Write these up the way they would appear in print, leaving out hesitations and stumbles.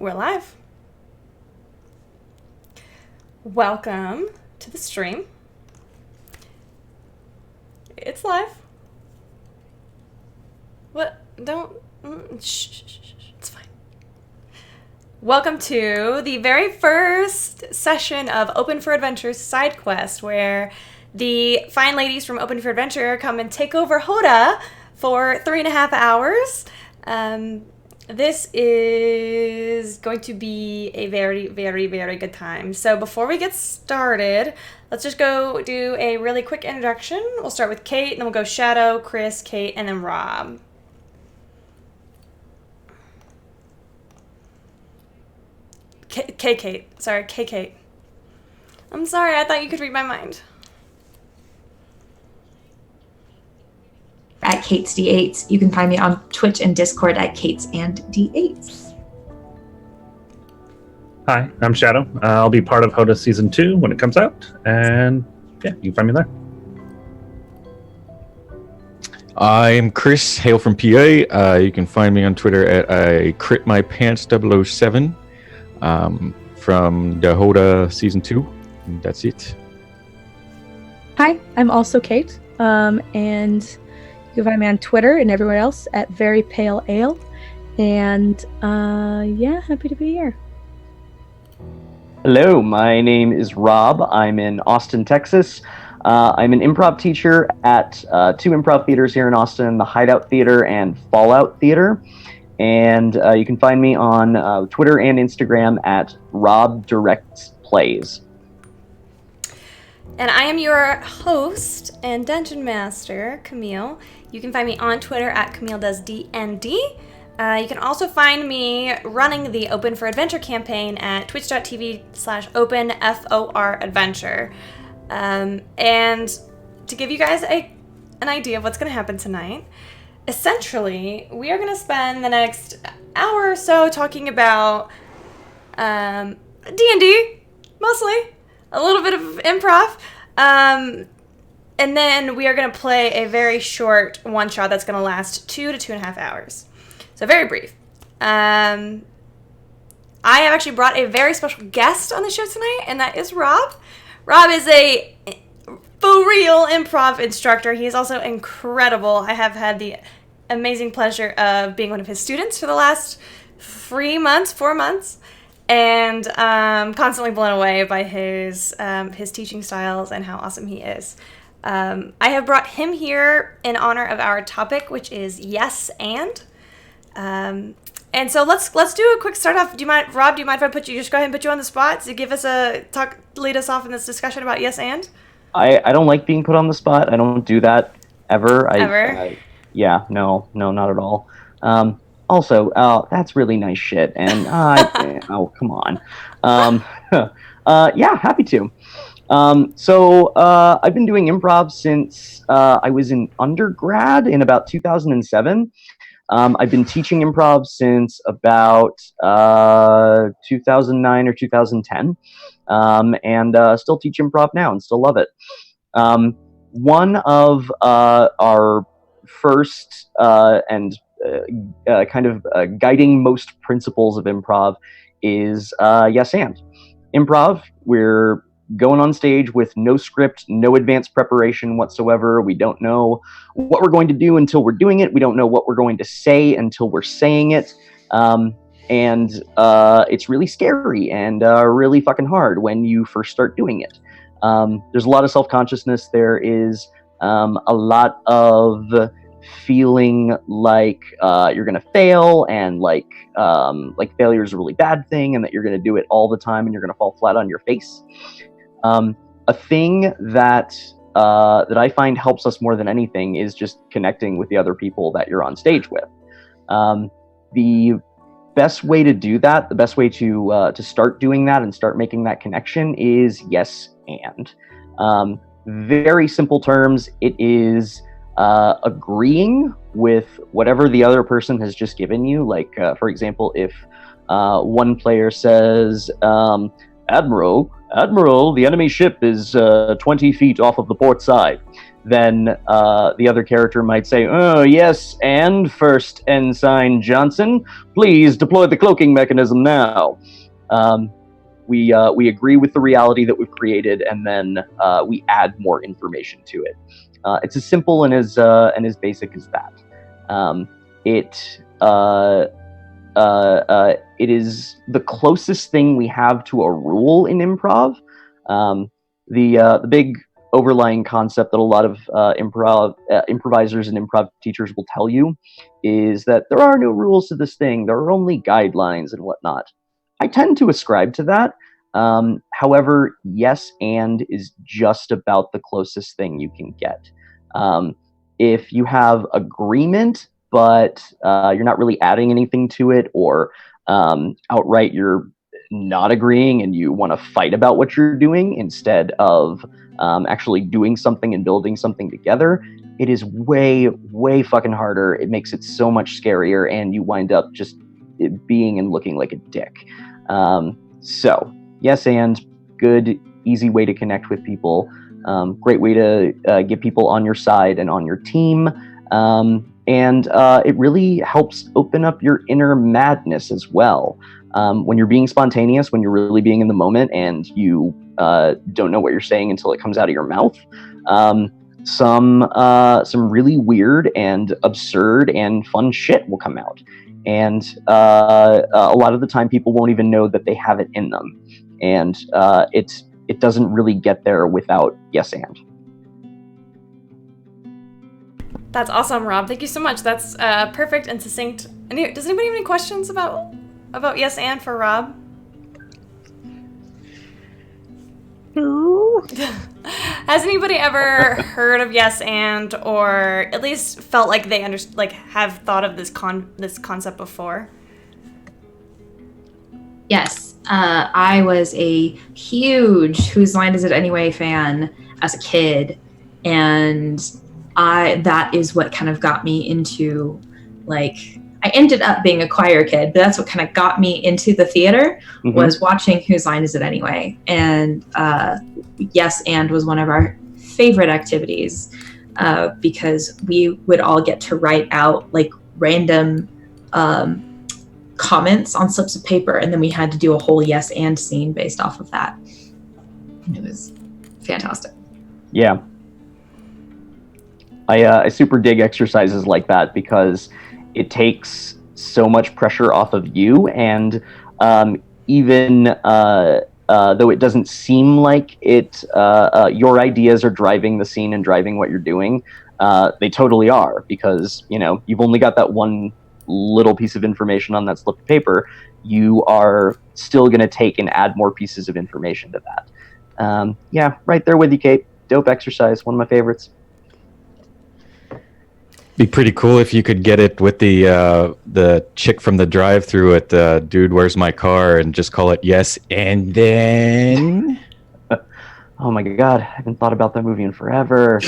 We're live. Welcome to the stream. It's live. What? Don't... Shh. It's fine. Welcome to the very first session of Open for Adventure side quest, where the fine ladies from Open for Adventure come and take over Hoda for 3.5 hours. This is going to be a very, very, very good time. So before we get started, let's just go do a really quick introduction. We'll start with Kate, and then we'll go Shadow, Chris, Kate, and then Rob. Kate. Sorry, Kate. I'm sorry, I thought you could read my mind. At Kate's D8s. You can find me on Twitch and Discord at Kate's and D8s. Hi, I'm Shadow. I'll be part of Hoda Season 2 when it comes out, and yeah, you can find me there. I am Chris, hail from PA. You can find me on Twitter at critmypants007 from the Hoda Season 2, and that's it. Hi, I'm also Kate, and you can find me on Twitter and everywhere else at Very Pale Ale. And yeah, happy to be here. Hello, my name is Rob. I'm in Austin, Texas. I'm an improv teacher at 2 improv theaters here in Austin, the Hideout Theater and Fallout Theater. And you can find me on Twitter and Instagram at Rob Directs Plays. And I am your host and dungeon master, Camille. You can find me on Twitter at CamilleDoesDND. You can also find me running the Open for Adventure campaign at twitch.tv/openforadventure. And to give you guys an idea of what's going to happen tonight, essentially, we are going to spend the next hour or so talking about D&D, mostly. A little bit of improv. And then we are going to play a very short one-shot that's going to last 2 to 2.5 hours. So very brief. I have actually brought a very special guest on the show tonight, and that is Rob. Rob is a for real improv instructor. He is also incredible. I have had the amazing pleasure of being one of his students for the last 4 months. And constantly blown away by his teaching styles and how awesome he is. I have brought him here in honor of our topic, which is yes and. And so let's do a quick start off. Do you mind, Rob? Do you mind if I go ahead and put you on the spot to give us lead us off in this discussion about yes and? I don't like being put on the spot. I don't do that ever. Ever? Yeah, no, not at all. Also, that's really nice shit, and oh, come on. Yeah, happy to. So I've been doing improv since I was in undergrad in about 2007. I've been teaching improv since about 2009 or 2010, and still teach improv now and still love it. One of our first and kind of guiding most principles of improv is yes and. Improv, we're going on stage with no script, no advanced preparation whatsoever. We don't know what we're going to do until we're doing it. We don't know what we're going to say until we're saying it. And it's really scary and really fucking hard when you first start doing it. There's a lot of self-consciousness. There is a lot of feeling like you're gonna fail and like failure is a really bad thing and that you're gonna do it all the time and you're gonna fall flat on your face. A thing that I find helps us more than anything is just connecting with the other people that you're on stage with. The best way to do that, the best way to start doing that and start making that connection is yes and. Very simple terms, it is agreeing with whatever the other person has just given you. Like, for example, if one player says, Admiral, the enemy ship is 20 feet off of the port side. then the other character might say, "Oh yes, and First Ensign Johnson, please deploy the cloaking mechanism now." We agree with the reality that we've created, and then we add more information to it. It's as simple and as basic as that. It is the closest thing we have to a rule in improv. The big overlying concept that a lot of improvisers and improv teachers will tell you is that there are no rules to this thing. There are only guidelines and whatnot. I tend to ascribe to that. However, yes and is just about the closest thing you can get. If you have agreement, but you're not really adding anything to it, or outright you're not agreeing and you want to fight about what you're doing instead of actually doing something and building something together, it is way, way fucking harder. It makes it so much scarier, and you wind up just being and looking like a dick. So, yes, and good, easy way to connect with people. Great way to get people on your side and on your team. And it really helps open up your inner madness as well. When you're being spontaneous, when you're really being in the moment and you don't know what you're saying until it comes out of your mouth, some really weird and absurd and fun shit will come out. And a lot of the time people won't even know that they have it in them. And it doesn't really get there without yes and. That's awesome, Rob. Thank you so much. That's perfect and succinct. Does anybody have any questions about yes and for Rob? No. Has anybody ever heard of yes and, or at least felt like they have thought of this concept before? Yes, I was a huge Whose Line Is It Anyway fan as a kid, and that is what kind of got me into, I ended up being a choir kid, but that's what kind of got me into the theater, was watching Whose Line Is It Anyway? And yes and was one of our favorite activities because we would all get to write out random comments on slips of paper, and then we had to do a whole yes and scene based off of that. And it was fantastic. Yeah. I super dig exercises like that because it takes so much pressure off of you, and even though it doesn't seem like it, your ideas are driving the scene and driving what you're doing, they totally are, because you've only got that one little piece of information on that slip of paper. You are still going to take and add more pieces of information to that. Yeah, right there with you, Kate. Dope exercise, one of my favorites. Be pretty cool if you could get it with the chick from the drive-through at Dude, Where's My Car, and just call it yes and then. Oh my god, I haven't thought about that movie in forever.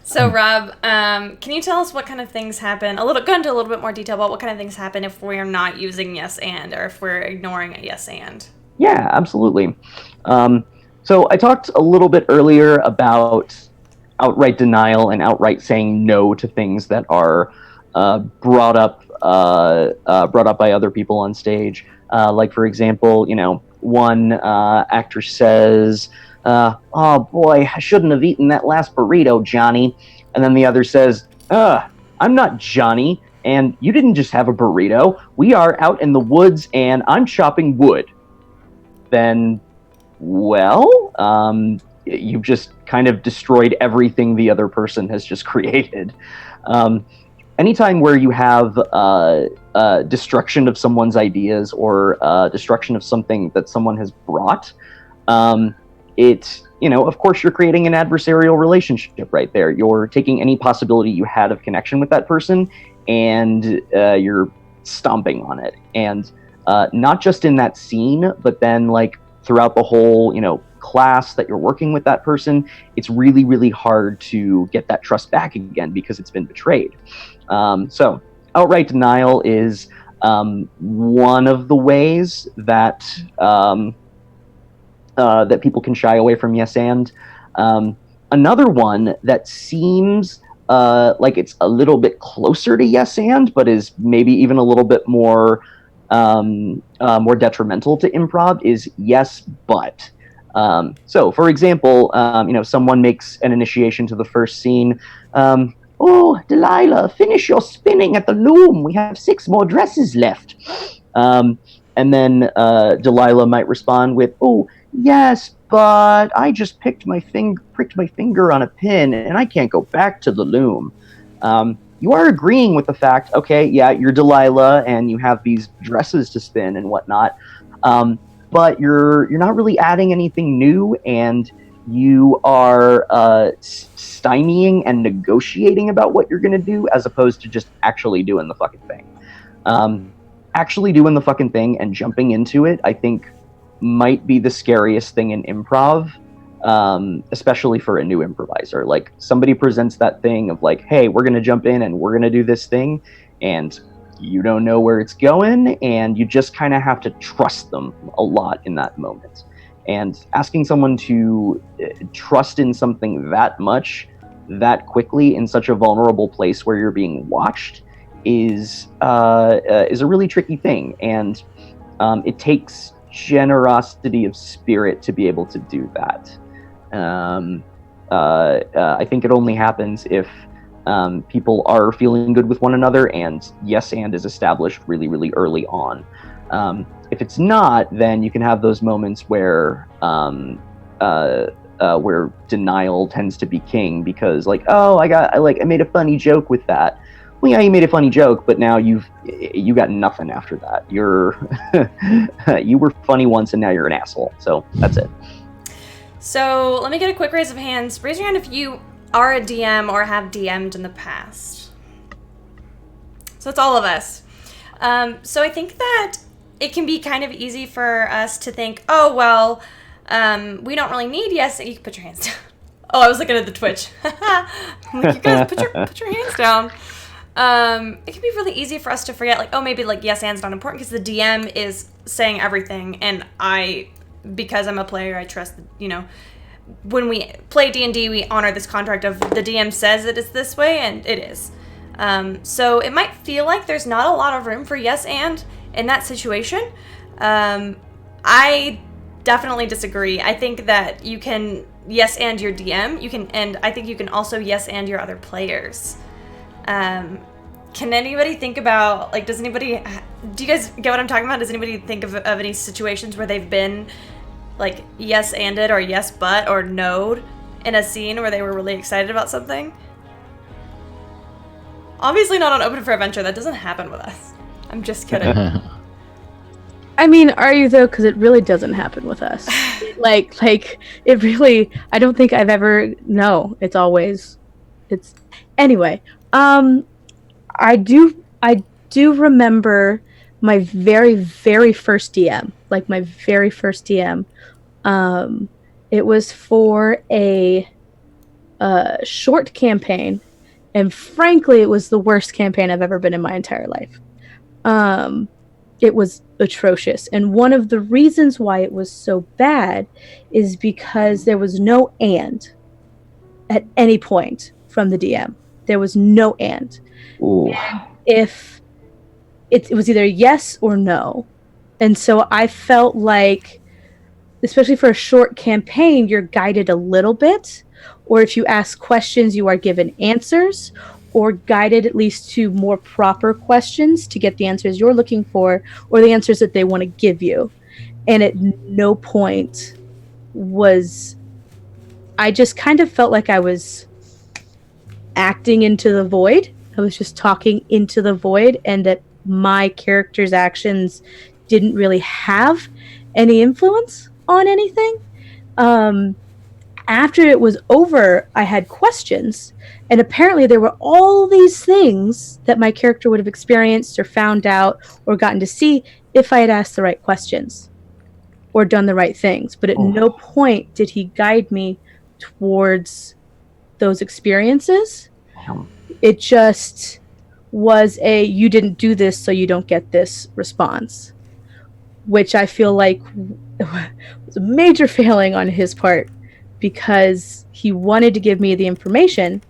So Rob, can you tell us what kind of things happen? Go into a little bit more detail about what kind of things happen if we're not using yes and, or if we're ignoring a yes and. Yeah, absolutely. So I talked a little bit earlier about outright denial and outright saying no to things that are brought up by other people on stage. Like, for example, one actor says, "Oh boy, I shouldn't have eaten that last burrito, Johnny." And then the other says, "I'm not Johnny, and you didn't just have a burrito. We are out in the woods, and I'm chopping wood." Then, well, you've just kind of destroyed everything the other person has just created. Anytime where you have destruction of someone's ideas or destruction of something that someone has brought, of course you're creating an adversarial relationship right there. You're taking any possibility you had of connection with that person and you're stomping on it. And not just in that scene, but then throughout the whole, class that you're working with that person, it's really, really hard to get that trust back again because it's been betrayed. So outright denial is one of the ways that that people can shy away from yes and. Another one that seems like it's a little bit closer to yes and, but is maybe even a little bit more more detrimental to improv is yes but. So, for example, someone makes an initiation to the first scene. Oh, Delilah, finish your spinning at the loom. We have 6 more dresses left. And then Delilah might respond with, oh, yes, but I just pricked my finger on a pin, and I can't go back to the loom. You are agreeing with the fact, okay, yeah, you're Delilah, and you have these dresses to spin and whatnot, but you're not really adding anything new, and you are stymieing and negotiating about what you're going to do, as opposed to just actually doing the fucking thing. Actually doing the fucking thing and jumping into it, I think, might be the scariest thing in improv, especially for a new improviser. Like, somebody presents that thing of like, hey, we're going to jump in and we're going to do this thing, and you don't know where it's going, and you just kind of have to trust them a lot in that moment. And asking someone to trust in something that much, that quickly, in such a vulnerable place where you're being watched, is a really tricky thing. And it takes generosity of spirit to be able to do that. I think it only happens if people are feeling good with one another, and yes and is established really, really early on. If it's not, then you can have those moments where denial tends to be king, because like, oh, I made a funny joke with that. Well, yeah, you made a funny joke, but now you got nothing after that. You were funny once, and now you're an asshole. So that's it. So let me get a quick raise of hands. Raise your hand if you are a DM or have DM'd in the past. So it's all of us. So I think that it can be kind of easy for us to think, oh, well, we don't really need yes. You can put your hands down. Oh, I was looking at the Twitch. I'm like, you guys, put your hands down. It can be really easy for us to forget, like, oh, maybe like yes and's not important because the DM is saying everything, and because I'm a player, I trust, when we play D&D, we honor this contract of the DM says it is this way, and it is. So it might feel like there's not a lot of room for yes and in that situation. I definitely disagree. I think that you can yes and your DM, and I think you can also yes and your other players. Can anybody think about, like, do you guys get what I'm talking about? Does anybody think of any situations where they've been, like, yes anded or yes but or no'd in a scene where they were really excited about something? Obviously not on Open for Adventure. That doesn't happen with us. I'm just kidding. I mean, are you though? Because it really doesn't happen with us. like it really. I don't think I've ever. No, it's always. It's anyway. I do remember my very, very first DM. Like my very first DM. It was for a short campaign, and frankly, it was the worst campaign I've ever been in my entire life. It was atrocious, and one of the reasons why it was so bad is because there was no and at any point from the DM. There was no and. Ooh. If it was either yes or no. And so I felt like, especially for a short campaign, you're guided a little bit, or if you ask questions, you are given answers, or guided at least to more proper questions to get the answers you're looking for, or the answers that they want to give you. And at no point I just kind of felt like I was acting into the void. I was just talking into the void, and that my character's actions didn't really have any influence on anything. After it was over, I had questions, and apparently there were all these things that my character would have experienced or found out or gotten to see if I had asked the right questions or done the right things. But at no point did he guide me towards those experiences. It just was you didn't do this, so you don't get this response, which I feel like was a major failing on his part. because he wanted to give me the information,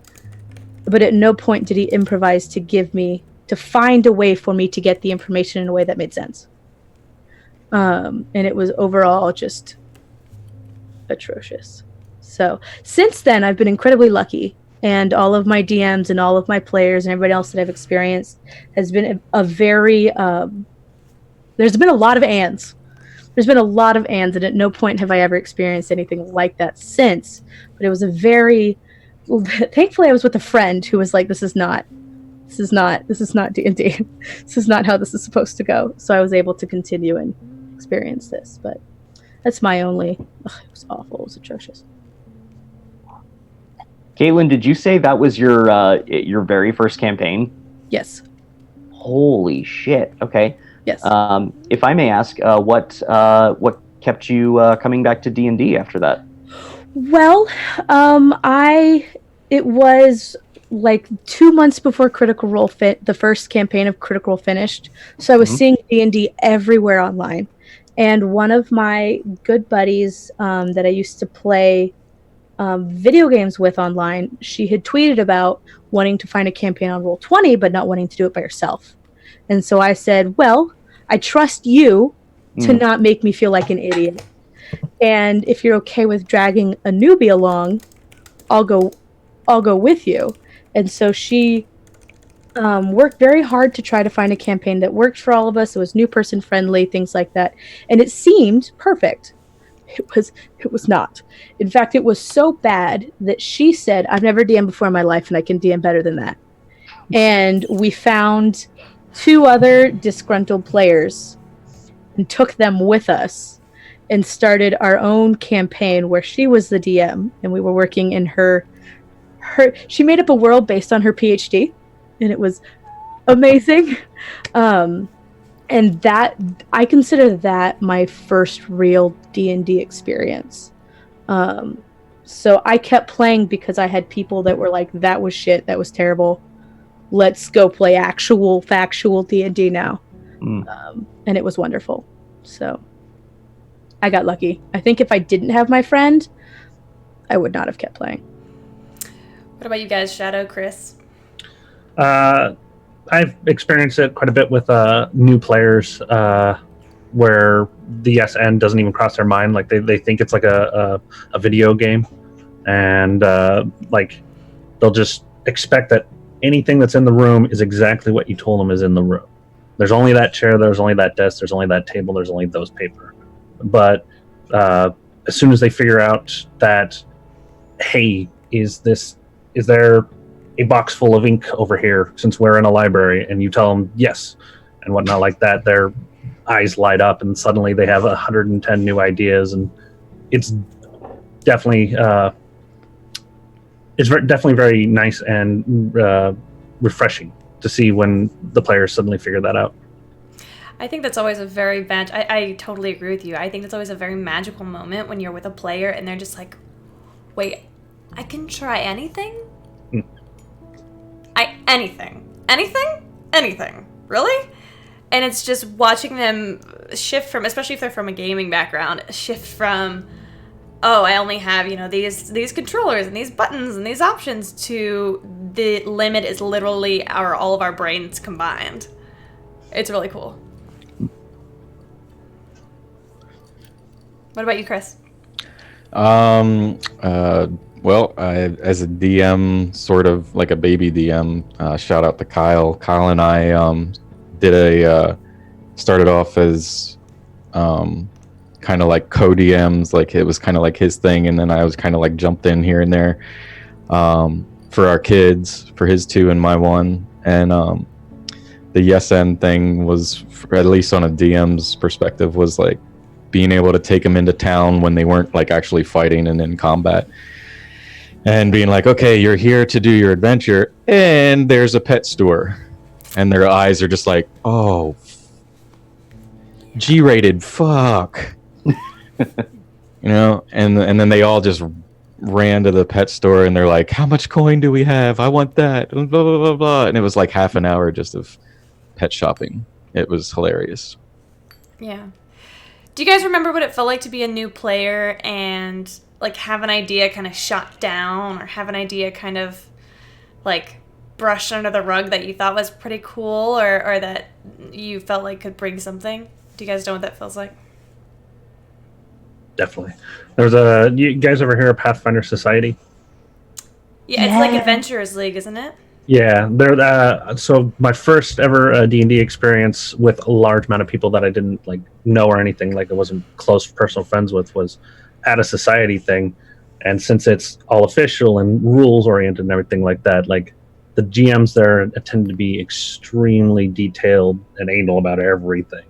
but at no point did he improvise to find a way for me to get the information in a way that made sense. And it was overall just atrocious. So since then, I've been incredibly lucky, and all of my DMs and all of my players and everybody else that I've experienced has been a very there's been a lot of ands. There's been a lot of ands, and at no point have I ever experienced anything like that since. But it was a very thankfully I was with a friend who was like, this is not D&D. This is not how this is supposed to go. So I was able to continue and experience this. But that's my only. It was awful. It was atrocious. Caitlin, did you say that was your very first campaign? Yes. Holy shit. Okay. Yes. If I may ask, what kept you coming back to D&D after that? Well, it was like 2 months before Critical Role the first campaign of Critical Role finished. So I was seeing D&D everywhere online. And one of my good buddies that I used to play video games with online, she had tweeted about wanting to find a campaign on Roll20, but not wanting to do it by herself. And so I said, well, I trust you to not make me feel like an idiot. And if you're okay with dragging a newbie along, I'll go with you. And so she worked very hard to try to find a campaign that worked for all of us. It was new person friendly, things like that. And it seemed perfect. It was not. In fact, it was so bad that she said, I've never DM'd before in my life and I can DM better than that. And we found 2 other disgruntled players and took them with us and started our own campaign where she was the DM and we were working in she made up a world based on her PhD, and it was amazing. And that, I consider that my first real D&D experience. So I kept playing because I had people that were like, that was shit, that was terrible. Let's go play factual D&D now. And it was wonderful. So I got lucky. I think if I didn't have my friend, I would not have kept playing. What about you guys, Shadow, Chris? I've experienced it quite a bit with new players where the SN doesn't even cross their mind. Like they think it's like a video game, and like they'll just expect that anything that's in the room is exactly what you told them is in the room. There's only that chair, there's only that desk, there's only that table, there's only those paper. But as soon as they figure out that, hey, is there a box full of ink over here since we're in a library, and you tell them yes and whatnot like that, their eyes light up and suddenly they have 110 new ideas, and it's definitely very nice and refreshing to see when the players suddenly figure that out. I think that's always a very I totally agree with you. I think it's always a very magical moment when you're with a player and they're just like, wait, I can try anything? Anything, really? And it's just watching them shift from, especially if they're from a gaming background, shift from, oh, I only have, these controllers and these buttons and these options, to the limit is literally all of our brains combined. It's really cool. What about you, Chris? Well, as a DM, sort of like a baby DM, shout out to Kyle. Kyle and I started off as kind of like co-DMs, like it was kind of like his thing, and then I was kind of like jumped in here and there for our kids, for his 2 and my 1. And the yes and thing was, at least on a DM's perspective, was like being able to take them into town when they weren't like actually fighting and in combat. And being like, okay, you're here to do your adventure, and there's a pet store. And their eyes are just like, oh, G-rated, fuck. And then they all just ran to the pet store, and they're like, how much coin do we have? I want that. Blah, blah, blah, blah. And it was like half an hour just of pet shopping. It was hilarious. Yeah. Do you guys remember what it felt like to be a new player and like have an idea kind of shot down, or have an idea kind of like brushed under the rug that you thought was pretty cool, or that you felt like could bring something? Do you guys know what that feels like? Definitely. You guys ever hear of Pathfinder Society? Yeah, it's like Adventurers League, isn't it? Yeah, so my first ever D&D experience with a large amount of people that I didn't like know or anything, like I wasn't close personal friends with, was at a society thing. And since it's all official and rules oriented and everything like that, like the GMs there tend to be extremely detailed and anal about everything.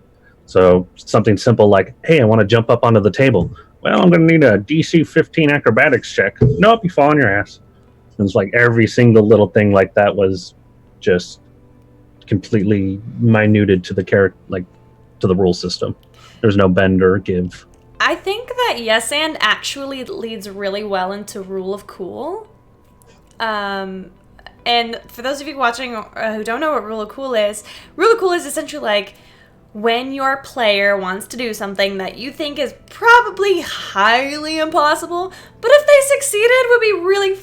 So something simple like, hey, I want to jump up onto the table. Well, I'm going to need a DC 15 acrobatics check. Nope, you fall on your ass. It's like every single little thing like that was just completely minuted to the to the rule system. There's no bend or give. I think that Yes and actually leads really well into Rule of Cool. And for those of you watching who don't know what Rule of Cool is essentially like when your player wants to do something that you think is probably highly impossible, but if they succeeded would be really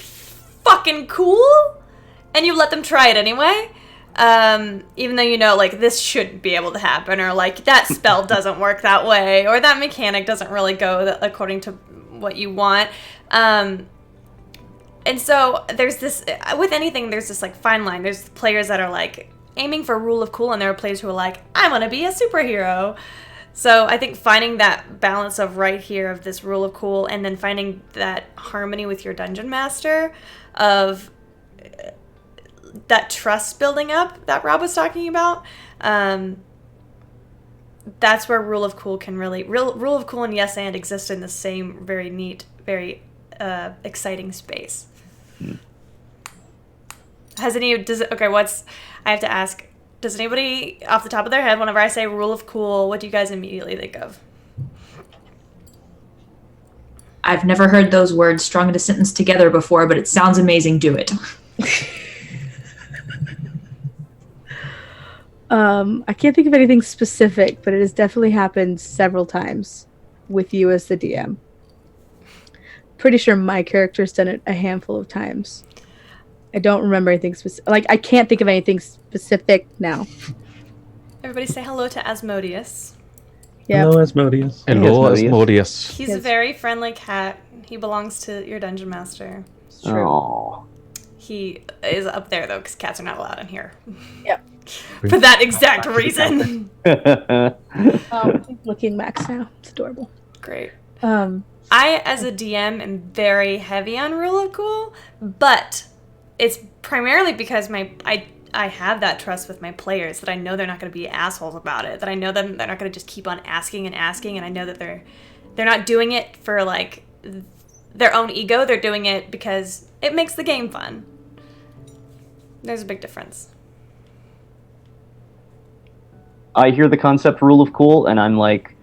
fucking cool, and you let them try it anyway, even though you know like this shouldn't be able to happen, or like that spell doesn't work that way, or that mechanic doesn't really go according to what you want. And so there's this, with anything, there's this like fine line. There's players that are like aiming for Rule of Cool, and there are players who are like, I want to be a superhero. So I think finding that balance of right here of this Rule of Cool, and then finding that harmony with your dungeon master of that trust building up that Rob was talking about, that's where Rule of Cool can really... Rule of Cool and Yes and exist in the same very neat, very exciting space. I have to ask, does anybody off the top of their head, whenever I say Rule of Cool, what do you guys immediately think of? I've never heard those words strung in a sentence together before, but it sounds amazing. Do it. I can't think of anything specific, but it has definitely happened several times with you as the DM. Pretty sure my character's done it a handful of times. I don't remember anything specific. Like, I can't think of anything specific now. Everybody say hello to Asmodeus. Yeah. Hello, Asmodeus. Hello, Asmodeus. He's a very friendly cat. He belongs to your dungeon master. It's true. Oh. He is up there, though, because cats are not allowed in here. Yep. For that exact reason. He's looking Max now. It's adorable. Great. I, as a DM, am very heavy on Rule of Cool, but it's primarily because I have that trust with my players, that I know they're not going to be assholes about it, that I know they're not going to just keep on asking, and I know that they're not doing it for like their own ego. They're doing it because it makes the game fun. There's a big difference. I hear the concept Rule of Cool, and I'm like,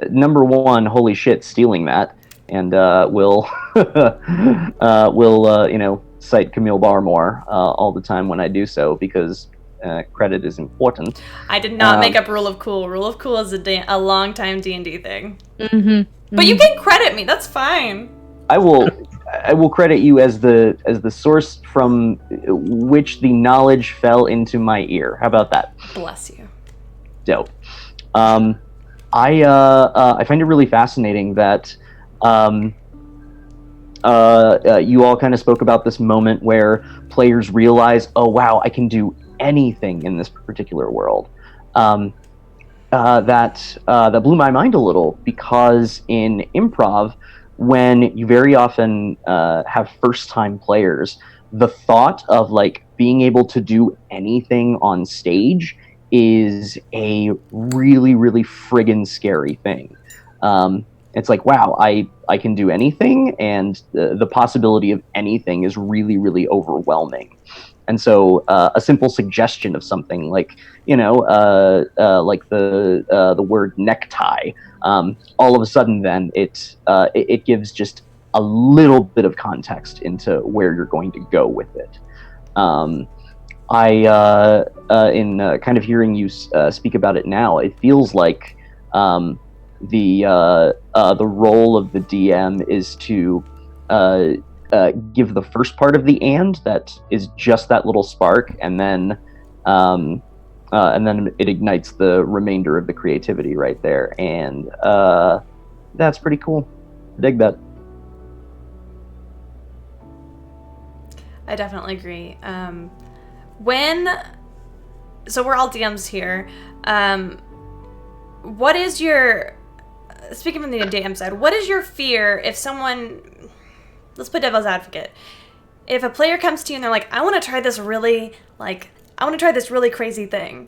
number one, holy shit, stealing that, and will cite Camille Barmore all the time when I do so, because credit is important. I did not make up Rule of Cool. Rule of Cool is a long-time D&D thing. mm-hmm. But you can credit me. That's fine. I will credit you as the source from which the knowledge fell into my ear. How about that? Bless you. Dope. I find it really fascinating that you all kind of spoke about this moment where players realize, oh wow, I can do anything in this particular world. That blew my mind a little, because in improv, when you very often have first-time players, the thought of like being able to do anything on stage is a really, really friggin' scary thing. It's like, wow, I can do anything, and the possibility of anything is really, really overwhelming. And so a simple suggestion of something like, like the word necktie, all of a sudden then it gives just a little bit of context into where you're going to go with it. In kind of hearing you speak about it now, it feels like the role of the DM is to give the first part of the "and" that is just that little spark, and then it ignites the remainder of the creativity right there, and that's pretty cool. I dig that. I definitely agree. So we're all DMs here. What is your, speaking from the DM side, what is your fear if someone, let's play devil's advocate. If a player comes to you and they're like, I want to try this really crazy thing.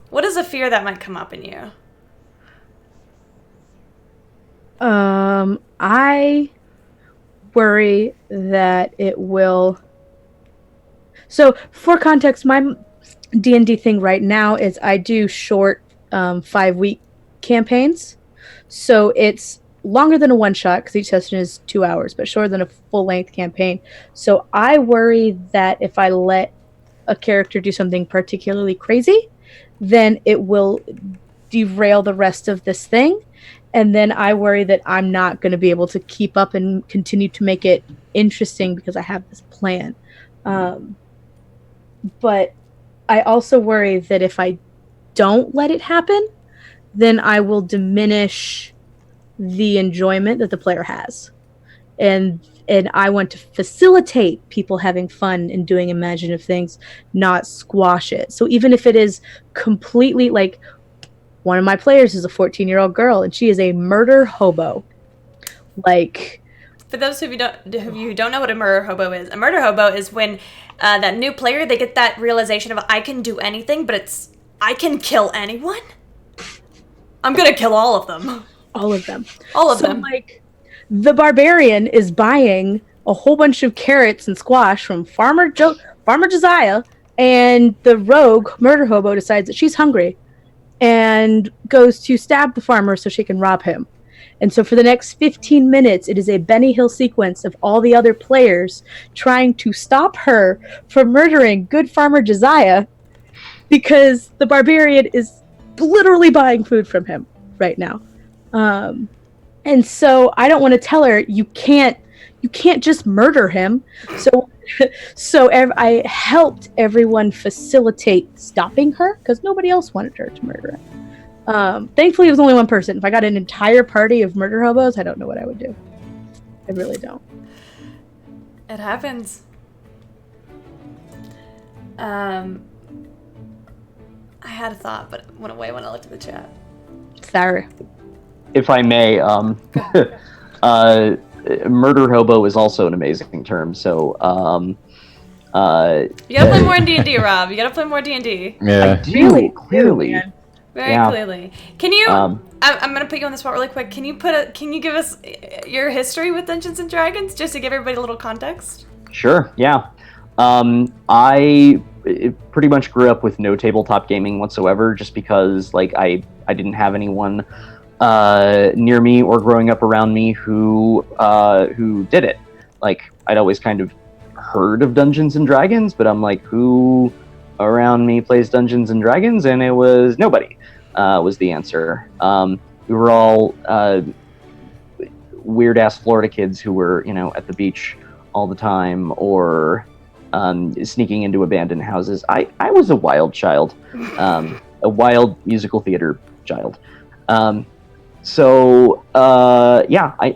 What is a fear that might come up in you? I worry that it will. So, for context, my D&D thing right now is I do short 5-week campaigns. So it's longer than a one-shot because each session is 2 hours, but shorter than a full-length campaign. So I worry that if I let a character do something particularly crazy, then it will derail the rest of this thing. And then I worry that I'm not going to be able to keep up and continue to make it interesting because I have this plan. But I also worry that if I don't let it happen, then I will diminish the enjoyment that the player has. And I want to facilitate people having fun and doing imaginative things, not squash it. So even if it is completely like, one of my players is a 14-year-old girl and she is a murder hobo. Like, for those of you who don't know what a murder hobo is when that new player, they get that realization of, I can do anything, but it's, I can kill anyone? I'm gonna kill all of them. All of them. So, like, the barbarian is buying a whole bunch of carrots and squash from Farmer Josiah, and the rogue murder hobo decides that she's hungry and goes to stab the farmer so she can rob him. And so for the next 15 minutes, it is a Benny Hill sequence of all the other players trying to stop her from murdering good farmer Josiah because the barbarian is literally buying food from him right now. And so I don't want to tell her, you can't just murder him. So I helped everyone facilitate stopping her because nobody else wanted her to murder him. Thankfully, it was only one person. If I got an entire party of murder hobos, I don't know what I would do. I really don't. It happens. I had a thought, but it went away when I looked at the chat. Sorry. If I may, murder hobo is also an amazing term. So, you gotta play more in D&D, Rob. You gotta play more D&D. Yeah. really clearly. Very clearly. Can you? I'm gonna put you on the spot really quick. Can you give us your history with Dungeons and Dragons, just to give everybody a little context? Sure. Yeah. I pretty much grew up with no tabletop gaming whatsoever, just because like I didn't have anyone near me or growing up around me who did it. Like, I'd always kind of heard of Dungeons and Dragons, but I'm like, who around me plays Dungeons and Dragons? And it was nobody. Was the answer. We were all weird ass Florida kids who were, at the beach all the time, or sneaking into abandoned houses. I was a wild child, a wild musical theater child. I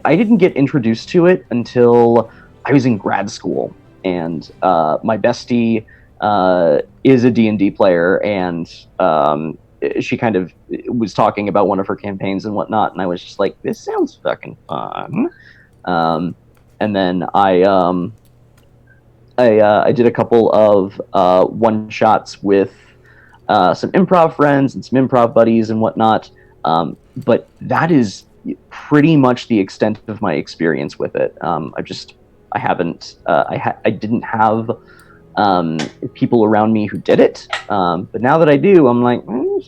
didn't get introduced to it until I was in grad school, and my bestie is a D&D player, and she kind of was talking about one of her campaigns and whatnot, and I was just like, this sounds fucking fun. And then I did a couple of one-shots with some improv friends and some improv buddies and whatnot, but that is pretty much the extent of my experience with it. I didn't have people around me who did it, but now that I do, I'm like, I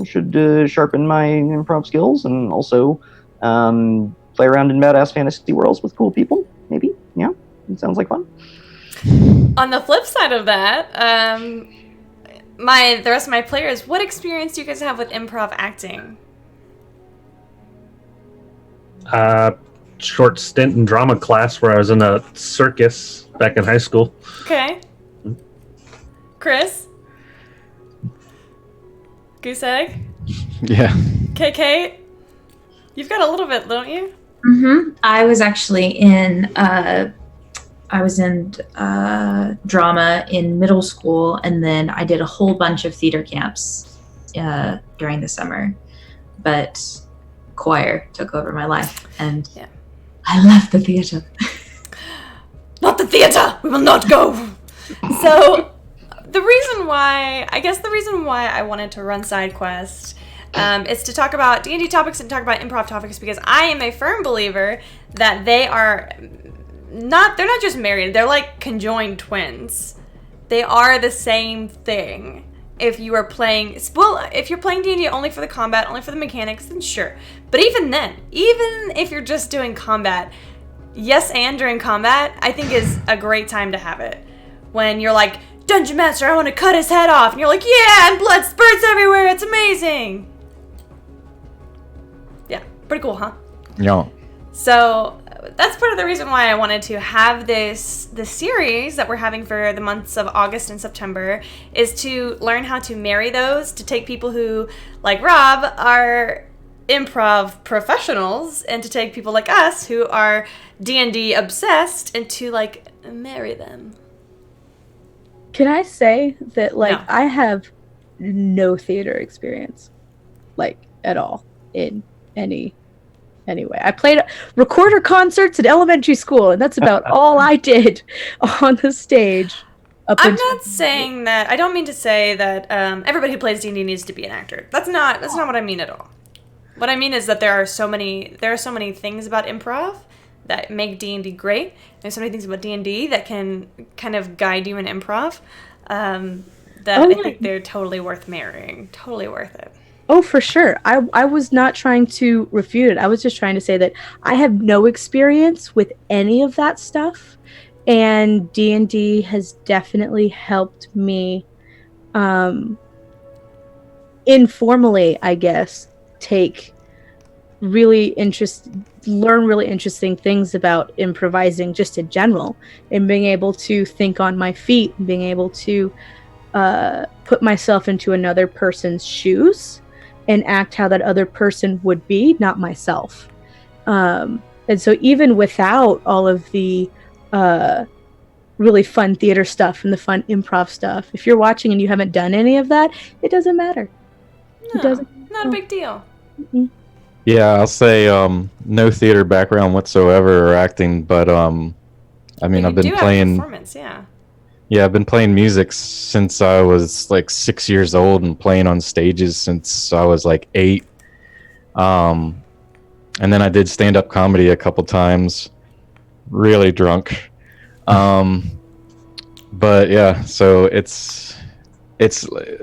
should sharpen my improv skills and also play around in badass fantasy worlds with cool people. Maybe, yeah, it sounds like fun. On the flip side of that, the rest of my players, what experience do you guys have with improv acting? Short stint in drama class where I was in a circus back in high school. Okay. Chris? Goose egg? Yeah. Okay, Kate? You've got a little bit, don't you? I was actually in drama in middle school, and then I did a whole bunch of theater camps during the summer. But choir took over my life, and I left the theater. Not the theater! We will not go! So, the reason why I wanted to run SideQuest is to talk about D&D topics and talk about improv topics, because I am a firm believer that they're not just married, they're like conjoined twins. They are the same thing. If you are playing, if you're playing D&D only for the combat, only for the mechanics, then sure. But even then, even if you're just doing combat, yes and during combat, I think is a great time to have it. When you're like, Dungeon Master, I want to cut his head off. And you're like, yeah, and blood spurts everywhere. It's amazing. Yeah, pretty cool, huh? Yeah. So that's part of the reason why I wanted to have this series that we're having for the months of August and September, is to learn how to marry those, to take people who, like Rob, are improv professionals, and to take people like us who are D&D obsessed, and to like marry them. Can I say that, like, No. I have no theater experience, like, at all in any way. I played recorder concerts in elementary school, and that's about all I did on the stage. I'm not saying that. I don't mean to say that everybody who plays D&D needs to be an actor. That's not what I mean at all. What I mean is that there are so many things about improv that make D&D great. There's so many things about D&D that can kind of guide you in improv that I think they're totally worth marrying. Totally worth it. Oh, for sure. I was not trying to refute it. I was just trying to say that I have no experience with any of that stuff, and D&D has definitely helped me informally, I guess, learn really interesting things about improvising just in general, and being able to think on my feet, and being able to put myself into another person's shoes and act how that other person would be, not myself. And so even without all of the really fun theater stuff and the fun improv stuff, if you're watching and you haven't done any of that, it doesn't matter. No, It doesn't. not a big deal. Yeah, I'll say no theater background whatsoever or acting, but I mean, You I've been do have a playing. performance, yeah. Yeah, I've been playing music since I was like 6 years old, and playing on stages since I was like 8. And then I did stand-up comedy a couple times, really drunk. But yeah, so it's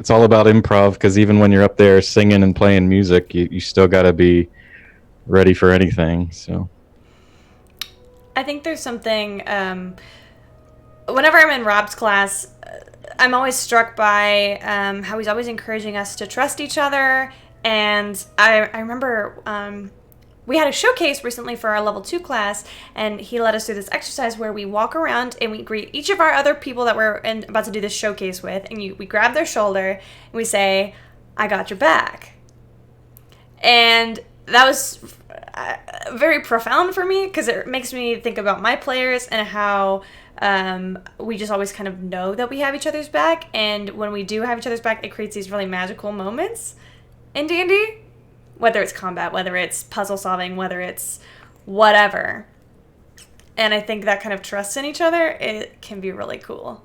all about improv, because even when you're up there singing and playing music, you still got to be ready for anything. So I think there's something, whenever I'm in Rob's class, I'm always struck by how he's always encouraging us to trust each other. And I remember we had a showcase recently for our level 2 class, and he led us through this exercise where we walk around and we greet each of our other people that we're about to do this showcase with, and we grab their shoulder and we say, "I got your back." And that was very profound for me, because it makes me think about my players and how we just always kind of know that we have each other's back, and when we do have each other's back, it creates these really magical moments in D&D, whether it's combat, whether it's puzzle solving, whether it's whatever. And I think that kind of trust in each other, it can be really cool.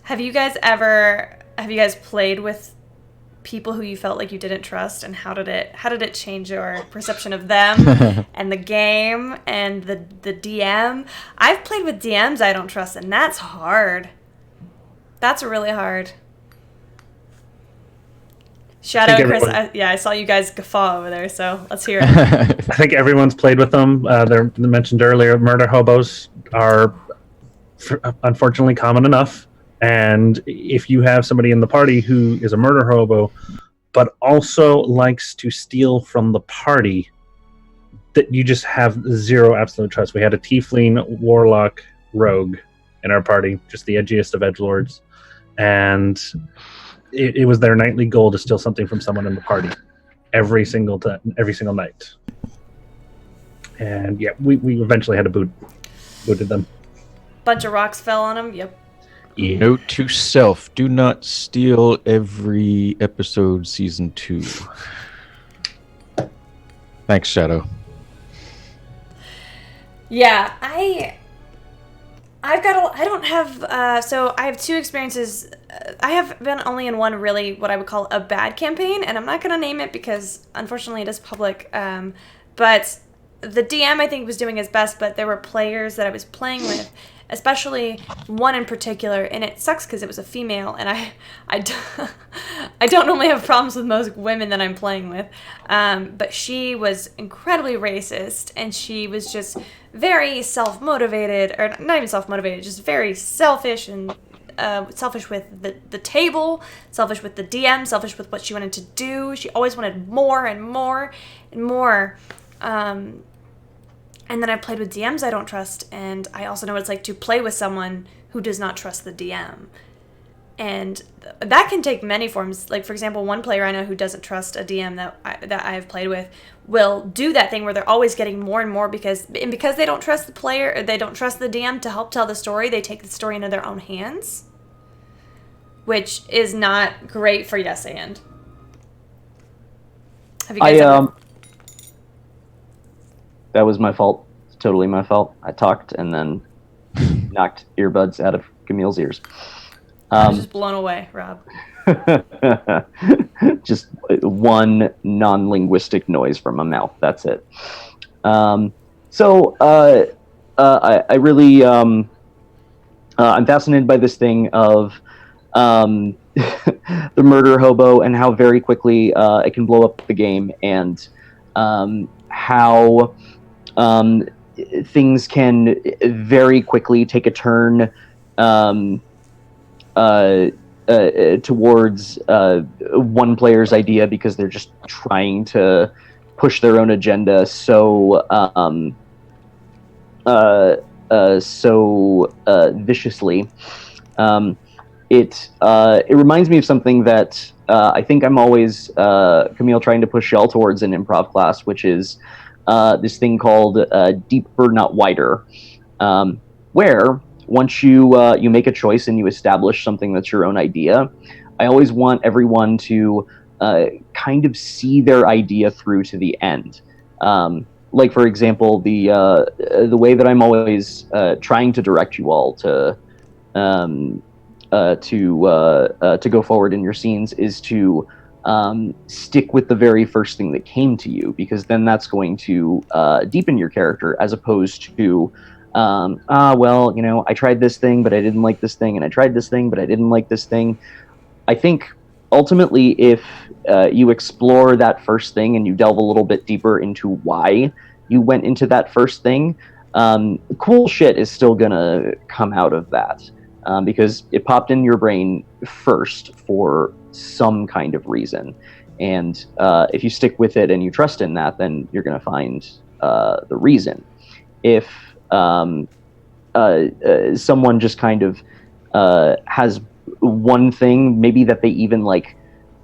Have you guys played with people who you felt like you didn't trust, and how did it change your perception of them and the game and the DM? I've played with DMs I don't trust, and that's hard. That's really hard. Shadow and Chris, I saw you guys guffaw over there, so let's hear it. I think everyone's played with them. They're mentioned earlier. Murder hobos are unfortunately common enough. And if you have somebody in the party who is a murder hobo, but also likes to steal from the party, that you just have zero absolute trust. We had a tiefling warlock rogue in our party, just the edgiest of edgelords, and it was their nightly goal to steal something from someone in the party every single night. And yeah, we eventually had to booted them. Bunch of rocks fell on him. Yep. Yeah. Note to self: do not steal every episode, season 2. Thanks, Shadow. Yeah, I've got I don't have so I have 2 experiences. I have been only in one really what I would call a bad campaign, and I'm not going to name it because unfortunately it is public. But the DM I think was doing his best, but there were players that I was playing with, especially one in particular, and it sucks because it was a female, and I don't normally have problems with most women that I'm playing with, but she was incredibly racist, and she was just very self-motivated, or not even self-motivated, just very selfish, and selfish with the table, selfish with the DM, selfish with what she wanted to do. She always wanted more and more and more. And then I played with DMs I don't trust, and I also know what it's like to play with someone who does not trust the DM. And that can take many forms. Like, for example, one player I know who doesn't trust a DM that I have played with will do that thing where they're always getting more and more because they don't trust the player, or they don't trust the DM to help tell the story, they take the story into their own hands, which is not great for Yes And. Have you guys That was my fault. It's totally my fault. I talked and then knocked earbuds out of Camille's ears. I was just blown away, Rob. Just one non-linguistic noise from my mouth. That's it. I really I'm fascinated by this thing of the murder hobo and how very quickly it can blow up the game, and how things can very quickly take a turn towards one player's idea because they're just trying to push their own agenda so viciously. It reminds me of something that I think I'm always, Camille, trying to push y'all towards in improv class, which is this thing called deeper, not wider, where once you make a choice and you establish something that's your own idea, I always want everyone to kind of see their idea through to the end. Like, for example, the way that I'm always trying to direct you all to go forward in your scenes is to stick with the very first thing that came to you, because then that's going to deepen your character, as opposed to well, you know, I tried this thing, but I didn't like this thing, and I tried this thing, but I didn't like this thing. I think ultimately, if you explore that first thing and you delve a little bit deeper into why you went into that first thing, cool shit is still gonna come out of that, because it popped in your brain first for some kind of reason. And if you stick with it and you trust in that, then you're gonna find the reason. If someone just kind of has one thing maybe that they even like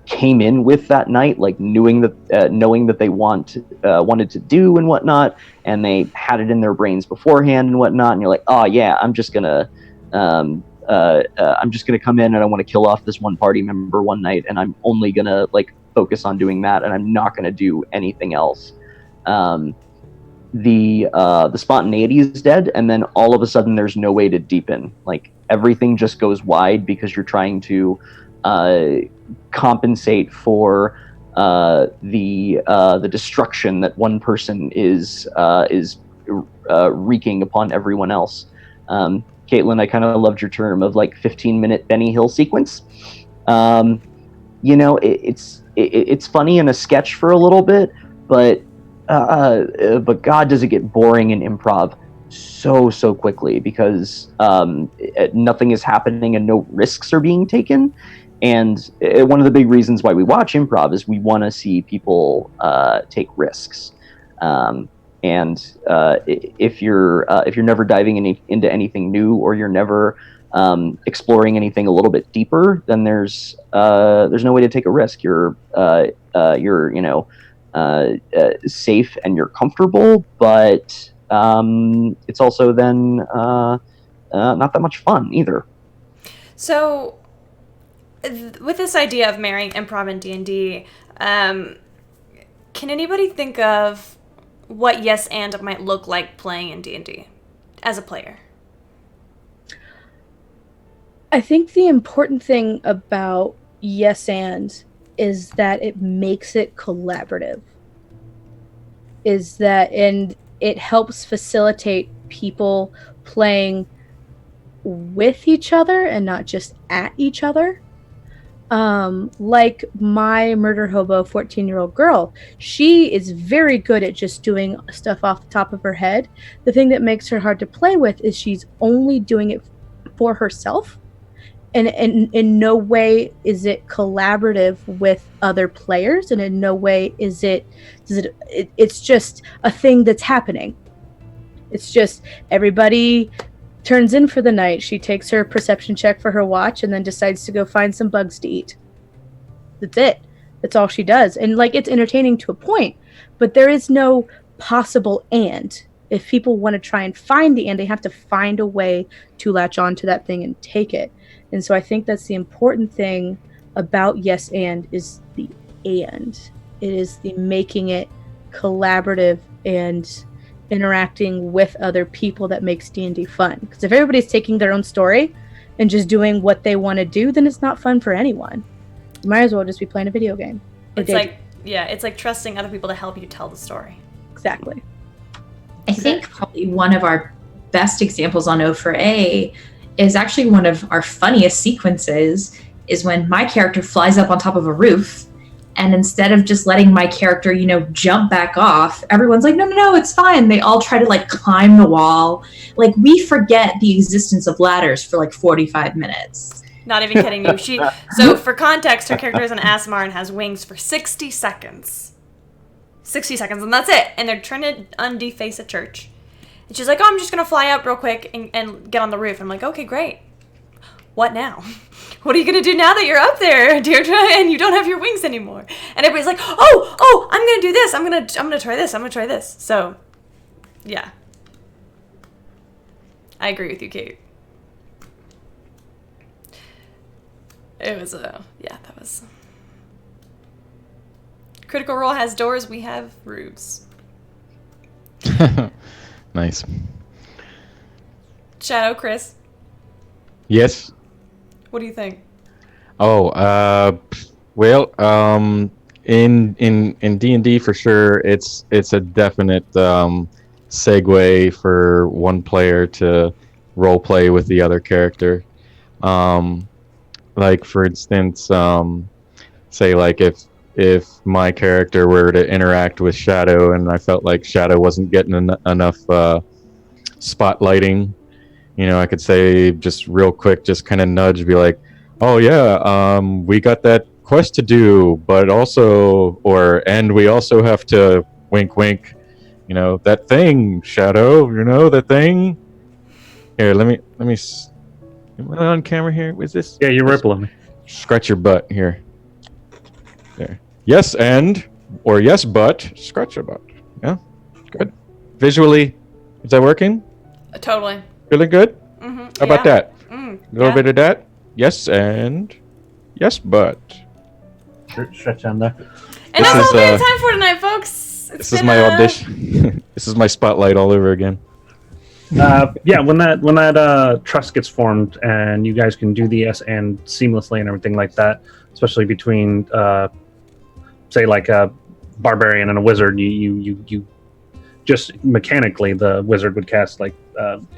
came in with that night, like knowing that they wanted to do and whatnot, and they had it in their brains beforehand and whatnot, and you're like, oh yeah, I'm just gonna come in and I want to kill off this one party member one night, and I'm only gonna like focus on doing that, and I'm not gonna do anything else. The spontaneity is dead, and then all of a sudden there's no way to deepen. Like, everything just goes wide because you're trying to compensate for the destruction that one person is wreaking upon everyone else. Caitlin, I kind of loved your term of like 15-minute Benny Hill sequence. You know, it's funny in a sketch for a little bit, but God, does it get boring in improv so quickly because nothing is happening and no risks are being taken. And one of the big reasons why we watch improv is we want to see people take risks. If you're never diving into anything new, or you're never exploring anything a little bit deeper, then there's no way to take a risk. You're safe and you're comfortable, but it's also then not that much fun either. So, with this idea of marrying improv and D&D, can anybody think of what Yes and might look like playing in D&D as a player? I think the important thing about Yes and is that it makes it collaborative. And it helps facilitate people playing with each other and not just at each other. Like my murder hobo 14-year-old girl, she is very good at just doing stuff off the top of her head. The thing that makes her hard to play with is she's only doing it for herself, and in no way is it collaborative with other players, and in no way it's just a thing that's happening. It's just everybody turns in for the night. She takes her perception check for her watch and then decides to go find some bugs to eat. That's it. That's all she does. And it's entertaining to a point, but there is no possible and. If people want to try and find the and, they have to find a way to latch on to that thing and take it. And so I think that's the important thing about Yes and is the and. It is the making it collaborative and interacting with other people that makes D&D fun. Because if everybody's taking their own story and just doing what they want to do, then it's not fun for anyone. You might as well just be playing a video game. It's like trusting other people to help you tell the story. Exactly. I think probably one of our best examples on O4A is actually one of our funniest sequences is when my character flies up on top of a roof, and instead of just letting my character, jump back off, everyone's like, no, it's fine. They all try to climb the wall. We forget the existence of ladders for 45 minutes. Not even kidding you. So for context, her character is an Asmar and has wings for 60 seconds. 60 seconds, and that's it. And they're trying to undeface a church. And she's like, I'm just going to fly up real quick and get on the roof. I'm like, okay, great. What now? What are you going to do now that you're up there, Deirdre, and you don't have your wings anymore? And everybody's like, oh, I'm going to do this. I'm going to try this. I'm going to try this. So, yeah. I agree with you, Kate. It was that was... Critical Role has doors, we have roofs. Nice. Shadow, Chris, Yes. what do you think? In D&D for sure, it's a definite segue for one player to role play with the other character. For instance, say if my character were to interact with Shadow and I felt like Shadow wasn't getting enough spotlighting, I could say just real quick, just kind of nudge, be like, oh yeah, we got that quest to do, but also, and we also have to wink, wink, that thing, Shadow, that thing. Here, let me, am I on camera here? Is this? Yeah, you're rippling me. Scratch your butt here. There. Yes, or yes, but scratch your butt. Yeah, good. Visually, is that working? Totally. Feeling good? Mm-hmm. How about that? A A little bit of that. Yes, and yes, but. Stretch on there. And This that's is, all we have time for tonight, folks. This is my audition. This is my spotlight all over again. When that trust gets formed and you guys can do the yes and seamlessly and everything like that, especially between say a barbarian and a wizard, you just mechanically the wizard would cast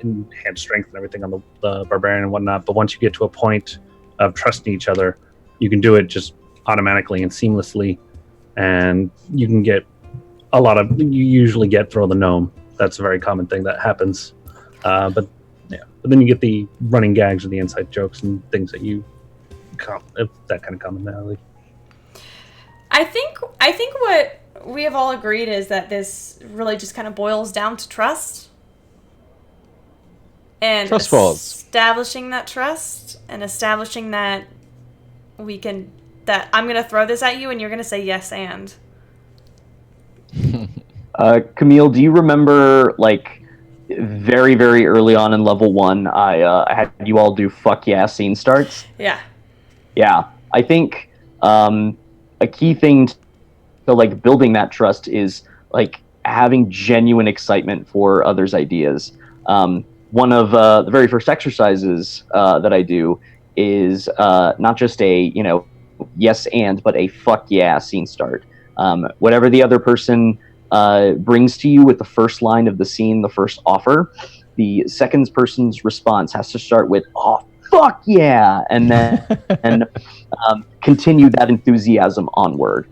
enhanced strength and everything on the barbarian and whatnot, but once you get to a point of trusting each other, you can do it just automatically and seamlessly, and you can get you usually get throw the gnome. That's a very common thing that happens. But then you get the running gags or the inside jokes and things that that kind of commonality. I think what we have all agreed is that this really just kind of boils down to trust. And Trust falls. establishing that trust and establishing that that I'm going to throw this at you and you're going to say yes and. Camille, do you remember, like, very, very early on in level 1, I had you all do fuck yeah scene starts? Yeah. Yeah. I think a key thing to, like, building that trust is, like, having genuine excitement for others' ideas. One of the very first exercises that I do is not just a, yes and, but a fuck yeah scene start. Whatever the other person brings to you with the first line of the scene, the first offer, the second person's response has to start with, oh, fuck yeah, and then continue that enthusiasm onward.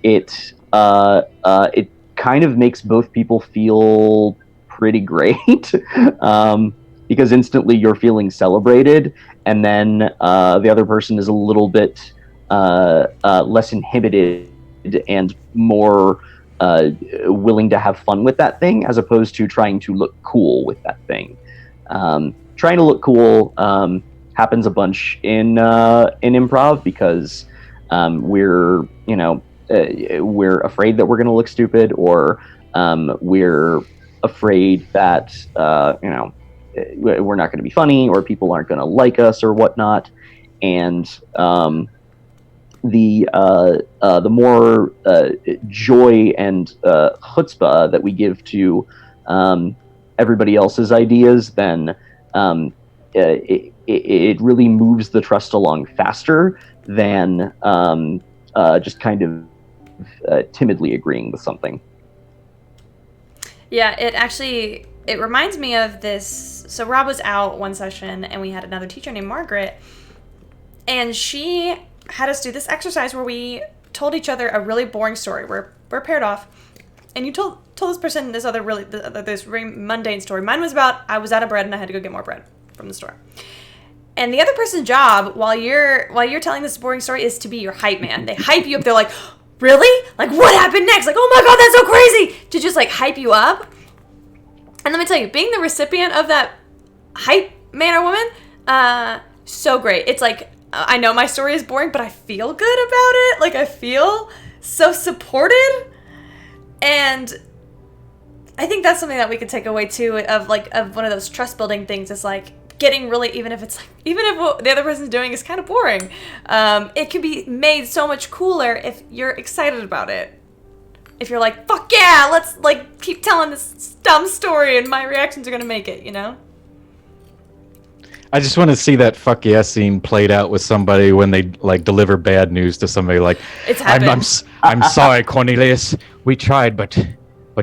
It kind of makes both people feel pretty great because instantly you're feeling celebrated, and then the other person is a little bit less inhibited and more willing to have fun with that thing, as opposed to trying to look cool with that thing. Trying to look cool happens a bunch in improv because we're afraid that we're going to look stupid, or we're afraid that we're not going to be funny, or people aren't going to like us or whatnot. And the more joy and chutzpah that we give to everybody else's ideas, then it really moves the trust along faster than just kind of timidly agreeing with something. Yeah, it reminds me of this. So Rob was out one session and we had another teacher named Margaret, and she had us do this exercise where we told each other a really boring story. We're paired off, and you told this person this very mundane story. Mine was about I was out of bread and I had to go get more bread from the store. And the other person's job while you're telling this boring story is to be your hype man. They hype you up. They're like, really? Like, what happened next? Like, oh my God, that's so crazy! To just like hype you up. And let me tell you, being the recipient of that hype man or woman, so great. It's like, I know my story is boring, but I feel good about it. Like, I feel so supported. And I think that's something that we could take away too of one of those trust building things is like getting really, even if what the other person's doing is kind of boring, it can be made so much cooler if you're excited about it. If you're like, fuck yeah, let's like keep telling this dumb story and my reactions are going to make it, I just want to see that fuck yeah scene played out with somebody when they like deliver bad news to somebody. Like, It's happened. I'm sorry, Cornelius. We tried, but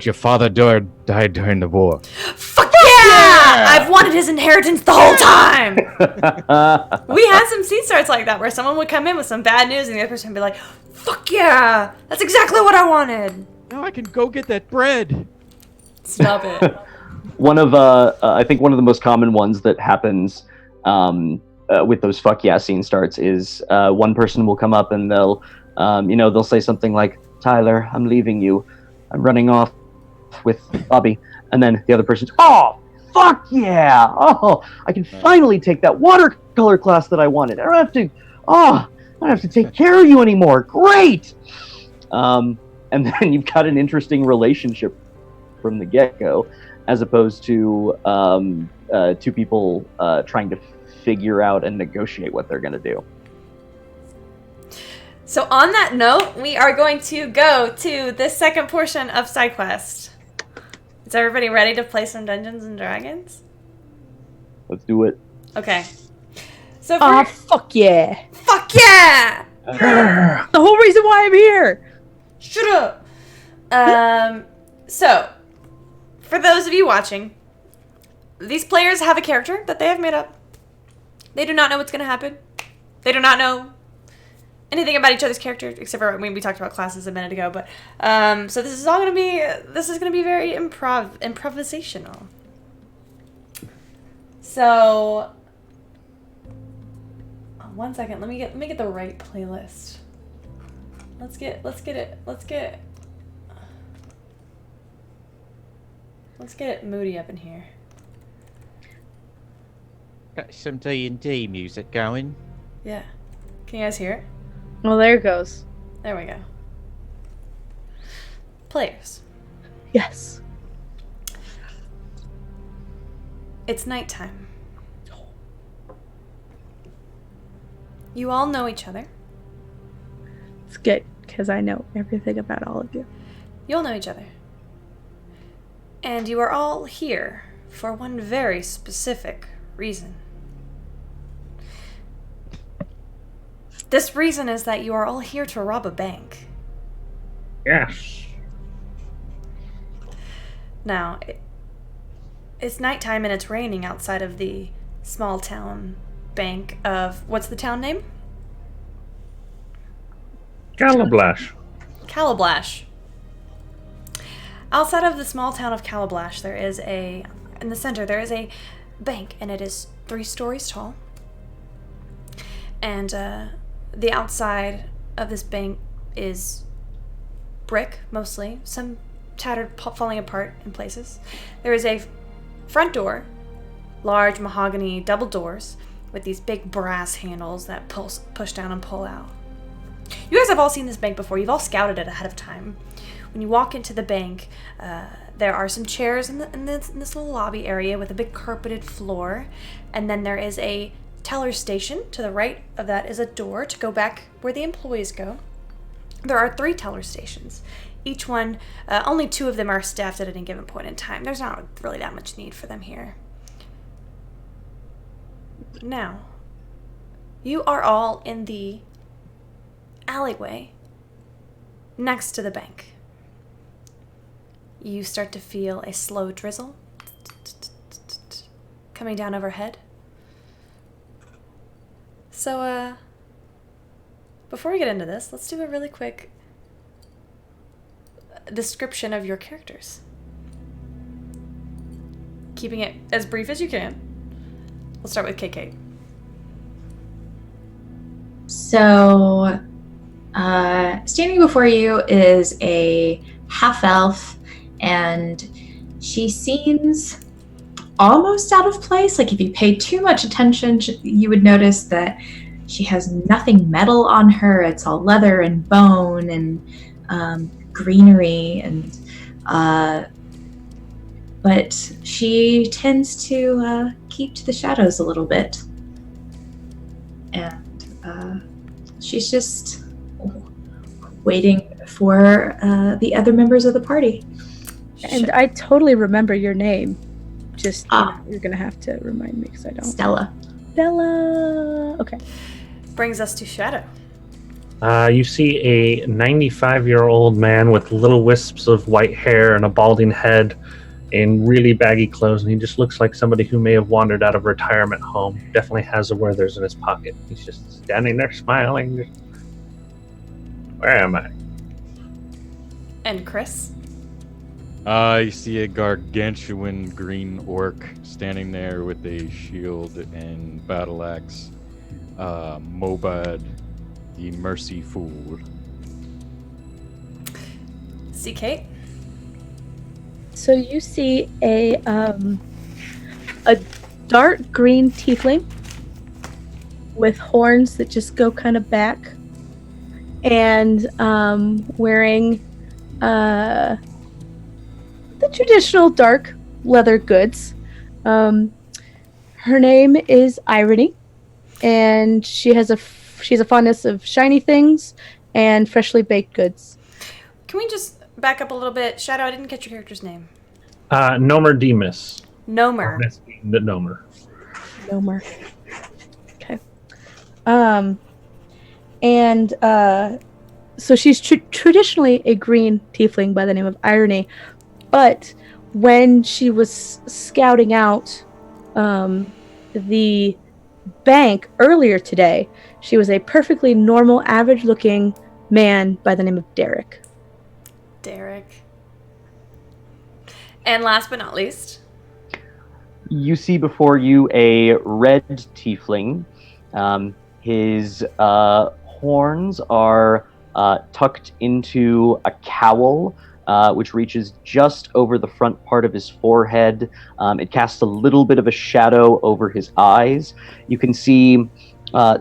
your father died during the war. Fuck yeah! I've wanted his inheritance the whole time! We had some scene starts like that where someone would come in with some bad news and the other person would be like, fuck yeah! That's exactly what I wanted! Now I can go get that bread. Stop it. One of I think one of the most common ones that happens with those fuck yeah scene starts is one person will come up and they'll say something like, Tyler, I'm leaving you. I'm running off with Bobby. And then the other person's, oh, fuck yeah! Oh, I can finally take that watercolor class that I wanted. I don't have to take care of you anymore. Great! And then you've got an interesting relationship from the get-go, as opposed to two people trying to figure out and negotiate what they're going to do. So on that note, we are going to go to the second portion of SideQuest. Is everybody ready to play some Dungeons and Dragons? Let's do it. Okay. So Fuck yeah! fuck yeah! The whole reason why I'm here! Shut up! So, for those of you watching, these players have a character that they have made up. They do not know what's going to happen. They do not know anything about each other's character, except for, we talked about classes a minute ago, but, so this is going to be very improvisational. So, one second. Let me get the right playlist. Let's get it moody up in here. Got some D&D music going. Yeah. Can you guys hear it? Well, there it goes. There we go. Players. Yes. It's nighttime. You all know each other. It's good, because I know everything about all of you. You all know each other. And you are all here for one very specific reason. This reason is that you are all here to rob a bank. Yes. Now, it's nighttime and it's raining outside of the small town bank of... What's the town name? Calablash. Calablash. Outside of the small town of Calablash, in the center, there is a bank, and it is 3 stories tall. And the outside of this bank is brick, mostly, some tattered, falling apart in places. There is a front door, large mahogany double doors, with these big brass handles that push down and pull out. You guys have all seen this bank before. You've all scouted it ahead of time. When you walk into the bank, there are some chairs in this little lobby area with a big carpeted floor, and then there is a teller station. To the right of that is a door to go back where the employees go. There are 3 teller stations. Each one, only 2 of them are staffed at any given point in time. There's not really that much need for them here. Now, you are all in the alleyway next to the bank. You start to feel a slow drizzle coming down overhead. So, before we get into this, let's do a really quick description of your characters. Keeping it as brief as you can. We'll start with KK. So, standing before you is a half-elf, and she seems almost out of place. Like, if you pay too much attention, you would notice that she has nothing metal on her. It's all leather and bone and greenery, and but she tends to keep to the shadows a little bit, and she's just waiting for the other members of the party. And I totally remember your name. Just, you're going to have to remind me because I don't. Stella. Stella. Okay. Brings us to Shadow. You see a 95-year-old man with little wisps of white hair and a balding head in really baggy clothes, and he just looks like somebody who may have wandered out of a retirement home. Definitely has a Werther's in his pocket. He's just standing there smiling. Where am I? And Chris. I see a gargantuan green orc standing there with a shield and battle axe. Mobad, the merciful. See Kate. So you see a dark green tiefling with horns that just go kind of back, and wearing the traditional dark leather goods. Her name is Irony, and she has a fondness of shiny things and freshly baked goods. Can we just back up a little bit? Shadow, I didn't catch your character's name. Nomer Demas. Nomer. The Nomer. Nomer. Okay. And so she's traditionally a green tiefling by the name of Irony, but when she was scouting out the bank earlier today, she was a perfectly normal, average-looking man by the name of Derek. Derek. And last but not least, You see before you a red tiefling. His horns are tucked into a cowl, which reaches just over the front part of his forehead. It casts a little bit of a shadow over his eyes. You can see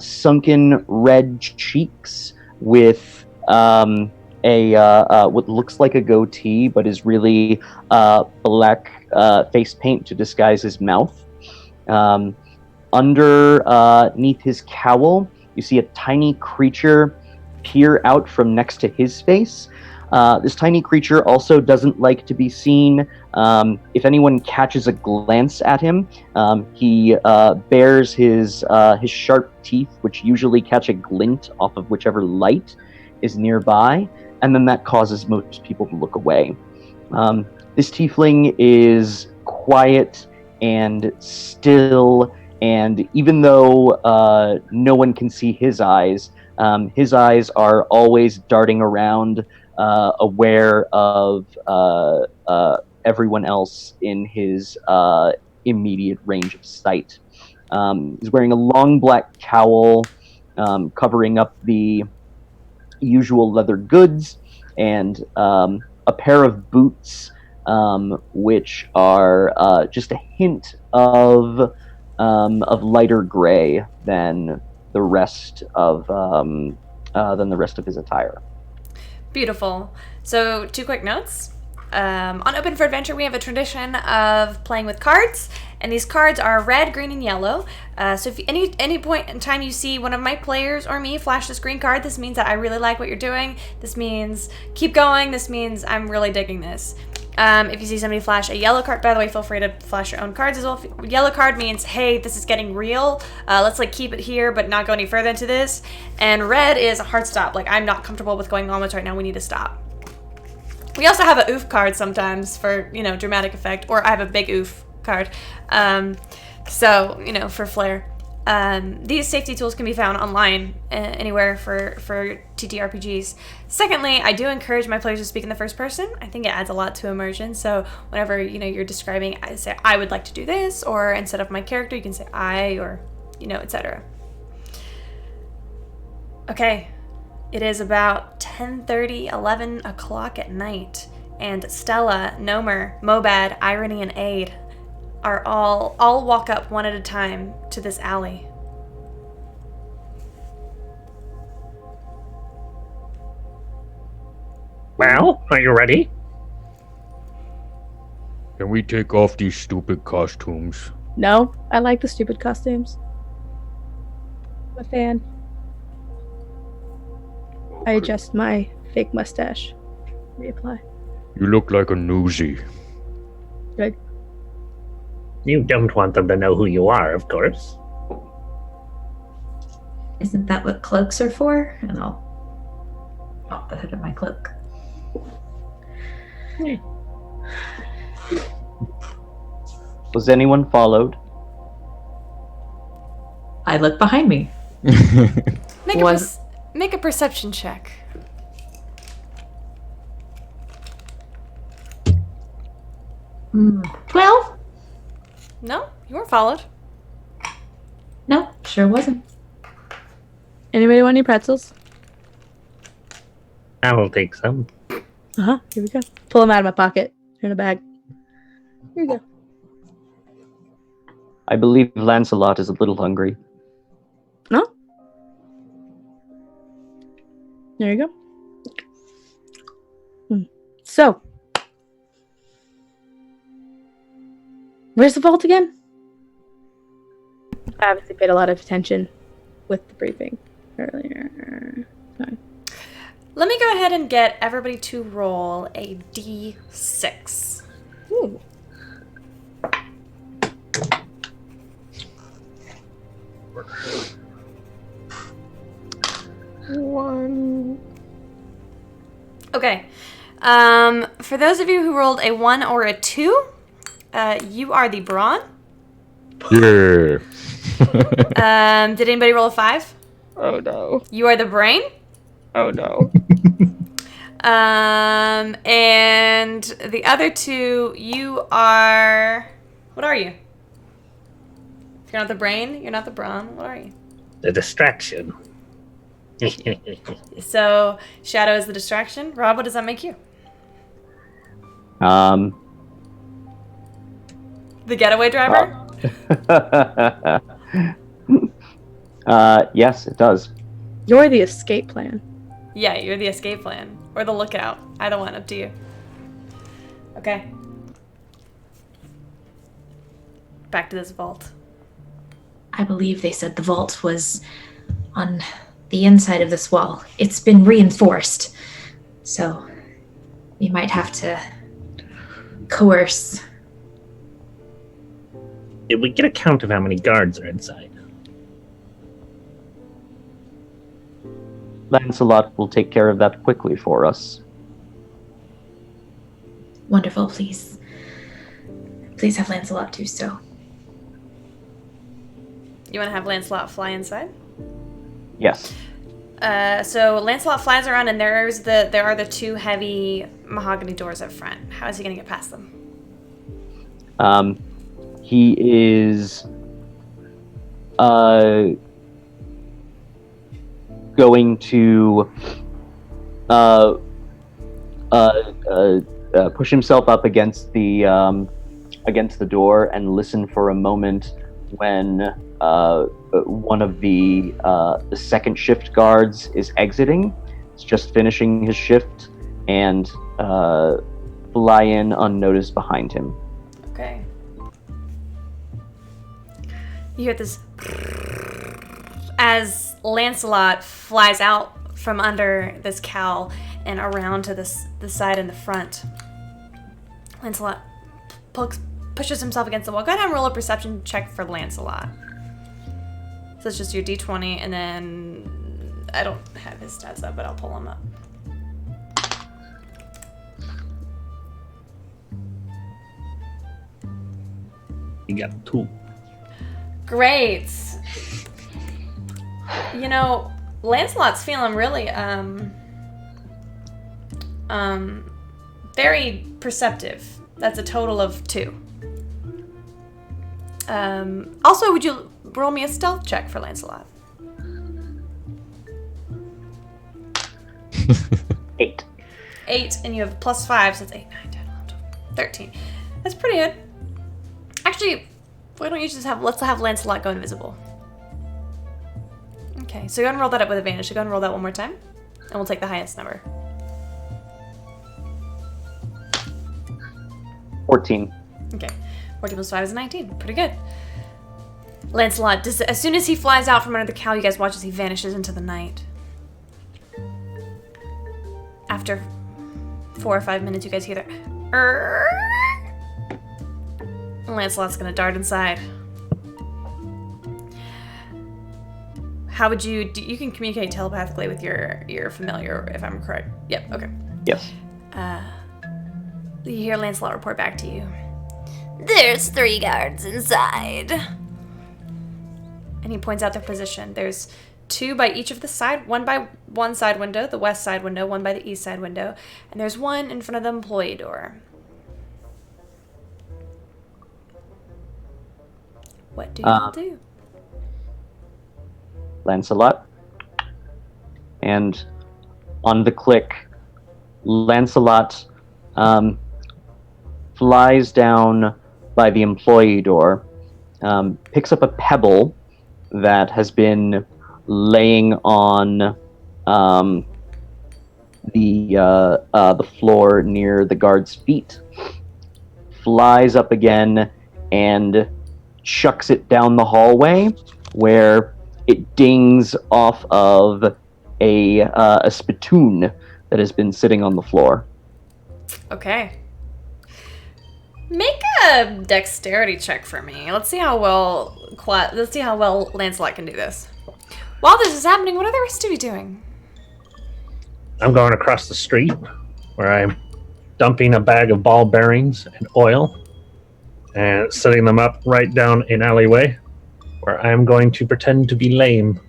sunken red cheeks with what looks like a goatee, but is really black face paint to disguise his mouth. Underneath his cowl, you see a tiny creature peer out from next to his face. This tiny creature also doesn't like to be seen. If anyone catches a glance at him, he bares his sharp teeth, which usually catch a glint off of whichever light is nearby, and then that causes most people to look away. This tiefling is quiet and still, and even though no one can see his eyes are always darting around, aware of everyone else in his immediate range of sight. He's wearing a long black cowl covering up the usual leather goods, and a pair of boots which are just a hint of lighter gray than the rest of his attire. Beautiful. So, 2 quick notes. On Open for Adventure, we have a tradition of playing with cards, and these cards are red, green, and yellow. So if any point in time you see one of my players or me flash this green card, this means that I really like what you're doing. This means keep going. This means I'm really digging this. If you see somebody flash a yellow card, by the way, feel free to flash your own cards as well. Yellow card means, hey, this is getting real. Let's keep it here, but not go any further into this. And red is a hard stop. I'm not comfortable with going on with right now. We need to stop. We also have a oof card sometimes for, dramatic effect, or I have a big oof card. For flair. These safety tools can be found online anywhere for TTRPGs. Secondly, I do encourage my players to speak in the first person. I think it adds a lot to immersion. So whenever you're describing, I say I would like to do this, or instead of my character, you can say I, or etc. Okay, it is about 10:30, 11 o'clock at night, and Stella, Nomer, Mobad, Irony, and Aid are all walk up one at a time to this alley. Well, are you ready? Can we take off these stupid costumes? No, I like the stupid costumes. I'm a fan. I adjust my fake mustache. Reapply. You look like a newsie. Good. You don't want them to know who you are, of course. Isn't that what cloaks are for? And I'll pop the hood of my cloak. Was anyone followed? I look behind me. Make a perception check. 12? No, you weren't followed. No, sure wasn't. Anybody want any pretzels? I will take some. Here we go. Pull them out of my pocket. They're in a bag. Here you go. I believe Lancelot is a little hungry. No? There you go. So, where's the vault again? I obviously paid a lot of attention with the briefing earlier. Fine. Let me go ahead and get everybody to roll a d6. Ooh. One. Okay. For those of you who rolled a 1 or a 2, you are the brawn. Yeah. Did anybody roll a 5? Oh no. You are the brain. Oh no. And the other 2, you are... What are you? If you're not the brain, you're not the brawn. What are you? The distraction. So, Shadow is the distraction. Rob, what does that make you? Um. The getaway driver? Yes, it does. You're the escape plan. Yeah, you're the escape plan. Or the lookout. Either one, up to you. Okay. Back to this vault. I believe they said the vault was on the inside of this wall. It's been reinforced. So we might have to coerce. Did we get a count of how many guards are inside? Lancelot will take care of that quickly for us. Wonderful, please. Please have Lancelot do so. You want to have Lancelot fly inside? Yes. So Lancelot flies around, and there are the two heavy mahogany doors up front. How is he going to get past them? He is going to push himself up against the door and listen for a moment when one of the second shift guards is exiting. He's just finishing his shift, and fly in unnoticed behind him. Okay. You hear this as Lancelot flies out from under this cowl and around to the side and the front. Lancelot pushes himself against the wall. Go ahead and roll a perception check for Lancelot. So it's just your d20, and then I don't have his stats up, but I'll pull them up. You got 2. Great. You know, Lancelot's feeling really very perceptive. That's a total of 2. Also, would you roll me a stealth check for Lancelot? 8. 8, and you have +5, so it's 8, 9, 10, 11, 12, 13. That's pretty good. Actually, why don't you just let's have Lancelot go invisible. Okay, so go ahead and roll that up with advantage. So go ahead and roll that one more time, and we'll take the highest number. 14. Okay, 14 plus 5 is 19. Pretty good. Lancelot, as soon as he flies out from under the cowl, you guys watch as he vanishes into the night. After 4 or 5 minutes, you guys hear that. Lancelot's gonna dart inside. How would you can communicate telepathically with your familiar, if I'm correct. Yep, okay. Yes. You hear Lancelot report back to you. There's 3 guards inside. And he points out their position. There's 2 by each of the side, 1 by one side window, the west side window, 1 by the east side window, and there's 1 in front of the employee door. What do you do? Lancelot. And on the click, Lancelot flies down by the employee door, picks up a pebble that has been laying on the floor near the guard's feet, flies up again and chucks it down the hallway, where it dings off of a spittoon that has been sitting on the floor. Okay. Make a dexterity check for me. Let's see how well Lancelot can do this. While this is happening, what are the rest of you doing? I'm going across the street where I'm dumping a bag of ball bearings and oil and setting them up right down an alleyway where I'm going to pretend to be lame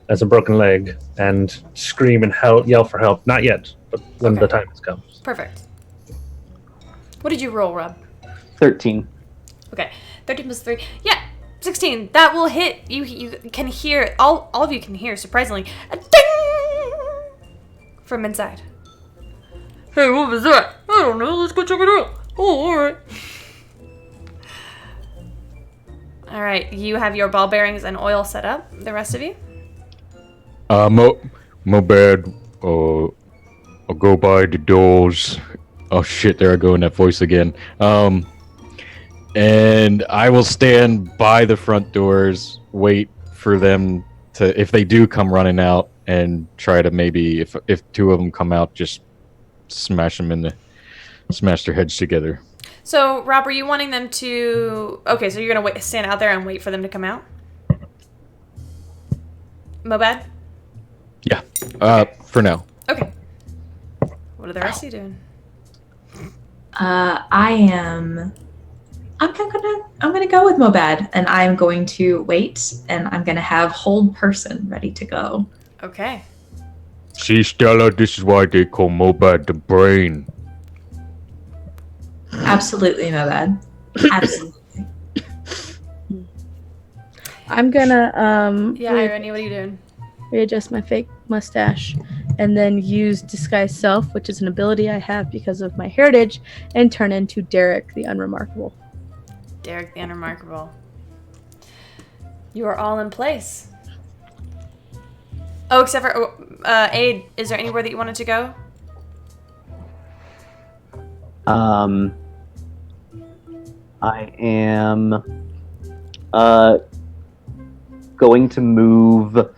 as a broken leg and scream and yell for help. Not yet, but when the time has come. Perfect. What did you roll, Rob? 13. Okay, 13 plus 3. Yeah, 16. That will hit. You can hear, all of you can hear, surprisingly, a ding from inside. Hey, what was that? I don't know. Let's go check it out. Oh, alright. Alright, you have your ball bearings and oil set up. The rest of you? My bad. I'll go by the doors. Oh shit, there I go in that voice again. And I will stand by the front doors, wait for them to, if they do come running out, and try to maybe, if two of them come out, just smash their heads together. So, Rob, are you wanting them to... Okay, so you're going to stand out there and wait for them to come out? Mobad? Yeah. For now. Okay. What are the rest of you doing? I'm gonna go with Mobad, and I'm going to wait, and I'm gonna have hold person ready to go. Okay. See, Stella, this is why they call Mobad the brain. Absolutely, Mobad. Absolutely. I'm gonna Yeah, Irene, what are you doing? readjust my fake mustache and then use disguise self, which is an ability I have because of my heritage, and turn into Derek the Unremarkable. Derek the Unremarkable. You are all in place. Oh, except for Aid, is there anywhere that you wanted to go? I am going to move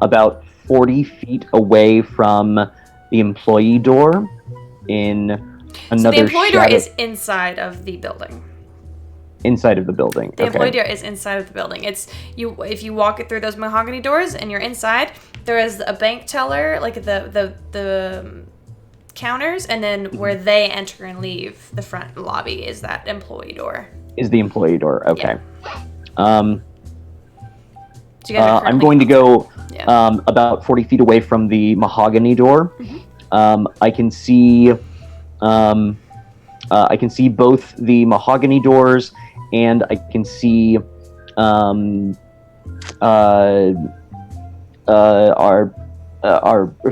about 40 feet away from the employee door in another So the employee door shadow- is inside of the building. inside of the building. The Okay. employee door is inside of the building. It's you. If you walk it through those mahogany doors and you're inside, there is a bank teller, like the counters, and then where they enter and leave, the front lobby is that employee door. Is the employee door. Okay. So you guys are I'm currently- going to go Yeah. about 40 feet away from the mahogany door. I can see both the mahogany doors, and I can see our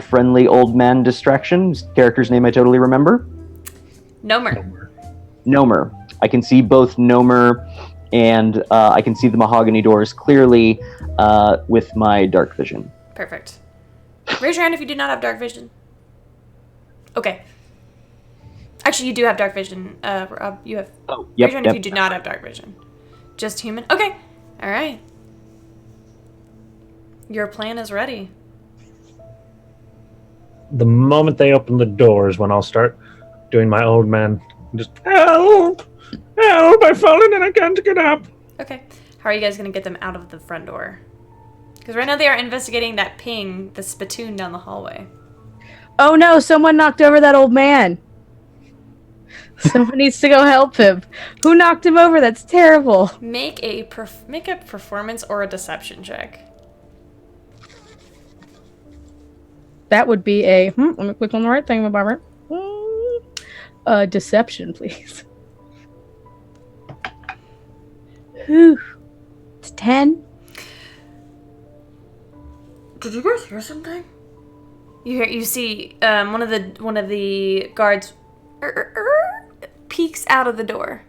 friendly old man distraction. His character's name I totally remember. Nomer. I can see both Nomer and I can see the mahogany doors clearly with my dark vision. Perfect. Raise your hand if you do not have dark vision. Okay. Actually, you do have dark vision. Rob, you have. Oh, Raise yep, your hand yep. if you do not have dark vision. Just human. Okay. All right. Your plan is ready. The moment they open the doors, when I'll start doing my old man, just help, help! I've fallen and I can't get up. Okay. How are you guys gonna get them out of the front door? Because right now they are investigating that ping, the spittoon down the hallway. Oh no, someone knocked over that old man. Someone needs to go help him. Who knocked him over? That's terrible. Make a performance or a deception check. That would be a let me click on the right thing, Barbara. Deception, please. Whew. It's 10. Did you guys hear something? You see one of the guards peeks out of the door,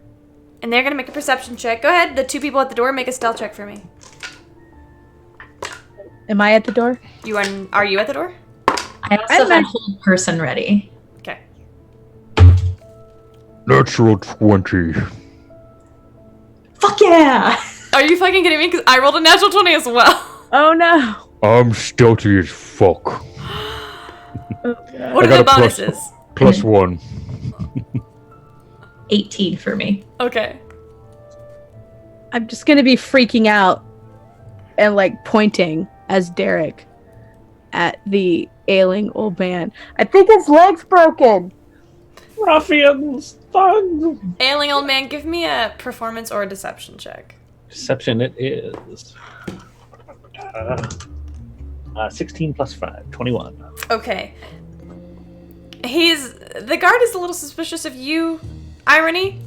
and they're gonna make a perception check. Go ahead, the two people at the door, make a stealth check for me. Am I at the door? Are you at the door? I also had hold person ready. Okay. Natural 20. Fuck yeah! Are you fucking kidding me? Because I rolled a natural 20 as well. Oh no. I'm stealthy as fuck. What are the bonuses? Plus 1. 18 for me. Okay. I'm just gonna be freaking out and like pointing as Derek at the ailing old man. I think his leg's broken. Ruffians, thugs. Ailing old man, give me a performance or a deception check. Deception it is. 16 plus 5, 21. Okay. The guard is a little suspicious of you, Irony.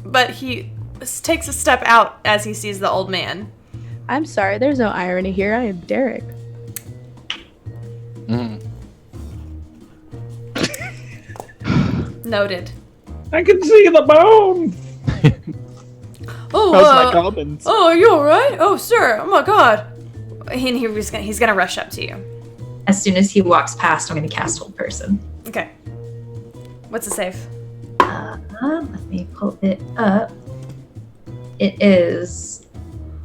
But he takes a step out as he sees the old man. I'm sorry, there's no irony here. I am Derek. Noted. I can see the bone. Oh, How's my goblins? oh, are you alright? Oh, sir. Oh my god. He's gonna rush up to you. As soon as he walks past, I'm going to cast Hold Person. Okay. What's the save? Let me pull it up. It is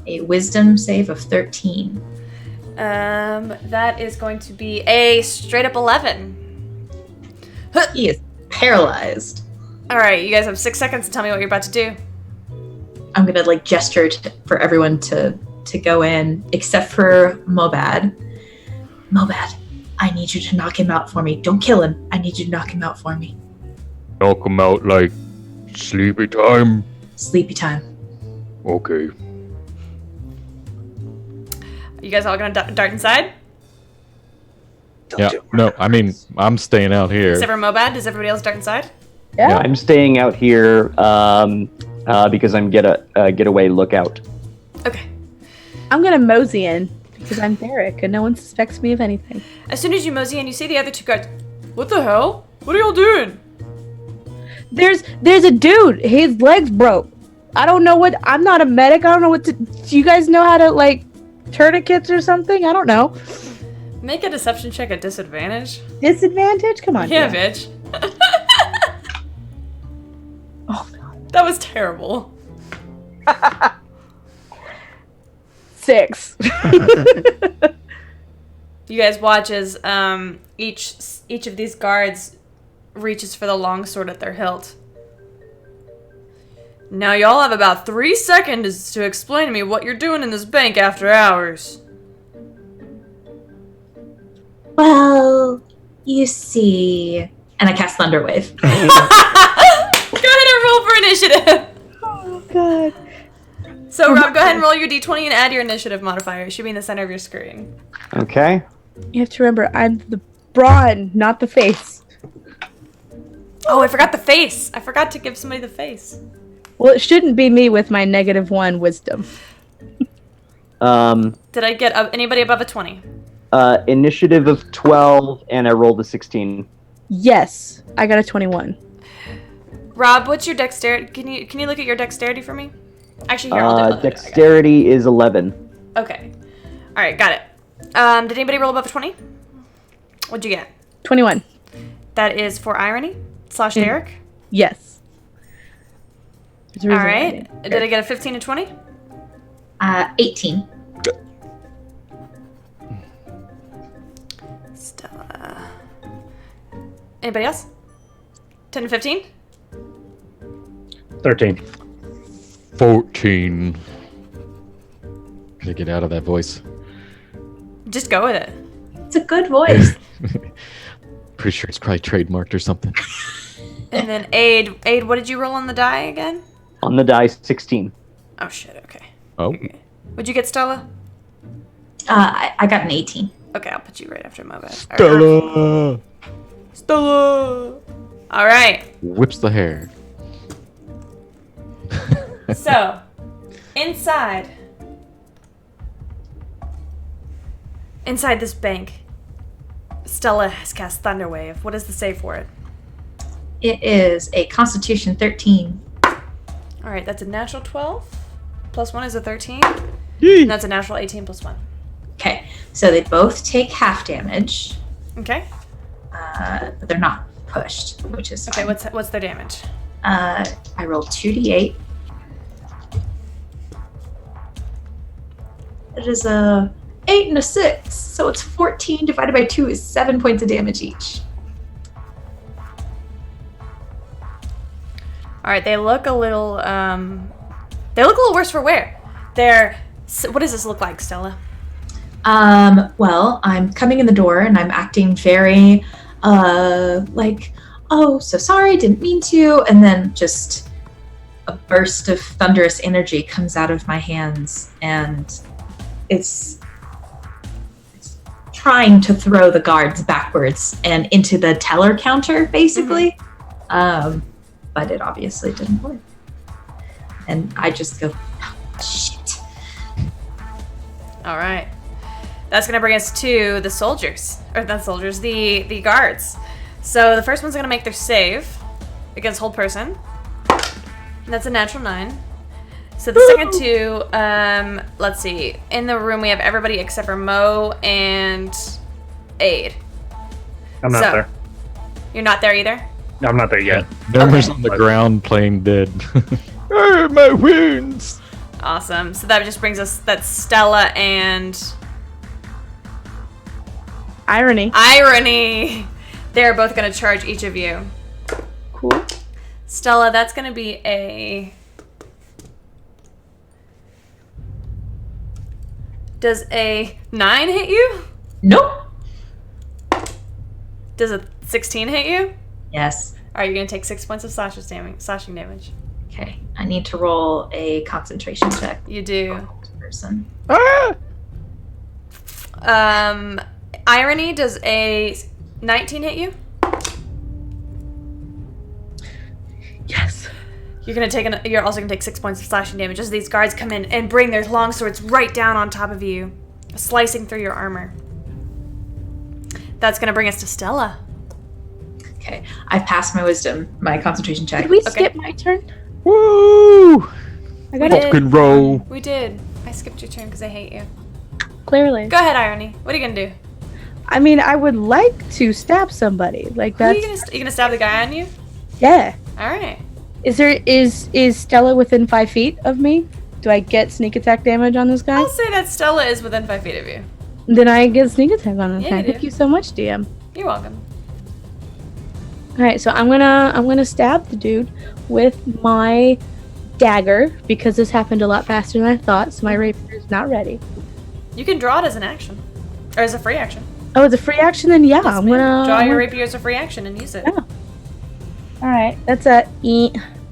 a Wisdom save of 13. That is going to be a straight up 11. He is paralyzed. Alright, you guys have 6 seconds to tell me what you're about to do. I'm going to like gesture for everyone to go in, except for Mobad. Mobad, I need you to knock him out for me. Don't kill him. I need you to knock him out for me. Knock him out like sleepy time. Sleepy time. Okay. You guys all gonna dart inside? Yeah. No, I mean, I'm staying out here. Except for Mobad, does everybody else dart inside? Yeah. I'm staying out here because I'm getaway lookout. Okay. I'm gonna mosey in because I'm Derek and no one suspects me of anything. As soon as you mosey in, you see the other two guards. What the hell? What are y'all doing? There's a dude. His legs broke. I don't know what. I'm not a medic. I don't know what to. Do you guys know how to like tourniquets or something? I don't know. Make a deception check at disadvantage. Disadvantage? Come on. Yeah, Dan. bitch. Oh god. That was terrible. 6. You guys watch as each of these guards reaches for the longsword at their hilt. Now y'all have about 3 seconds to explain to me what you're doing in this bank after hours. Well, you see... And I cast Thunderwave. Go ahead and roll for initiative. Oh god. So Rob, go ahead and roll your d20 and add your initiative modifier. It should be in the center of your screen. Okay. You have to remember, I'm the brawn, not the face. Oh, I forgot the face. I forgot to give somebody the face. Well, it shouldn't be me with my -1 wisdom. Did I get anybody above a 20? Initiative of 12, and I rolled a 16. Yes, I got a 21. Rob, what's your dexterity? Can you look at your dexterity for me? Actually, here, I'll do it. Dexterity is 11. Okay. All right, got it. Did anybody roll above a 20? What'd you get? 21. That is for irony / Derek. Yes. All right. Did I get a 15 and 20? 18. Stella. Anybody else? 10 and 15? 13. 14. Gotta get out of that voice. Just go with it. It's a good voice. Pretty sure it's probably trademarked or something. And then Aid, what did you roll on the die again? On the die, 16. Oh shit. Okay. Oh. What'd you get, Stella? I got an 18. Okay, I'll put you right after Mobad. Stella! Stella. All right. Whips the hair. So, inside this bank, Stella has cast Thunderwave. What is the save for it? It is a Constitution 13. All right, that's a natural 12. Plus 1 is a 13. And that's a natural 18 plus 1. Okay, so they both take half damage, Okay. but they're not pushed, which is Okay, fine. what's their damage? I rolled 2d8. It is a 8 and a 6, so it's 14 divided by 2 is 7 points of damage each. All right, they look a little worse for wear. What does this look like, Stella? Well, I'm coming in the door and I'm acting very, like, oh, so sorry, didn't mean to, and then just a burst of thunderous energy comes out of my hands, and it's trying to throw the guards backwards and into the teller counter, basically. But it obviously didn't work. And I just go, oh, shit. All right. That's going to bring us to the soldiers. Or not soldiers, the guards. So the first one's going to make their save against hold person. And that's a natural 9. So the second two, let's see. In the room we have everybody except for Mo and Aid. I'm not there. You're not there either? No, I'm not there yet. Nermer's on the ground playing dead. Oh, my wounds! Awesome. So that just brings us, that's Stella and... Irony. Irony! They're both going to charge each of you. Cool. Stella, that's going to be a... Does a 9 hit you? Nope. Does a 16 hit you? Yes. Alright, you're going to take 6 points of slashing damage. Okay. I need to roll a concentration check. You do. Person. Ah! Irony, does a 19 hit you? Yes. You're also gonna take 6 points of slashing damage as these guards come in and bring their long swords right down on top of you, slicing through your armor. That's gonna bring us to Stella. Okay. I've passed my wisdom, my concentration check. Did we skip my turn? Woo! I got did. Rock and roll. We did. I skipped your turn because I hate you. Clearly. Go ahead, Irony. What are you gonna do? I mean, I would like to stab somebody. Like Who are that's you gonna stab the guy on you? yeah. All right. Is Stella within 5 feet of me? Do I get sneak attack damage on this guy? I'll say that Stella is within 5 feet of you. Then I get sneak attack on this Yeah, guy. you do. Thank you so much, DM. You're welcome. All right, so I'm gonna stab the dude with my dagger because this happened a lot faster than I thought. So my rapier is not ready. You can draw it as an action, or as a free action. Oh, it's a free action. Then yeah, I'm gonna Draw your rapier as a free action and use it. Yeah. All right, that's a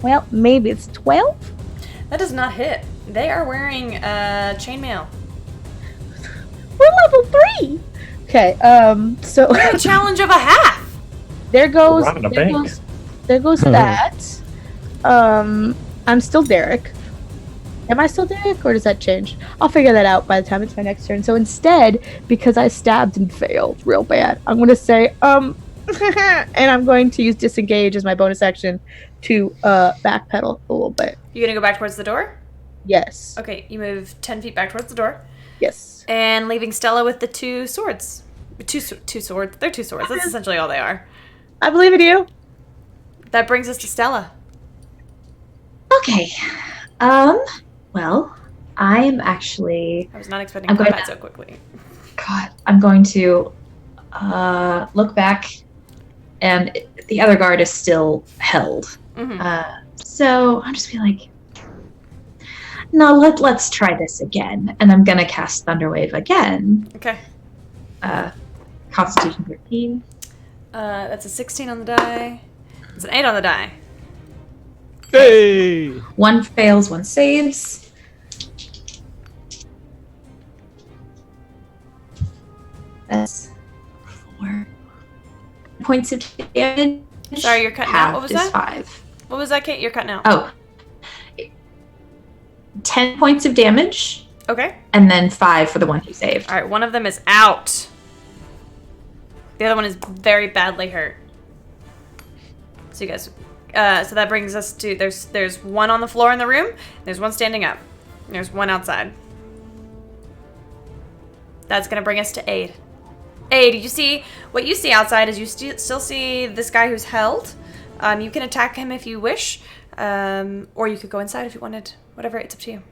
well, maybe it's 12. That does not hit. They are wearing chainmail. We're level 3. Okay, so A challenge of a half. there goes Robbing a there bank. goes that. I'm still Derek. Am I still Derek, or does that change? I'll figure that out by the time it's my next turn. So instead, because I stabbed and failed real bad, I'm gonna say and I'm going to use disengage as my bonus action to backpedal a little bit. You gonna go back towards the door? Yes. Okay, you move 10 feet back towards the door, Yes. and leaving Stella with the 2 swords. Two swords. They're 2 swords. That's essentially all they are. I believe in you. That brings us to Stella. Okay. Well, I am actually I was not expecting I'm going combat to- so quickly. God, I'm going to look back, and the other guard is still held. Mm-hmm. So I'm just be like, no, let's try this again, and I'm gonna cast Thunderwave again. Okay. Constitution 13. That's a 16 on the die. It's an 8 on the die. Hey! 1 fails, 1 saves. That's 4 points of damage. Sorry, you're cutting out. What was Half is that? 5. What was that, Kate? You're cutting out. Oh. 10 points of damage, Okay. and then 5 for the one who saved. All right, one of them is out. The other one is very badly hurt. So you guys, so that brings us to there's one on the floor in the room. There's one standing up. And there's one outside. That's gonna bring us to Aid. Aid, you see what you see outside is you still see this guy who's held. You can attack him if you wish, or you could go inside if you wanted. Whatever, it's up to you.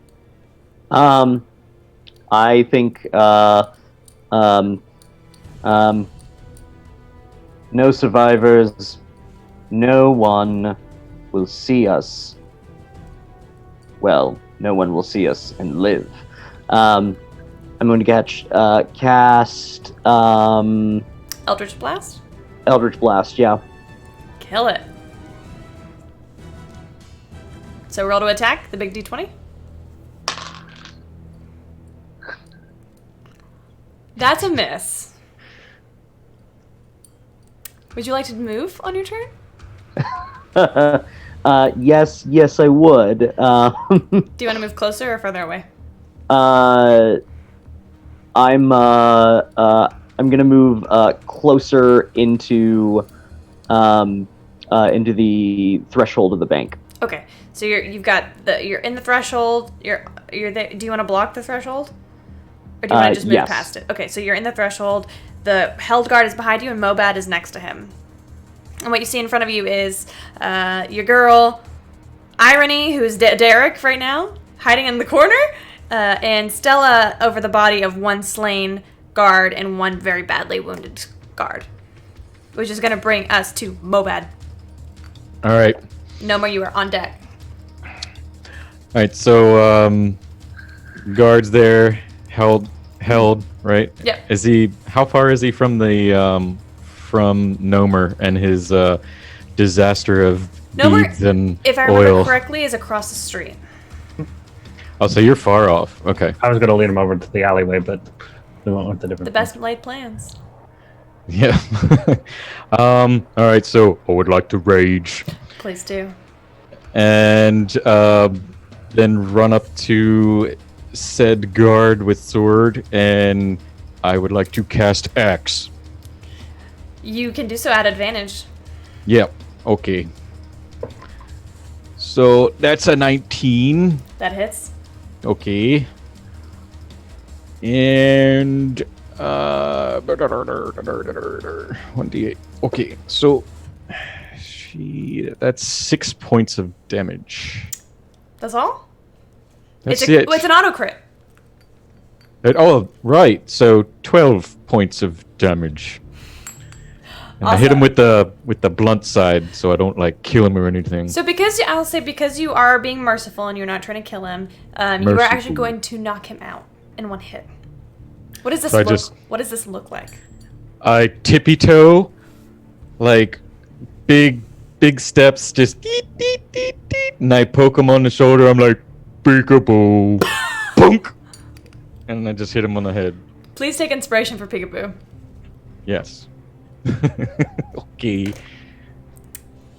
I think no survivors, no one will see us. Well, no one will see us and live. I'm going to cast Eldritch Blast. Eldritch Blast. Yeah. Kill it. So roll to attack, the big d20. That's a miss. Would you like to move on your turn? Yes, I would. Do you want to move closer or further away? I'm gonna move closer into the threshold of the bank. Okay, so you're in the threshold. You're there. Do you want to block the threshold, or do you want to just move yes. past it? Okay, so you're in the threshold. The held guard is behind you, and Mobad is next to him. And what you see in front of you is your girl, Irony, who's Derek right now, hiding in the corner, and Stella over the body of one slain guard and one very badly wounded guard, which is going to bring us to Mobad. All right. Noma, you are on deck. All right. So guards there, held, right? Yep. Is he? How far is he from the from Nomer and his disaster of Nomer, beads and if I remember oil? correctly, is across the street. Oh, so you're far off. Okay. I was going to lead him over to the alleyway, but we went with the different. The best laid plans. Yeah. All right. So I would like to rage Please do. and then run up to said guard with sword, and I would like to cast axe. You can do so at advantage. Yep. Okay. So that's a 19. That hits. Okay. And 1d8. Okay, so that's 6 points of damage. That's all? That's it's it. It's an auto crit. Oh, right. So 12 points of damage. And I hit him Awesome. with the blunt side, so I don't like kill him or anything. So because you are being merciful and you're not trying to kill him, you are actually Merciful. going to knock him out in one hit. What does this So I look? just- What does this look like? I tippy toe, like big steps, just deet, deet, deet, deet, and I poke him on the shoulder. I'm like, peekaboo, punk, and I just hit him on the head. Please take inspiration for Peekaboo. Yes. Okay.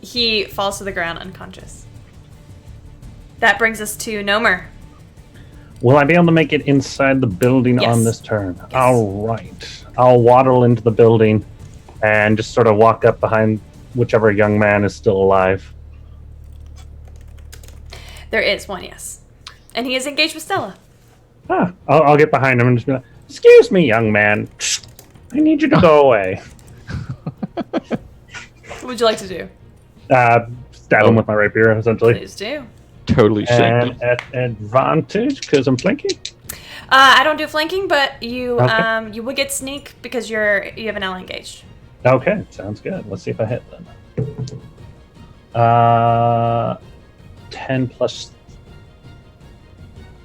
He falls to the ground unconscious. That brings us to Nomer. Will I be able to make it inside the building Yes. on this turn? All right. I'll waddle into the building and just sort of walk up behind whichever young man is still alive. There is one, yes. And he is engaged with Stella. I'll get behind him and just be like, "Excuse me, young man. I need you to go away." What would you like to do? Stab him with my rapier, essentially. Please do. Totally shanked And at advantage, because I'm flanking. I don't do flanking, but you Okay. you would get sneak because you have an ally engaged. Okay, sounds good. Let's see if I hit then. 10 plus...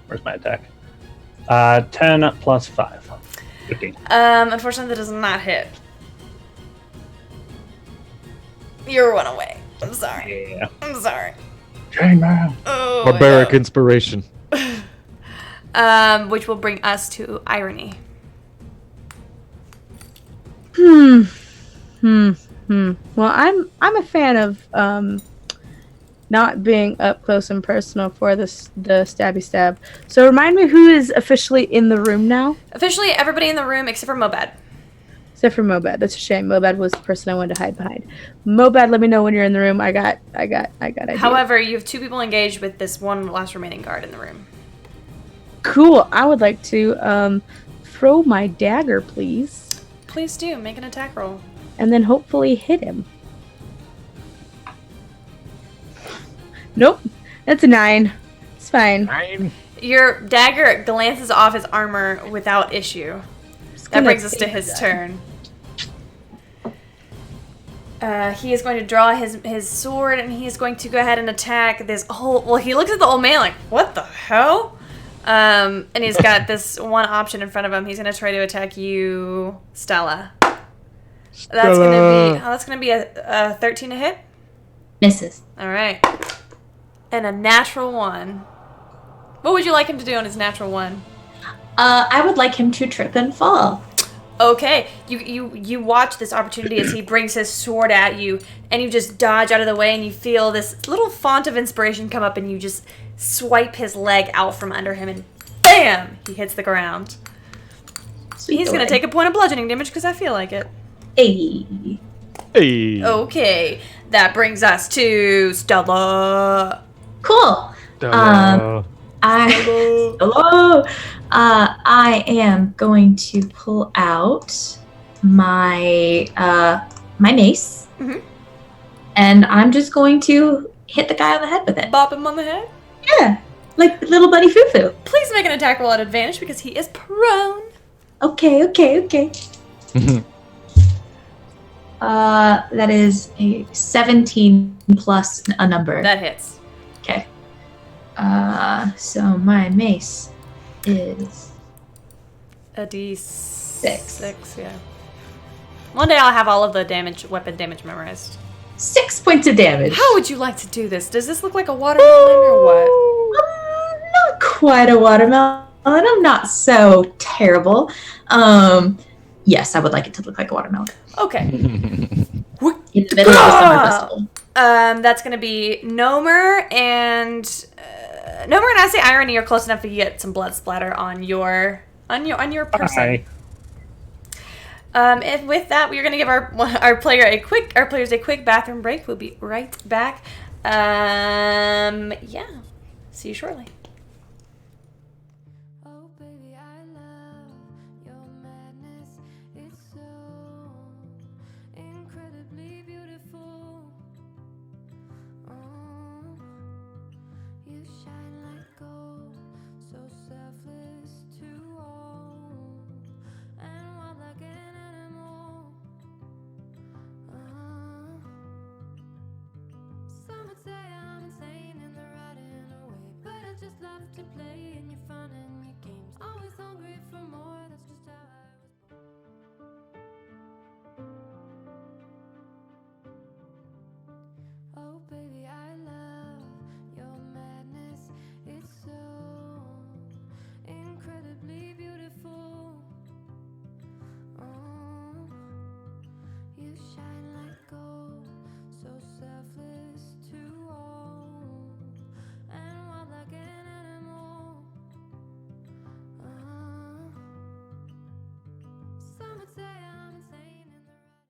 Where's my attack? 10 plus 5. 15. Unfortunately, that does not hit. You're one away. I'm sorry. Yeah. I'm sorry. Chainmail. Oh, Barbaric inspiration. which will bring us to Irony. Well, I'm a fan of not being up close and personal for the stabby stab. So remind me who is officially in the room now, Officially, everybody in the room except for Mobad. except for Mobad. That's a shame. Mobad was the person I wanted to hide behind. Mobad, let me know when you're in the room. I got ideas. However, you have 2 people engaged with this one last remaining guard in the room. Cool. I would like to throw my dagger, please, Please do make an attack roll. and then hopefully hit him. Nope, that's a 9. It's fine. Your dagger glances off his armor without issue. That gonna brings us to take his that. turn. He is going to draw his sword and he is going to go ahead and attack this whole. Well, he looks at the old man like, what the hell? And he's got this one option in front of him. He's going to try to attack you, Stella. That's gonna be a 13 to hit. Misses. All right, and a natural 1. What would you like him to do on his natural 1? I would like him to trip and fall. Okay, you watch this opportunity as he brings his sword at you, and you just dodge out of the way, and you feel this little font of inspiration come up, and you just swipe his leg out from under him, and BAM! He hits the ground. He's going to take a point of bludgeoning damage because I feel like it. Hey. Hey. Okay, that brings us to Stella. Cool. Hello. I am going to pull out my my mace, and I'm just going to hit the guy on the head with it. Bop him on the head. Yeah, like little buddy Fufu. Please make an attack roll at advantage because he is prone. Okay. That is a 17 plus a number. That hits. Okay. So my mace is A D6. Six. Yeah. One day I'll have all of the weapon damage memorized. 6 points of damage. How would you like to do this? Does this look like a watermelon or what? Not quite a watermelon. I'm not so terrible. Yes, I would like it to look like a watermelon. Okay. In the middle of the summer festival. That's gonna be Nomer and I say Irony are close enough to get some blood splatter on your person. And with that, we're gonna give our players a quick bathroom break. We'll be right back. Yeah. See you shortly. Oh baby, I love your madness. It's so incredibly beautiful. Oh, you shine like gold, so selfless to all, and wild like an animal. Some would say I'm insane in the right in a way, but I just love to play and you're fun and your games. Always hungry for more, that's just how I was. Oh baby, I love your madness. It's so incredibly beautiful. Oh, you shine like gold, so selfless to all, and wild like an animal. Some would say I'm insane in the right.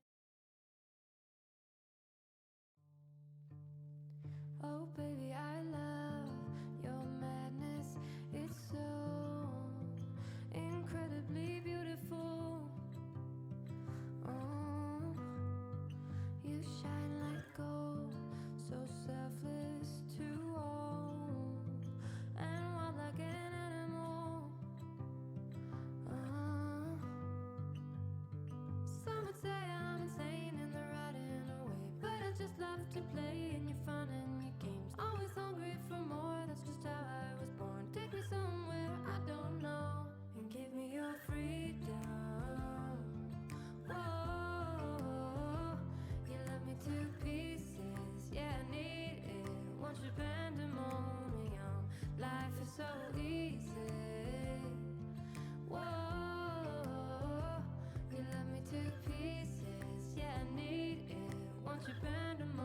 Oh baby, I love your madness. It's so incredibly beautiful. Oh, you shine like gold, so selfless to all, and wild like an animal. Some would say I'm insane in the right in a way, but I just love to play and you're fun and your games. Always hungry for more, that's just how I was born. Take me somewhere I don't know, and give me your freedom. Whoa, you love me to pieces, yeah I need it. Want your pandemonium, life is so easy. Whoa, you love me to pieces, yeah I need it. Want your pandemonium.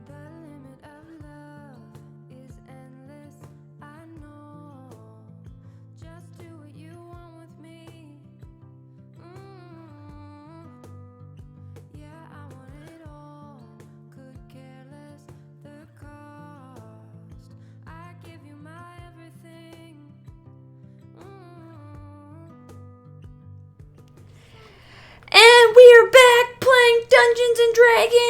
The limit of love is endless, I know. Just do what you want with me. Yeah, I want it all, could care less the cost. I give you my everything. And we are back playing Dungeons and Dragons.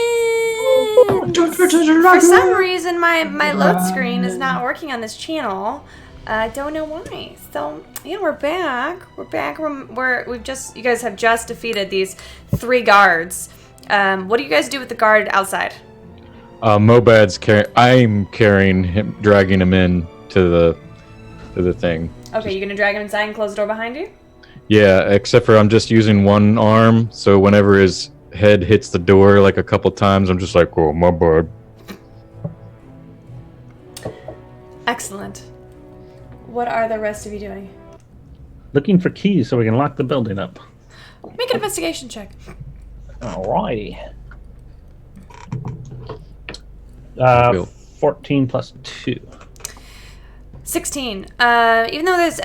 For some reason, my load screen is not working on this channel. I don't know why. So yeah, we're back. We're back. You guys have just defeated these 3 guards. What do you guys do with the guard outside? Mobad's I'm carrying him, dragging him in to the thing. Okay, you're gonna drag him inside and close the door behind you? Yeah, except for I'm just using one arm, so whenever his head hits the door like a couple times. I'm just like, oh, my bad. Excellent. What are the rest of you doing? Looking for keys so we can lock the building up. Make an investigation check. Alrighty. Cool. 14 plus 2. 16. Even though there's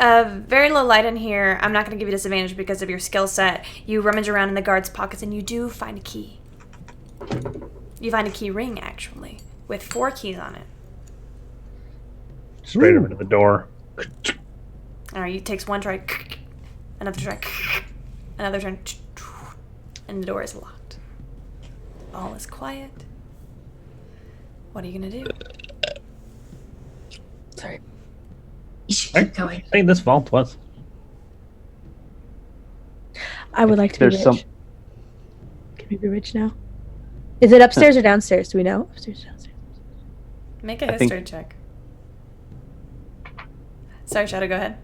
very low light in here, I'm not going to give you disadvantage because of your skill set. You rummage around in the guard's pockets and you do find a key. You find a key ring, actually, with 4 keys on it. Straight over to the door. Alright, it takes one try, another try, another turn, and the door is locked. All is quiet. What are you going to do? Sorry. You should keep going. I think this vault was. I would like to be There's rich. some. Can we be rich now? Is it upstairs or downstairs? Do we know? Upstairs or downstairs? Make a I think- history check. Sorry, Shadow, go ahead.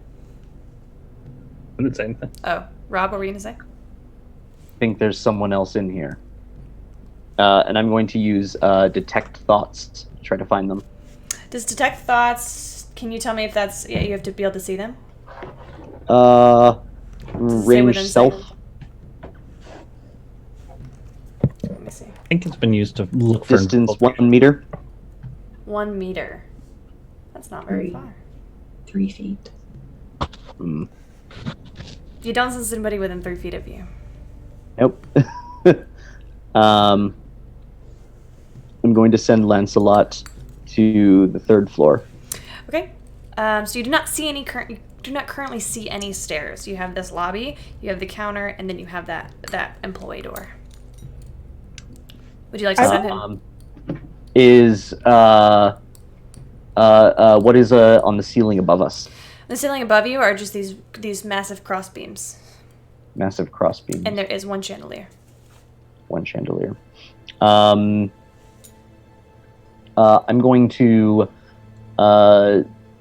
I didn't say anything. Oh, Rob, what were you going to say? I think there's someone else in here. And I'm going to use detect thoughts to try to find them. Does detect thoughts, can you tell me if that's, yeah, you have to be able to see them? Range within self. sight? Let me see. I think it's been used to look for Distance invisible 1 meter. 1 meter. That's not very far. 3 feet. Hmm. You don't sense anybody within 3 feet of you. Nope. I'm going to send Lancelot to the 3rd floor. Okay. So you do not see any you do not currently see any stairs. You have this lobby, you have the counter, and then you have that employee door. Would you like to send him? What is on the ceiling above us? The ceiling above you are just these massive cross beams, Massive crossbeam. and there is one chandelier. 1 chandelier. I'm going to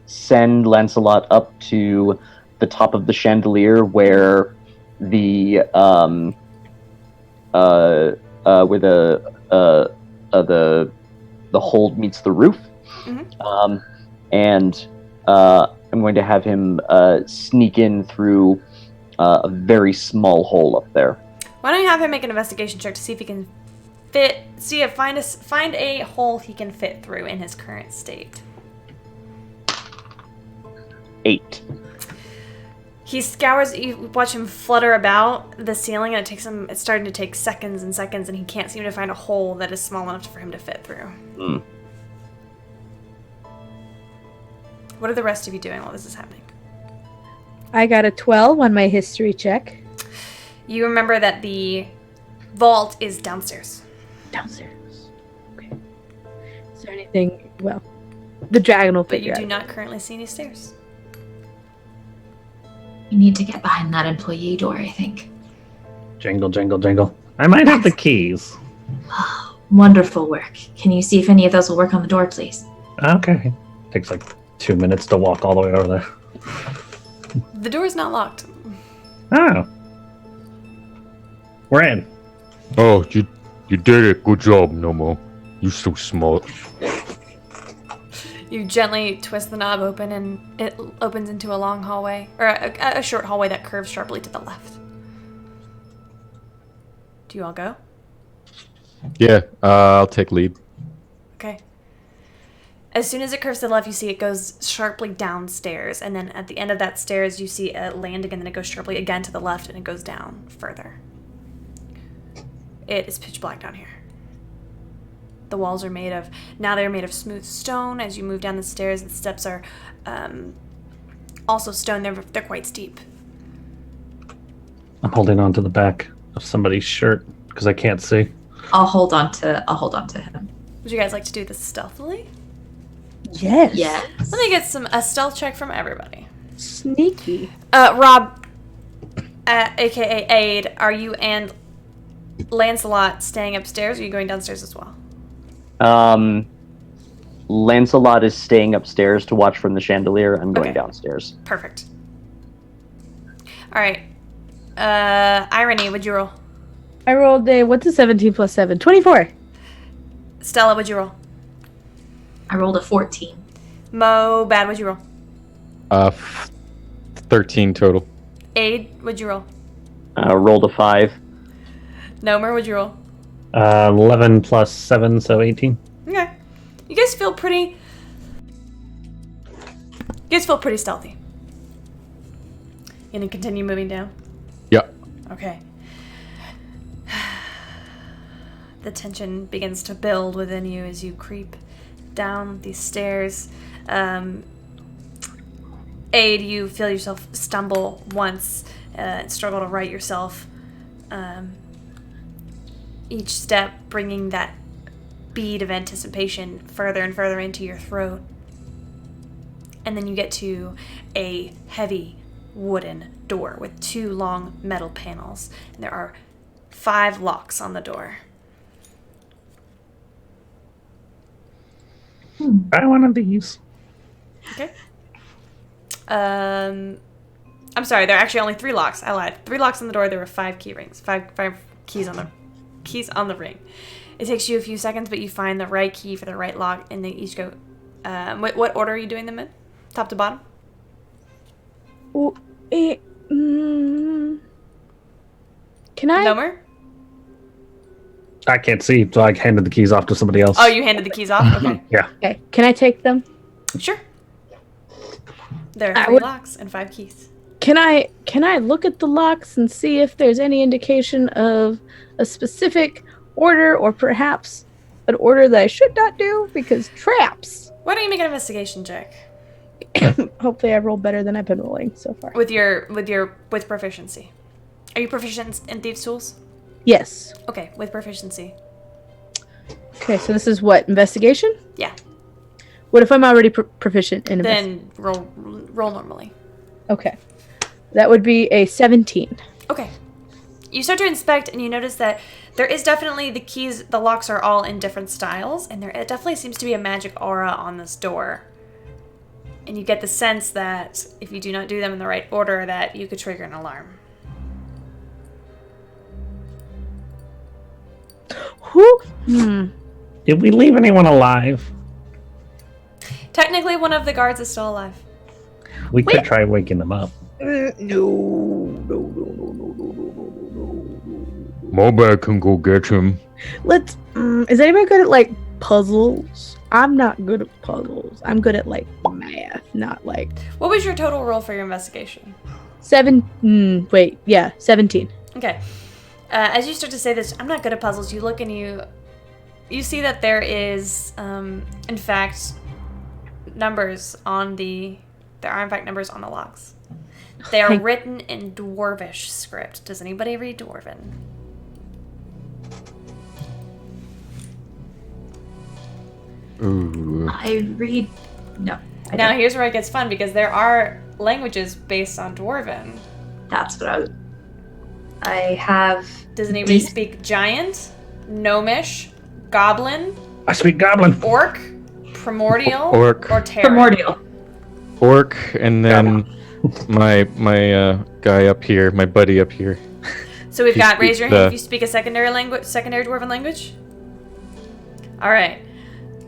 send Lancelot up to the top of the chandelier where the hold meets the roof. Mhm. And I'm going to have him sneak in through a very small hole up there. Why don't you have him make an investigation check to see if he can find a hole he can fit through in his current state. 8. He scours. You watch him flutter about the ceiling, and it's starting to take seconds and seconds, and he can't seem to find a hole that is small enough for him to fit through. Hmm. What are the rest of you doing while this is happening? I got a 12 on my history check. You remember that the vault is downstairs. Downstairs. Okay. Is there anything? Well, the dragon will But figure you out. do not currently see any stairs. You need to get behind that employee door, I think. Jingle, jingle, jingle. I might have the keys. Wonderful work. Can you see if any of those will work on the door, please? Okay. Takes like 2 minutes to walk all the way over there. The door is not locked. Oh. We're in. Oh, you did it. Good job, Nomo. You're so smart. You gently twist the knob open, and it opens into a long hallway, or a short hallway that curves sharply to the left. Do you all go? Yeah, I'll take lead. Okay. As soon as it curves to the left, you see it goes sharply downstairs, and then at the end of that stairs, you see a landing, and then it goes sharply again to the left, and it goes down further. It is pitch black down here. The walls are they're made of smooth stone. As you move down the stairs, the steps are also stone. They're quite steep. I'm holding on to the back of somebody's shirt because I can't see. I'll hold on to him. Would you guys like to do this stealthily? Yes. Yes. Let me get a stealth check from everybody. Sneaky. Rob, aka Aid, are you and Lancelot staying upstairs, or are you going downstairs as well? Lancelot is staying upstairs to watch from the chandelier. I'm going Okay. downstairs. Perfect. All right. Irony, would you roll? I rolled a, what's a 17 plus 7? 24. Stella, what'd you roll? I rolled a 14. Mo, bad, what'd you roll? 13 total. Aid, what'd you roll? Rolled a 5. Nomer, what'd you roll? 11 plus 7, so 18. Okay. You guys feel pretty... You guys feel pretty stealthy. You gonna continue moving down? Yeah. Okay. The tension begins to build within you as you creep down these stairs. Aid, you feel yourself stumble once and struggle to right yourself. Each step bringing that bead of anticipation further and further into your throat. And then you get to a heavy wooden door with 2 long metal panels. And there are 5 locks on the door. Try one of these. Okay. I'm sorry, there are actually only 3 locks. I lied. 3 locks on the door. There were 5 key rings. 5 keys on the ring. It takes you a few seconds, but you find the right key for the right lock, and they each go. What order are you doing them in? Top to bottom? Can I? Nomer? I can't see, so I handed the keys off to somebody else. Oh, you handed the keys off? Okay. Yeah. Okay. Can I take them? Sure. There are 3 locks and 5 keys. Can I look at the locks and see if there's any indication of a specific order, or perhaps an order that I should not do because traps? Why don't you make an investigation check Hopefully I roll better than I've been rolling so far. with proficiency? Are you proficient in thieves' tools? Yes. Okay, with proficiency. Okay, so this is what, investigation? Yeah. What if I'm already proficient in investigation? Then roll normally. Okay. That would be a 17. Okay. You start to inspect and you notice that there is definitely the locks are all in different styles, and it definitely seems to be a magic aura on this door. And you get the sense that if you do not do them in the right order, that you could trigger an alarm. Did we leave anyone alive? Technically, one of the guards is still alive. We could try waking them up. Mobile can go get him. Let's. Is anybody good at like puzzles? I'm not good at puzzles. I'm good at like math, not like. What was your total roll for your investigation? 17. Okay. As you start to say this, I'm not good at puzzles. You look and you see that there is, in fact, numbers on the. There are in fact numbers on the locks. They are written in Dwarvish script. Does anybody read Dwarven? Ooh. I read. No. Now here's where it gets fun, because there are languages based on Dwarven. That's what I have. Does anybody speak Giant, Gnomish, Goblin? I speak Goblin. Orc, Primordial, Orc. or Terran? Primordial. Orc, and then my guy up here, my buddy up here. So we've He got raise your speaks hand if you speak a secondary Dwarven language. All right,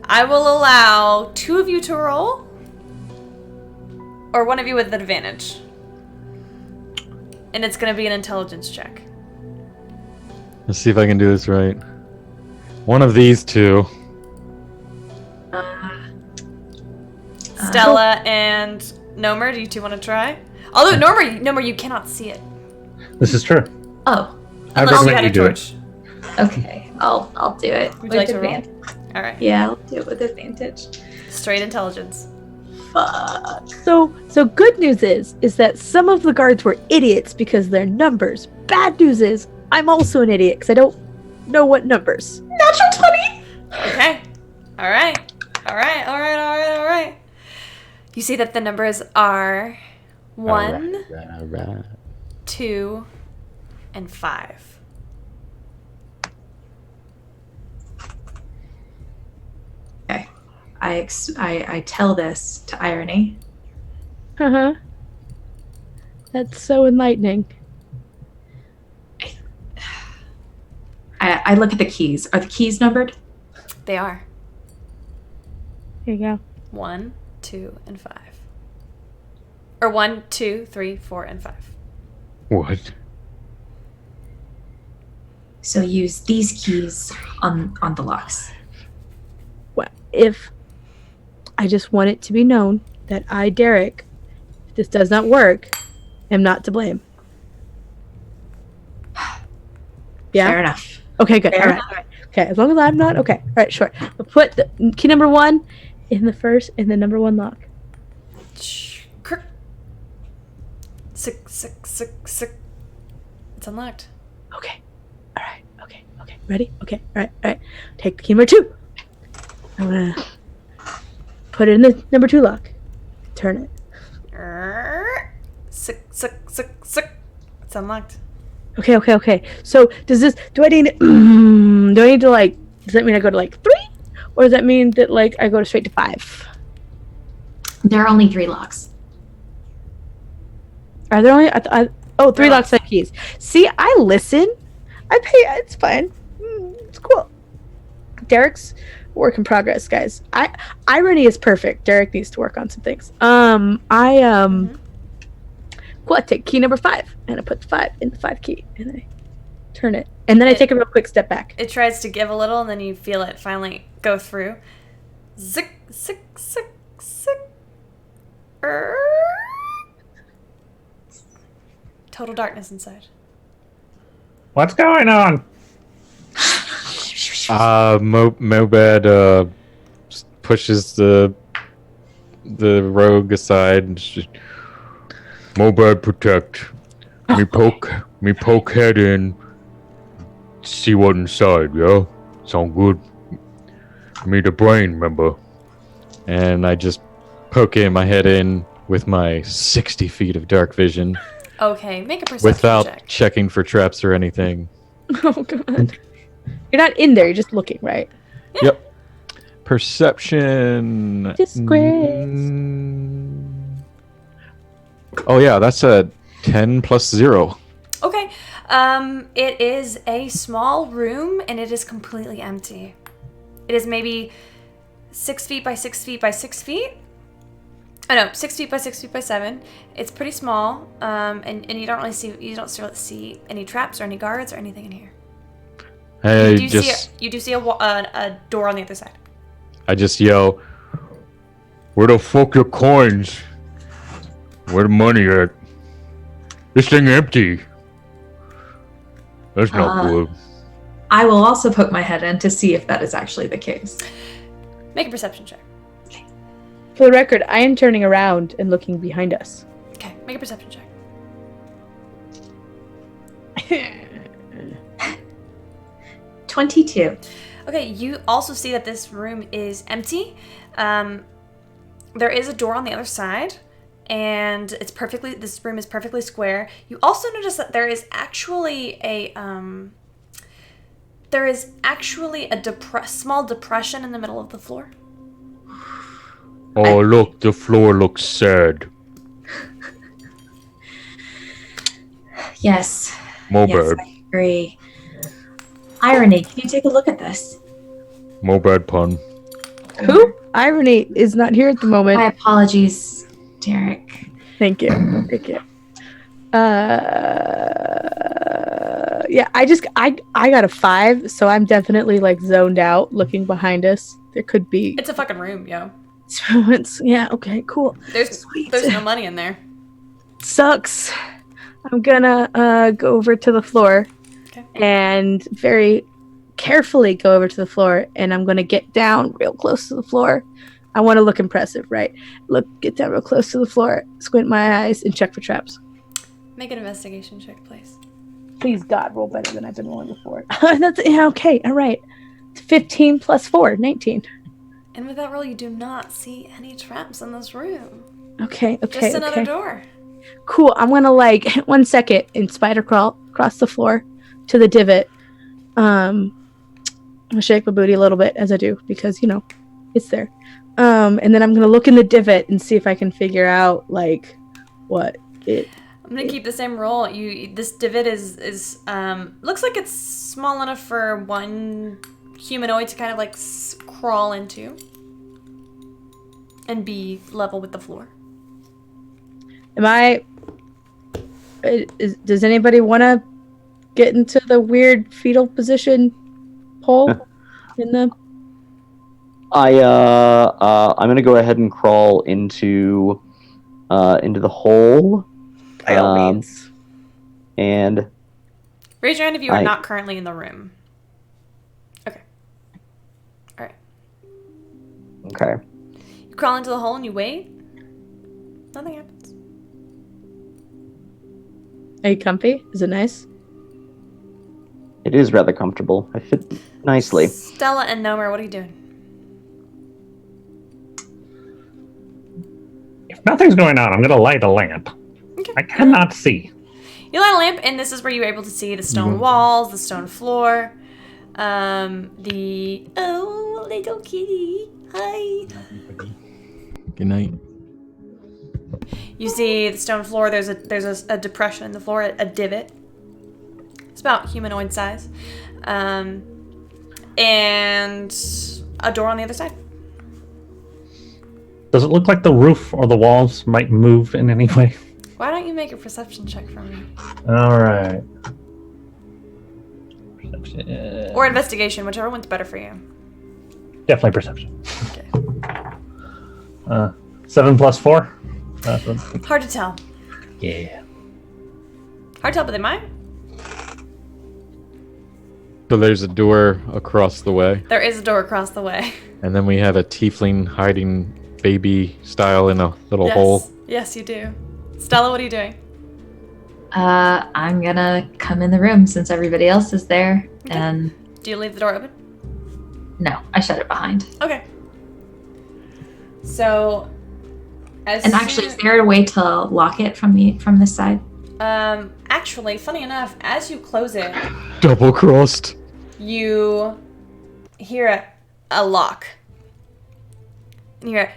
I will allow 2 of you to roll, or one of you with an advantage, and it's going to be an intelligence check. Let's see if I can do this right. One of these 2. Stella and Nomer, do you 2 want to try? Although Nomer, you cannot see it This is true. Oh. unless you recommend had a you do it. torch. Okay. I'll do it. Would you like to roll? advantage. All right, Yeah, I'll do it with advantage. straight intelligence. Fuck. So good news is that some of the guards were idiots because they're numbers. Bad news is I'm also an idiot because I don't know what numbers. Natural 20. Okay. All right. You see that the numbers are 1, All right. 2, and 5. Okay. I tell this to Irony. Uh-huh. That's so enlightening. I look at the keys. Are the keys numbered? They are Here you go. 1, 2, and 5. Or 1, 2, 3, 4, and 5. What? So use these keys on the locks. Well, if I just want it to be known that I, Derek, if this does not work, am not to blame. Yeah. Fair enough. Okay, good. Fair All right. enough. All right. Okay, as long as I'm not. Okay. All right, sure. We'll put the key number 1 in the number 1 lock. Crick. 6, 6, 6, 6. It's unlocked. Okay. All right. Okay. Okay. Ready? Okay. All right. All right. Take the key number 2. I'm gonna put it in the number 2 lock. Turn it. 6, 6, 6, 6. It's unlocked. Okay. Okay. Okay. So do I need to like? Does that mean I go to like 3, or does that mean that like I go straight to 5? There are only 3 locks. Are there only? 3 locks and keys. See, I listen. I pay. It's fine. It's cool. Derek's work in progress, guys. Irony is perfect. Derek needs to work on some things. Cool. I take key number 5 and I put the 5 in the 5 key and I turn it, and then I take a real quick step back. It tries to give a little, and then you feel it finally go through. Zick, zick, zick, zick. Total darkness inside. What's going on? Mobad pushes the rogue aside and just, Mobad protect. Me poke head in. See what inside, yeah? Sound good? Me the brain, remember? And I just poke my head in with my 60 feet of dark vision. Okay, make a perception Without check. checking for traps or anything. Oh god. You're not in there. You're just looking, right? Yeah. Yep. Perception. Disgrace. Oh yeah, that's a 10 plus 0. Okay. It is a small room, and it is completely empty. It is maybe 6 feet by 6 feet by 6 feet. Oh no, 6 feet by 6 feet by 7. It's pretty small, and you don't really see any traps or any guards or anything in here. You do see a door on the other side. I just yell, "Where the fuck your coins? Where the money at? This thing empty. That's not good." I will also poke my head in to see if that is actually the case. Make a perception check. For the record, I am turning around and looking behind us. Okay, make a perception check. 22. Okay, you also see that this room is empty. There is a door on the other side, and this room is perfectly square. You also notice that there is actually a small depression in the middle of the floor. Oh, look, the floor looks sad. Yes. Mobad. Yes, I agree. Irony, can you take a look at this? Mobad pun. Who? Irony is not here at the moment. My apologies, Derek. Thank you. Thank you. Yeah, I got a 5, so I'm definitely like zoned out looking behind us. There could be It's a fucking room, yo. yeah, okay, cool. There's no money in there. Sucks. I'm gonna go over to the floor and very carefully go over to the floor, and I'm gonna get down real close to the floor. I want to look impressive, right? Get down real close to the floor, squint my eyes, and check for traps. Make an investigation check, please. Please, God, roll better than I've been rolling before. Okay, all right. 15 plus 4, 19. And with that roll, you do not see any traps in this room. Okay. Just another door. Cool. I'm gonna 1 second and spider crawl across the floor to the divot. I'm gonna shake my booty a little bit as I do because it's there. And then I'm gonna look in the divot and see if I can figure out what it I'm gonna keep the same roll. This divot is looks like it's small enough for one humanoid to kind of like crawl into and be level with the floor. Does anybody want to get into the weird fetal position hole in the? I'm gonna go ahead and crawl into the hole. By all means. And Raise your hand if you are not currently in the room. Okay. All right. Okay. You crawl into the hole and you wait. Nothing happens. Are you comfy? Is it nice? It is rather comfortable. I fit nicely. Stella and Nomer, what are you doing? If nothing's going on, I'm going to light a lamp. Okay. I cannot see. You light a lamp, and this is where you're able to see the stone walls, the stone floor, the little kitty. Hi. Good night. You see the stone floor. There's a depression in the floor, a divot. It's about humanoid size, and a door on the other side. Does it look like the roof or the walls might move in any way? Why don't you make a perception check for me? All right. Perception. Or investigation, whichever one's better for you. Definitely perception. Okay. 7 plus 4. Hard to tell. Yeah. Hard to tell, but they might. So there's a door across the way, There is a door across the way. and then we have a tiefling hiding baby style in a little hole. Yes, you do. Stella, what are you doing? I'm gonna come in the room since everybody else is there, and Do you leave the door open? no, I shut it behind. Okay. So, And actually, is there a way to lock it from this side? actually, funny enough, as you close it, Double crossed. you hear a lock. And you hear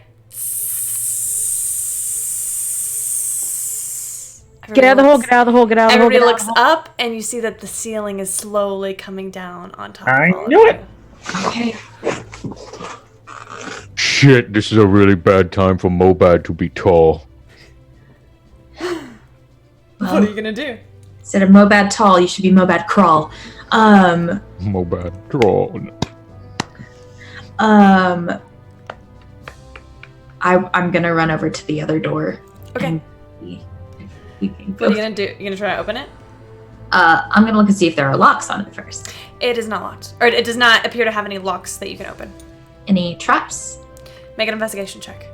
Get out of the hole, get out of the hole, get out of the hole. Everybody get out looks of the hole. up, and you see that the ceiling is slowly coming down on top I of all knew of it. Okay. Shit, this is a really bad time for Mobad to be tall. What are you gonna do? Instead of Mobad tall, you should be Mobad crawl. Mobad tall. I'm gonna run over to the other door. Okay. and we can go. What are you gonna do? You gonna try to open it? I'm gonna look and see if there are locks on it first. It is not locked. Or it does not appear to have any locks that you can open. Any traps? Make an investigation check.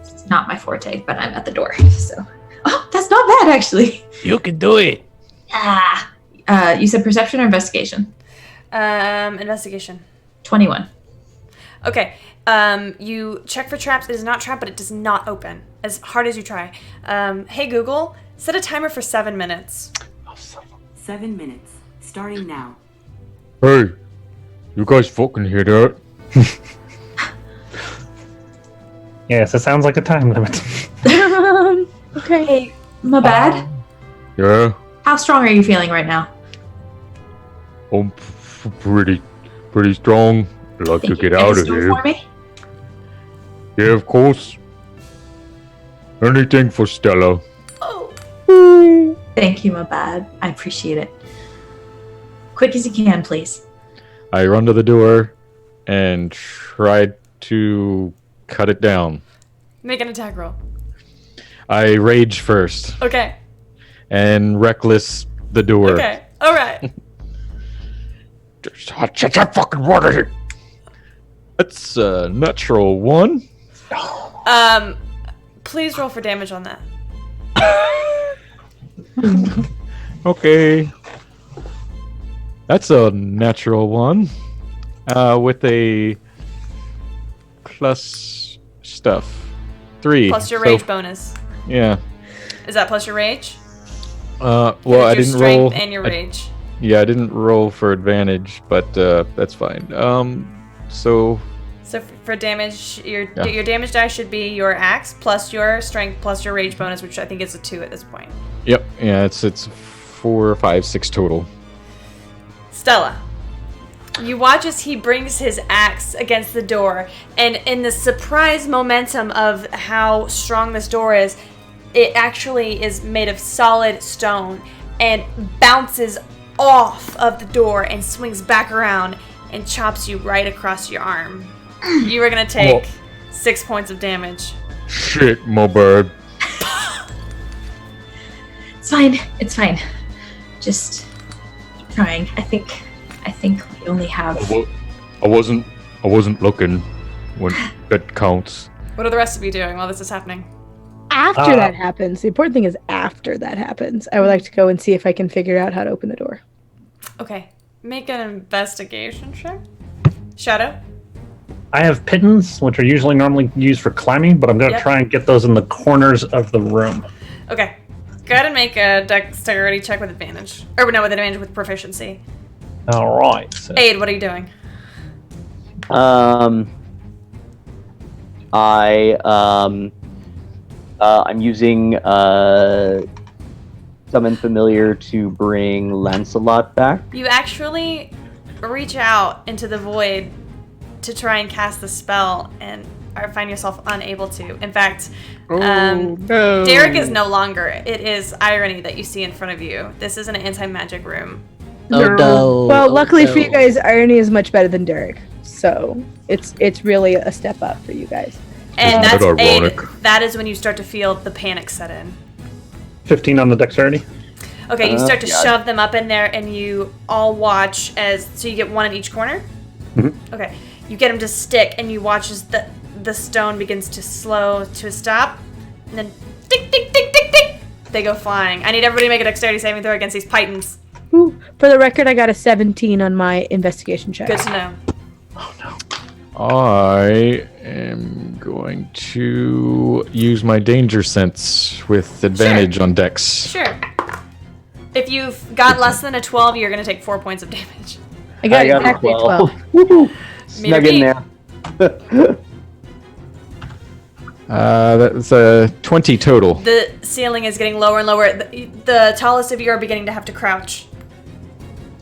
It's not my forte, but I'm at the door, so. Oh, that's not bad actually. You can do it. You said perception or investigation? Investigation. 21. Okay. You check for traps. It is not trapped, but it does not open as hard as you try. Hey Google, set a timer for 7 minutes. 7 minutes. Starting now. Hey, you guys fucking hear that? Yes, it sounds like a time limit. Okay. Hey, Mobad, Yeah, how strong are you feeling right now? I'm pretty strong. I'd like to Think you get can out of stone here. for me? Yeah, of course. Anything for Stella. Thank you, Mobad. I appreciate it. Quick as you can, please. I run to the door and try to cut it down. Make an attack roll. I rage first Okay. and reckless the door. Okay. All right. Shut that fucking water here. That's a natural 1. Please roll for damage on that. Okay. That's a natural 1. With a plus stuff. 3. Plus your So, rage bonus. Yeah. Is that plus your rage? Well, Your I didn't strength roll. and your rage. Yeah, I didn't roll for advantage, but that's fine. So So So for damage, your damage die should be your axe plus your strength plus your rage bonus, which I think is a 2 at this point. Yep. Yeah, it's 4, 5, 6 total. Stella, you watch as he brings his axe against the door, and in the surprise momentum of how strong this door is, it actually is made of solid stone and bounces off of the door and swings back around and chops you right across your arm. You are going to take 6 points of damage. Shit, my bad. It's fine. Just trying. I think we only have. I wasn't looking. When that counts. What are the rest of you doing while this is happening? After that happens, the important thing is after that happens, I would like to go and see if I can figure out how to open the door. Okay. Make an investigation check. Shadow? I have pittons, which are normally used for climbing, but I'm going to try and get those in the corners of the room. Okay. Go ahead and make a dexterity check with advantage. Or no, with advantage with proficiency. All right. So. Aid, what are you doing? I'm using Summon Familiar to bring Lancelot back. You actually reach out into the void to try and cast the spell and find yourself unable to. In fact, Derek is no longer. It is Irony that you see in front of you. This is an anti-magic room. Well, luckily for you guys, Irony is much better than Derek. So it's really a step up for you guys. And that's Aid. That is when you start to feel the panic set in. 15 on the dexterity. Okay, you start to shove them up in there, and you all watch so you get one in each corner? Mm-hmm. Okay. You get them to stick, and you watch as the stone begins to slow to a stop, and then tick, tick, tick, tick, tick, they go flying. I need everybody to make a dexterity saving throw against these pythons. Ooh, for the record, I got a 17 on my investigation check. Good to know. Oh, no. I am going to use my danger sense with advantage on dex. Sure. If you've got less than a 12, you're going to take 4 points of damage. I got exactly 12. Woohoo! Snug in there. That's a 20 total. The ceiling is getting lower and lower. The tallest of you are beginning to have to crouch.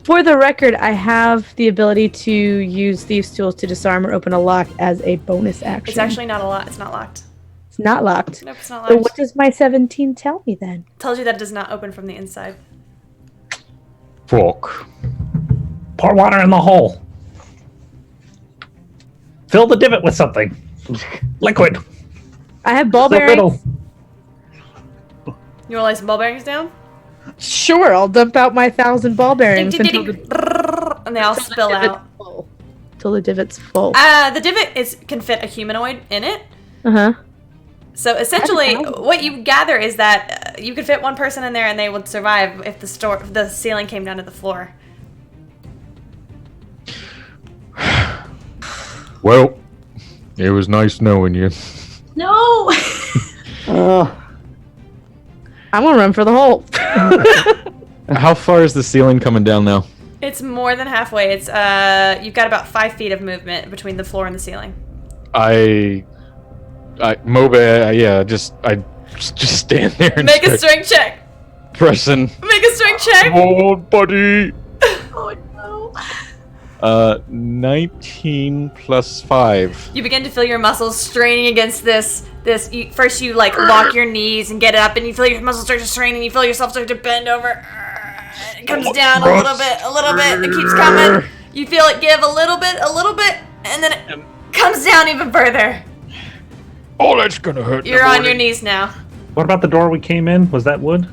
For the record, I have the ability to use thieves' tools to disarm or open a lock as a bonus action. It's actually not a lot. It's not locked. It's not locked. Nope, it's not locked. So what does my 17 tell me then? It tells you that it does not open from the inside. Fuck. Pour water in the hole. Fill the divot with something. Liquid. I have ball So bearings. little. You want to lay some ball bearings down? Sure, I'll dump out my 1,000 ball bearings Ding, until ding, ding, and they all spill out. Till the divot's full. The divot can fit a humanoid in it. Uh-huh. So essentially, what you gather is that you could fit one person in there and they would survive if the ceiling came down to the floor. Well, it was nice knowing you. No. I'm gonna run for the hole. How far is the ceiling coming down now? It's more than halfway. It's you've got about 5 feet of movement between the floor and the ceiling. Just stand there and Make a strength check. pressing. Make a strength check. Come on, buddy. Oh no. 19 plus 5. You begin to feel your muscles straining against this. First you like lock your knees and get up, and you feel your muscles start to strain, and you feel yourself start to bend over. It comes down a little bit. It keeps coming. You feel it give a little bit, and then it comes down even further. Oh, that's gonna hurt. You're on your knees now. What about the door we came in? Was that wood?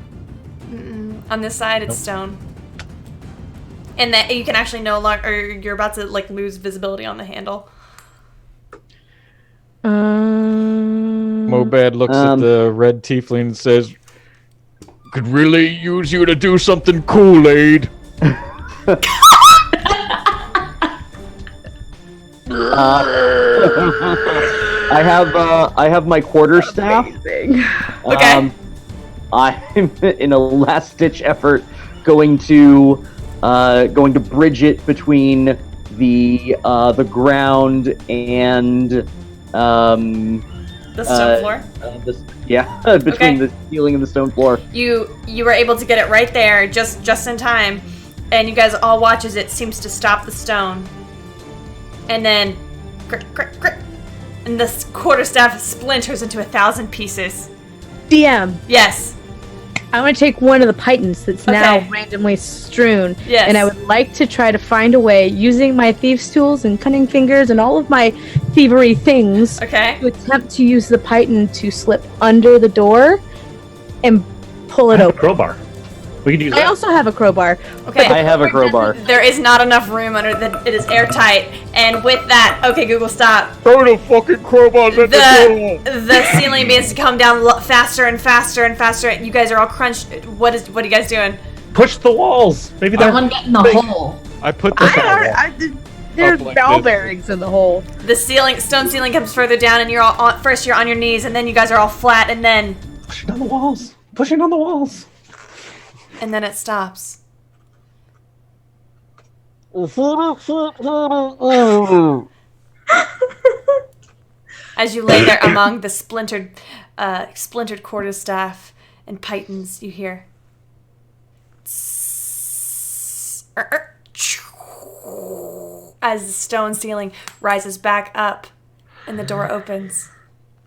On this side, it's stone. And that you can actually no longer, or you're about to like lose visibility on the handle. Mobad looks at the red tiefling and says, "Could really use you to do something cool, Aid." I have my quarterstaff. Okay. I'm in a last-ditch effort going to bridge it between the ground and The stone floor. Between Okay. the ceiling and the stone floor. You were able to get it right there, just in time, and you guys all watch as it seems to stop the stone, and then, and the quarterstaff splinters into 1,000 pieces. DM, Yes. I want to take one of the pythons that's now Okay. randomly strewn, Yes. and I would like to try to find a way, using my thieves' tools and cunning fingers and all of my thievery things, Okay. to attempt to use the python to slip under the door and pull I it have a open. crowbar. We could use I that. also have a crowbar. Okay. I have a crowbar. There is not enough room under the. It is airtight, and with that, okay, Google, stop. Throw the fucking crowbars at The ceiling begins to come down faster and faster and faster. You guys are all crunched. What are you guys doing? Push the walls. Maybe they're Someone get in the big. hole. I put the There's Up like ball this. bearings in the hole. The stone ceiling comes further down, and you're all first. You're on your knees, and then you guys are all flat, and then Pushing on the walls. Pushing on the walls. it stops. As you lay there among the splintered quarterstaff and pythons, you hear. As the stone ceiling rises back up, and the door opens.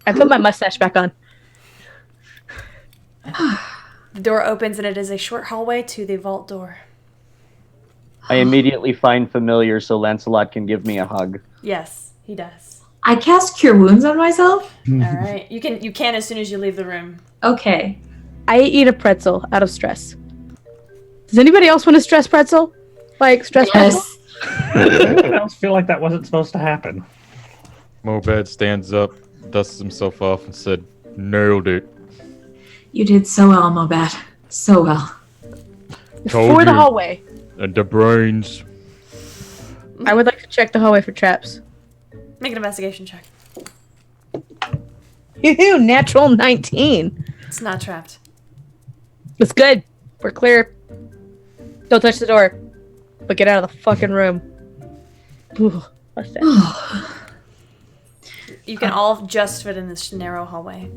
I put my mustache back on. The door opens, and it is a short hallway to the vault door. I immediately find familiar so Lancelot can give me a hug. Yes, he does. I cast Cure Wounds on myself. All right, you can as soon as you leave the room. Okay. I eat a pretzel out of stress. Does anybody else want a stress pretzel? Like stress pretzel? Yes. I almost feel like that wasn't supposed to happen. Mobad stands up, dusts himself off, and said, "Nailed it." You did so well, Mobad. So well. Told For the you. hallway. And the brains. I would like to check the hallway for traps. Make an investigation check. Yoo-hoo, natural 19. It's not trapped. It's good. We're clear. Don't touch the door. But get out of the fucking room. Ooh, what's that? You can all just fit in this narrow hallway.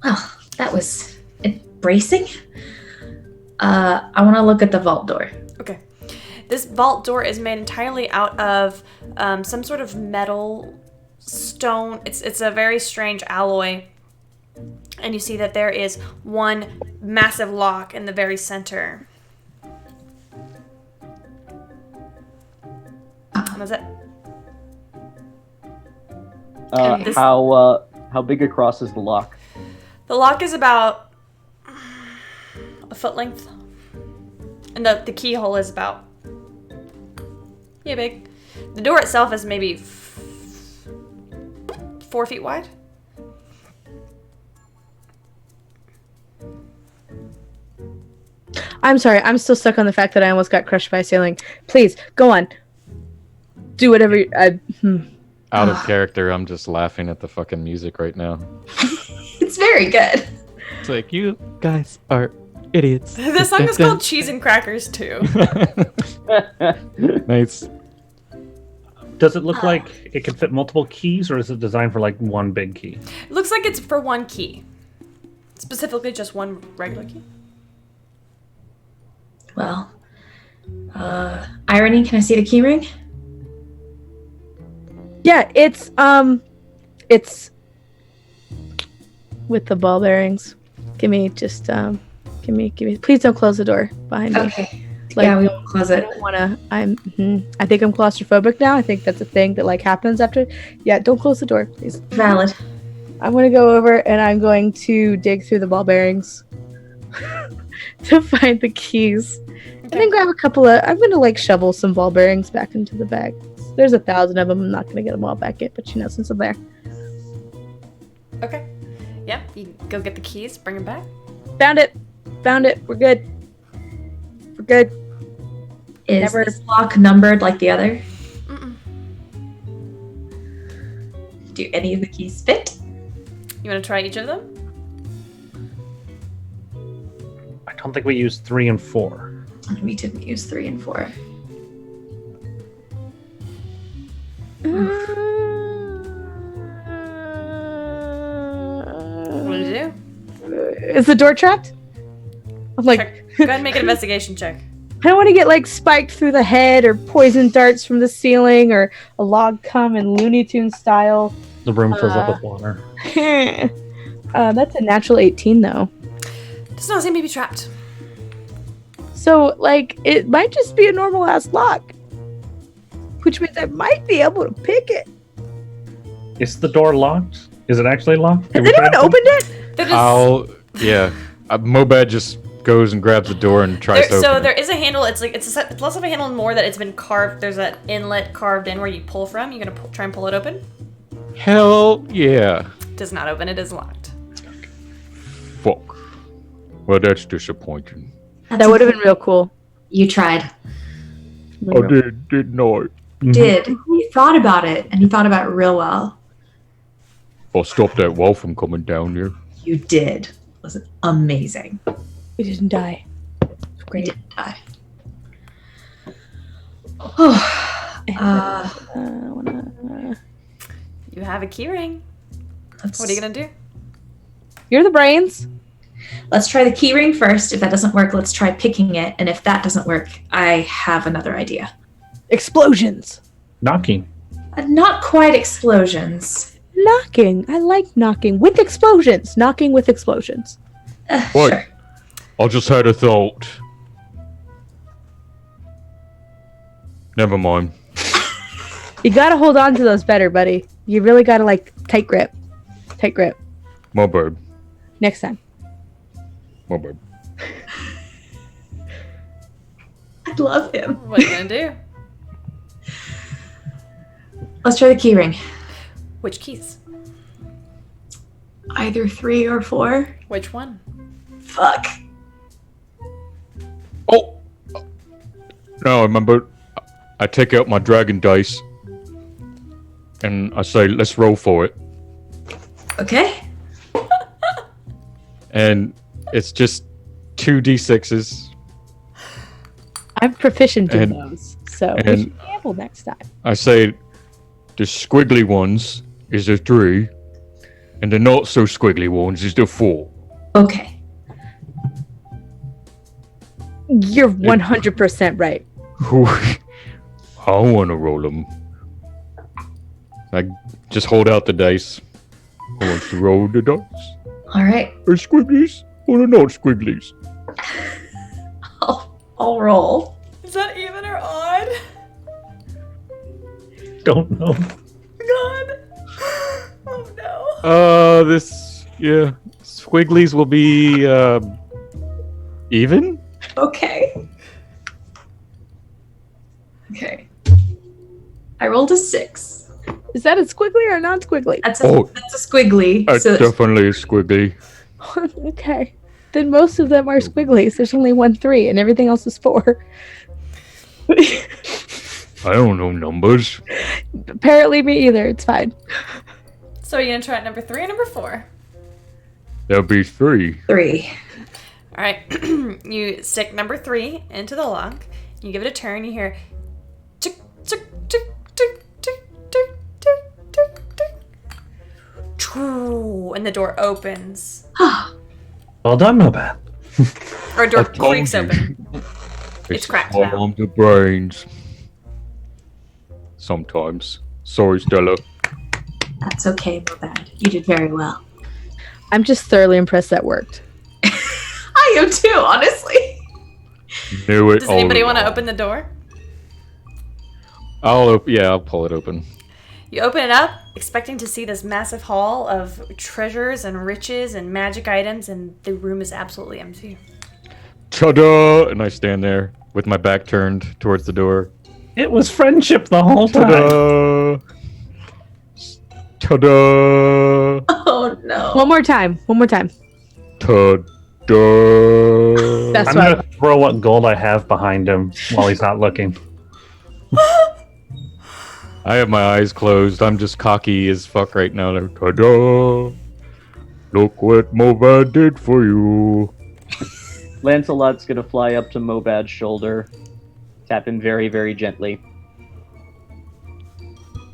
Well, that was embracing. I want to look at the vault door. Okay. This vault door is made entirely out of some sort of metal stone. It's a very strange alloy. And you see that there is one massive lock in the very center. And that's it. This- How big across is the lock? The lock is about a foot length. And the keyhole is about big. The door itself is maybe 4 feet wide. I'm sorry. I'm still stuck on the fact that I almost got crushed by a ceiling. Please, go on. Do whatever you... Out of character, I'm just laughing at the fucking music right now. It's very good. It's like, you guys are idiots. The song is called Cheese and Crackers too. Nice. Does it look like it can fit multiple keys, or is it designed for like one big key? It looks like it's for one key. Specifically just one regular key. Well, Irony, can I see the key ring? Yeah, it's with the ball bearings. Give me. Please don't close the door behind me. Okay. Like, Yeah, we won't close I it. don't wanna. I think I'm claustrophobic now. I think that's a thing that like happens after. Yeah, don't close the door, please. Valid. I'm gonna go over and I'm going to dig through the ball bearings to find the keys, and then grab a couple of. I'm gonna like shovel some ball bearings back into the bag. There's 1,000 of them. I'm not gonna get them all back yet, but you know, since I'm there. Okay. Yep, you go get the keys, bring them back. Found it. We're good. We're good. Is Never- this lock numbered like the other? Mm-mm. Do any of the keys fit? You want to try each of them? I don't think we used 3 and 4. And we didn't use 3 and 4. What do you do? Is the door trapped? I'm like, Go ahead and make an investigation check. I don't want to get like spiked through the head or poison darts from the ceiling or a log come in Looney Tunes style. The room fills up with water. That's a natural 18 though. Does not seem to be trapped. So like it might just be a normal ass lock. Which means I might be able to pick it. Is the door locked? Is it actually locked? Has anyone opened it? Mobad just goes and grabs the door and tries to open So it. there is a handle. It's less of a handle and more that it's been carved. There's an inlet carved in where you pull from. You're gonna try and pull it open. Hell yeah. Does not open. It is locked. Fuck. Well, that's disappointing. That would have been real cool. You tried. I did not. Did. You thought about it, and you thought about it real well. I'll stop that wall from coming down there. You did. It was amazing. We didn't die. We didn't die. You have a key ring. What are you gonna do? You're the brains. Let's try the key ring first. If that doesn't work, let's try picking it. And if that doesn't work, I have another idea. Explosions. Knocking. Not quite explosions. Knocking. I like knocking with explosions. Knocking with explosions. What? Sure. I just had a thought. Never mind. You gotta hold on to those better, buddy. You really gotta like tight grip. Tight grip. My bad. Next time. My bad. I love him. What are you gonna do? Let's try the key ring. Which keys? Either 3 or 4. Which one? Fuck. Oh! Now I remember. I take out my dragon dice. And I say, let's roll for it. Okay. And it's just 2d6s. I'm proficient in And- those, so we and- should gamble next time. I say, the squiggly ones is a 3. And the not so squiggly ones is the 4. Okay. You're 100% right. I don't want to roll them. I just hold out the dice. I want to roll the dice. All right. Are squigglies or the not squigglies? I'll roll. Is that even or odd? Don't know. God. Oh no. Yeah. Squigglies will be, even? Okay. Okay. I rolled a 6. Is that a squiggly or a non-squiggly? That's Oh. that's a squiggly. That's So definitely a squiggly. Okay. Then most of them are squigglies. There's only 1 3 and everything else is 4. I don't know numbers. Apparently me either. It's fine. So are you gonna try at number 3 or number 4? That'll be 3. 3. All right. You stick number 3 into the lock. You give it a turn. You hear, tick, tick, tick, tick, tick, tick, tick, tick, tick. Choo, and the door opens, Well done, Mobad. or door I told creaks you. open. It's cracked all now. on the brains. Sometimes. Sorry, Stella. That's okay, Mobad. You did very well. I'm just thoroughly impressed that worked. I am too, honestly. Knew it. Does all anybody want to along. open the door? I'll pull it open. You open it up, expecting to see this massive hall of treasures and riches and magic items, and the room is absolutely empty. Ta-da! And I stand there with my back turned towards the door. It was friendship the whole time. Ta-da! Ta-da! Oh no. One more time. One more time. Ta-da! That's I'm right. gonna throw what gold I have behind him while he's not looking. I have my eyes closed. I'm just cocky as fuck right now. Like, ta-da! Look what Mobad did for you. Lancelot's gonna fly up to Mobad's shoulder, tap him very, very gently.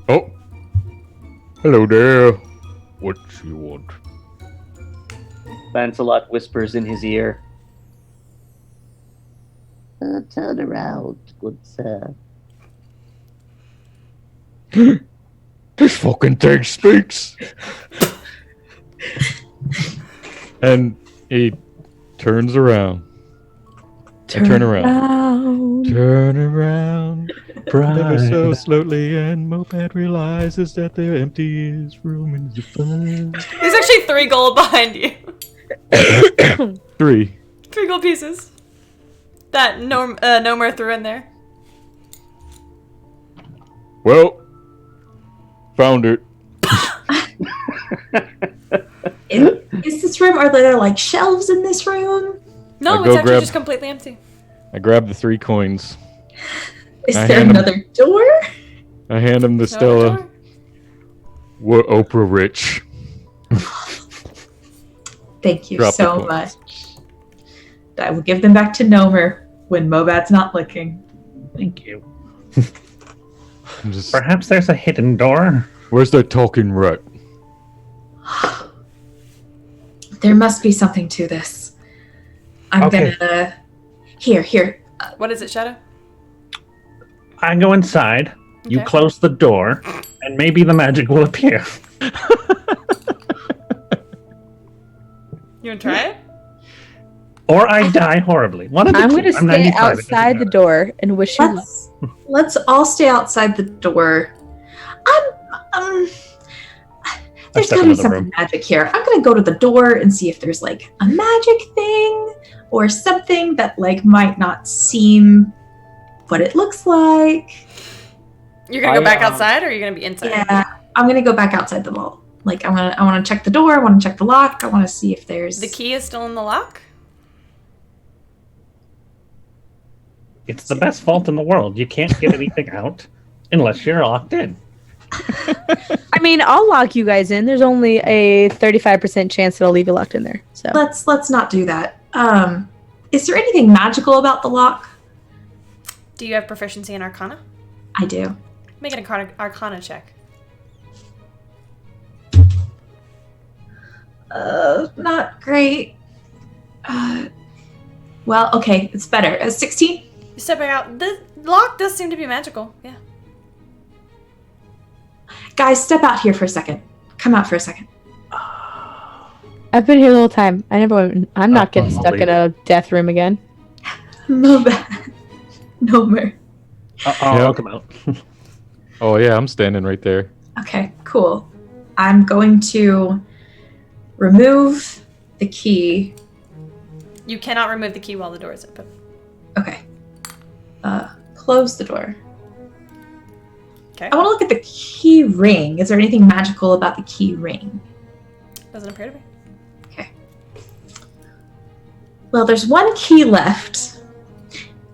Oh. Hello there. What you want? Lancelot whispers in his ear. Turn around, good sir. This fucking thing speaks. And he turns around. Turn around. Turn around. Ever so slowly, and Moped realizes that the empty his room in the fun. There's actually 3 gold behind you. 3. 3 gold pieces. That Nomer threw in there. Well, found it. Is this room? Are there like shelves in this room? No, it's actually just completely empty. I grab the 3 coins. Is there another door? I hand him the Stella. We're Oprah rich. Thank you Drop the so coins. much. I will give them back to Nomer when Mobad's not looking. Thank you. Just, Perhaps there's a hidden door. where's that talking rat? There must be something to this. I'm Okay. gonna... Here. What is it, Shadow? I go inside, you Okay. close the door, and maybe the magic will appear. You want to try it? Or I die horribly. One of the I'm two. gonna stay 95, it doesn't outside the matter. door and wish you luck. Let's all stay outside the door. There's step gotta be into the something room. magic here. I'm gonna go to the door and see if there's like a magic thing or something that like might not seem what it looks like. You're gonna go back I, outside, or are you gonna be inside? Yeah, I'm gonna go back outside the wall. Like I want to check the door. I want to check the lock. I want to see if there's The key is still in the lock. It's the best vault in the world. You can't get anything out unless you're locked in. I mean, I'll lock you guys in. There's only a 35% chance that I'll leave you locked in there. So Let's not do that. Is there anything magical about the lock? Do you have proficiency in Arcana? I do. Make an Arcana check. Not great. Well, okay, it's better. 16? You step back out. The lock does seem to be magical. Yeah. Guys, step out here for a second. Come out for a second. I've been here the whole time. I'm not getting stuck in a death room again. Mobad. No more. I'll come out. Oh yeah, I'm standing right there. Okay, cool. I'm going to remove the key. You cannot remove the key while the door is open. Okay. Close the door. Okay. I want to look at the key ring. Is there anything magical about the key ring? Doesn't appear to be. Okay. Well, there's one key left.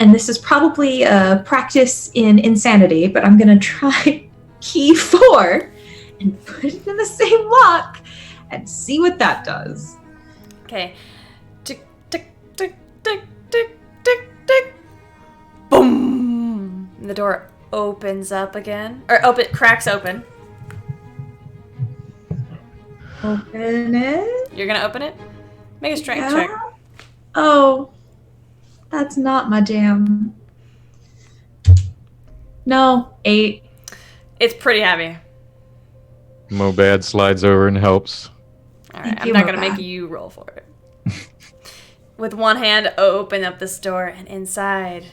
And this is probably a practice in insanity, but I'm going to try key 4 and put it in the same lock and see what that does. Okay. Tick, tick, tick, tick, tick, tick, tick. Boom! And the door opens up again. Or cracks open. Open it. You're gonna open it? Make a strength Yeah. check. Oh, that's not my jam. No, 8. It's pretty heavy. Mobad slides over and helps. Alright, Thank I'm you, not gonna Mobad. make you roll for it. With one hand, open up this door, and inside,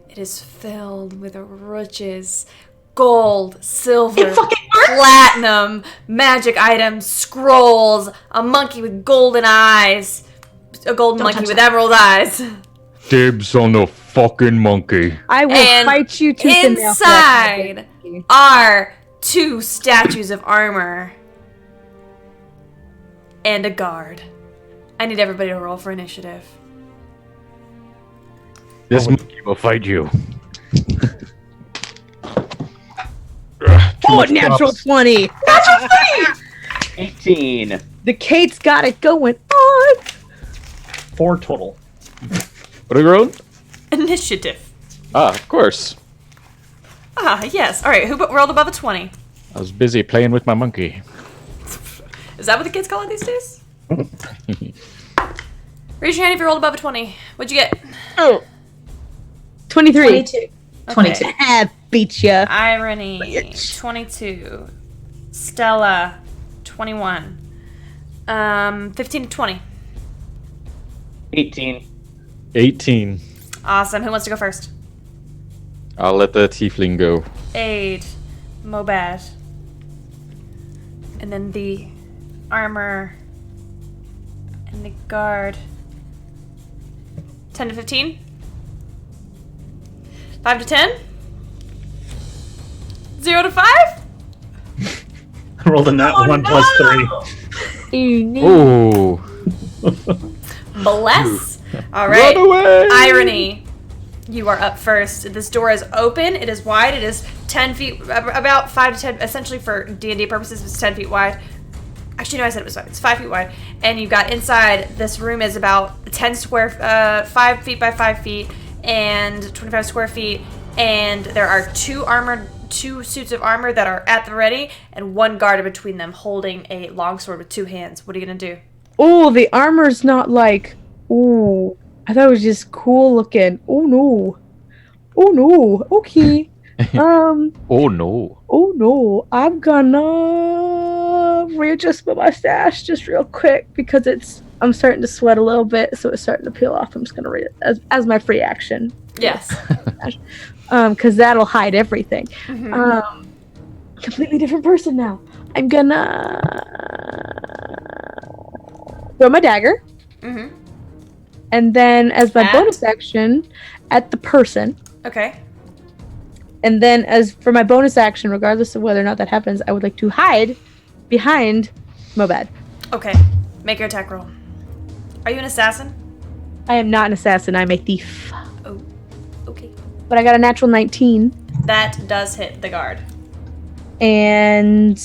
it is filled with riches, gold, silver, It fucking works! platinum, magic items, scrolls, a monkey with golden eyes, a golden Don't monkey touch with that. emerald eyes. Dibs on the fucking monkey. I will And fight you tooth and nail for that. inside are 2 statues of armor and a guard. I need everybody to roll for initiative. This monkey will fight you. Oh, natural 20! 18. The Kate's got it going on! 4 total. What are we rolling? Initiative. Of course. Yes. All right. Who rolled above a 20? I was busy playing with my monkey. Is that what the kids call it these days? Raise your hand if you rolled above a 20. What'd you get? 23. 22. 22. Ah, beat ya. Irony, 22. Stella, 21. 15 to 20. 18. 18. Awesome. Who wants to go first? I'll let the tiefling go. Aid, Mobad. And then the armor and the guard. 10 to 15? 5 to 10? 0 to 5? I rolled a nat 1 plus 3. Ooh. Bless. All right. Run away! Irony. You are up first. This door is open. It is wide. It is 10 feet, about 5 to 10, essentially for D&D purposes, it's 10 feet wide. Actually, no, I said it was 5. It's 5 feet wide. And you've got inside, this room is about 5 feet by 5 feet and 25 square feet. And there are two suits of armor that are at the ready and one guard in between them holding a longsword with 2 hands. What are you going to do? Oh, the armor's not like. Ooh. I thought it was just cool looking. Oh no. Oh no. Okay. Oh no. Oh no. I'm gonna readjust my mustache just real quick because I'm starting to sweat a little bit, so it's starting to peel off. I'm just gonna read it as my free action. Yes. Because that'll hide everything. Mm-hmm. Completely different person now. I'm gonna throw my dagger. Mm-hmm. And then as my bonus action at the person. Okay. And then as for my bonus action, regardless of whether or not that happens, I would like to hide behind Mobad. Okay. Make your attack roll. Are you an assassin? I am not an assassin. I'm a thief. Oh. Okay. But I got a natural 19. That does hit the guard. And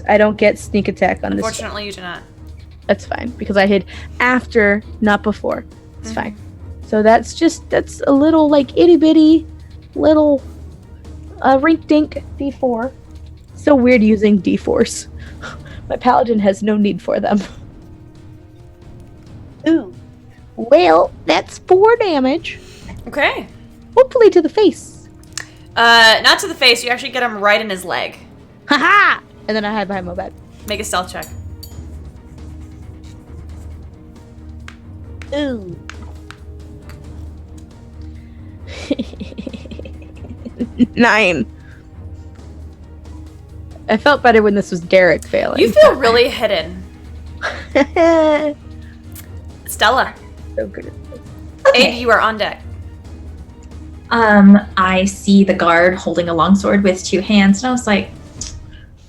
I don't get sneak attack on this. Unfortunately, you do not. That's fine because I hid after, not before. It's fine. So that's a little like itty bitty little rink dink D4. So weird using D4s. My paladin has no need for them. Ooh. Well, that's 4 damage. Okay. Hopefully to the face. Not to the face. You actually get him right in his leg. Haha! And then I hide behind Mobad. Make a stealth check. Ooh. 9. I felt better when this was Derek failing. You feel really hidden. Stella. So good. Aid, you are on deck. I see the guard holding a longsword with 2 hands, and I was like,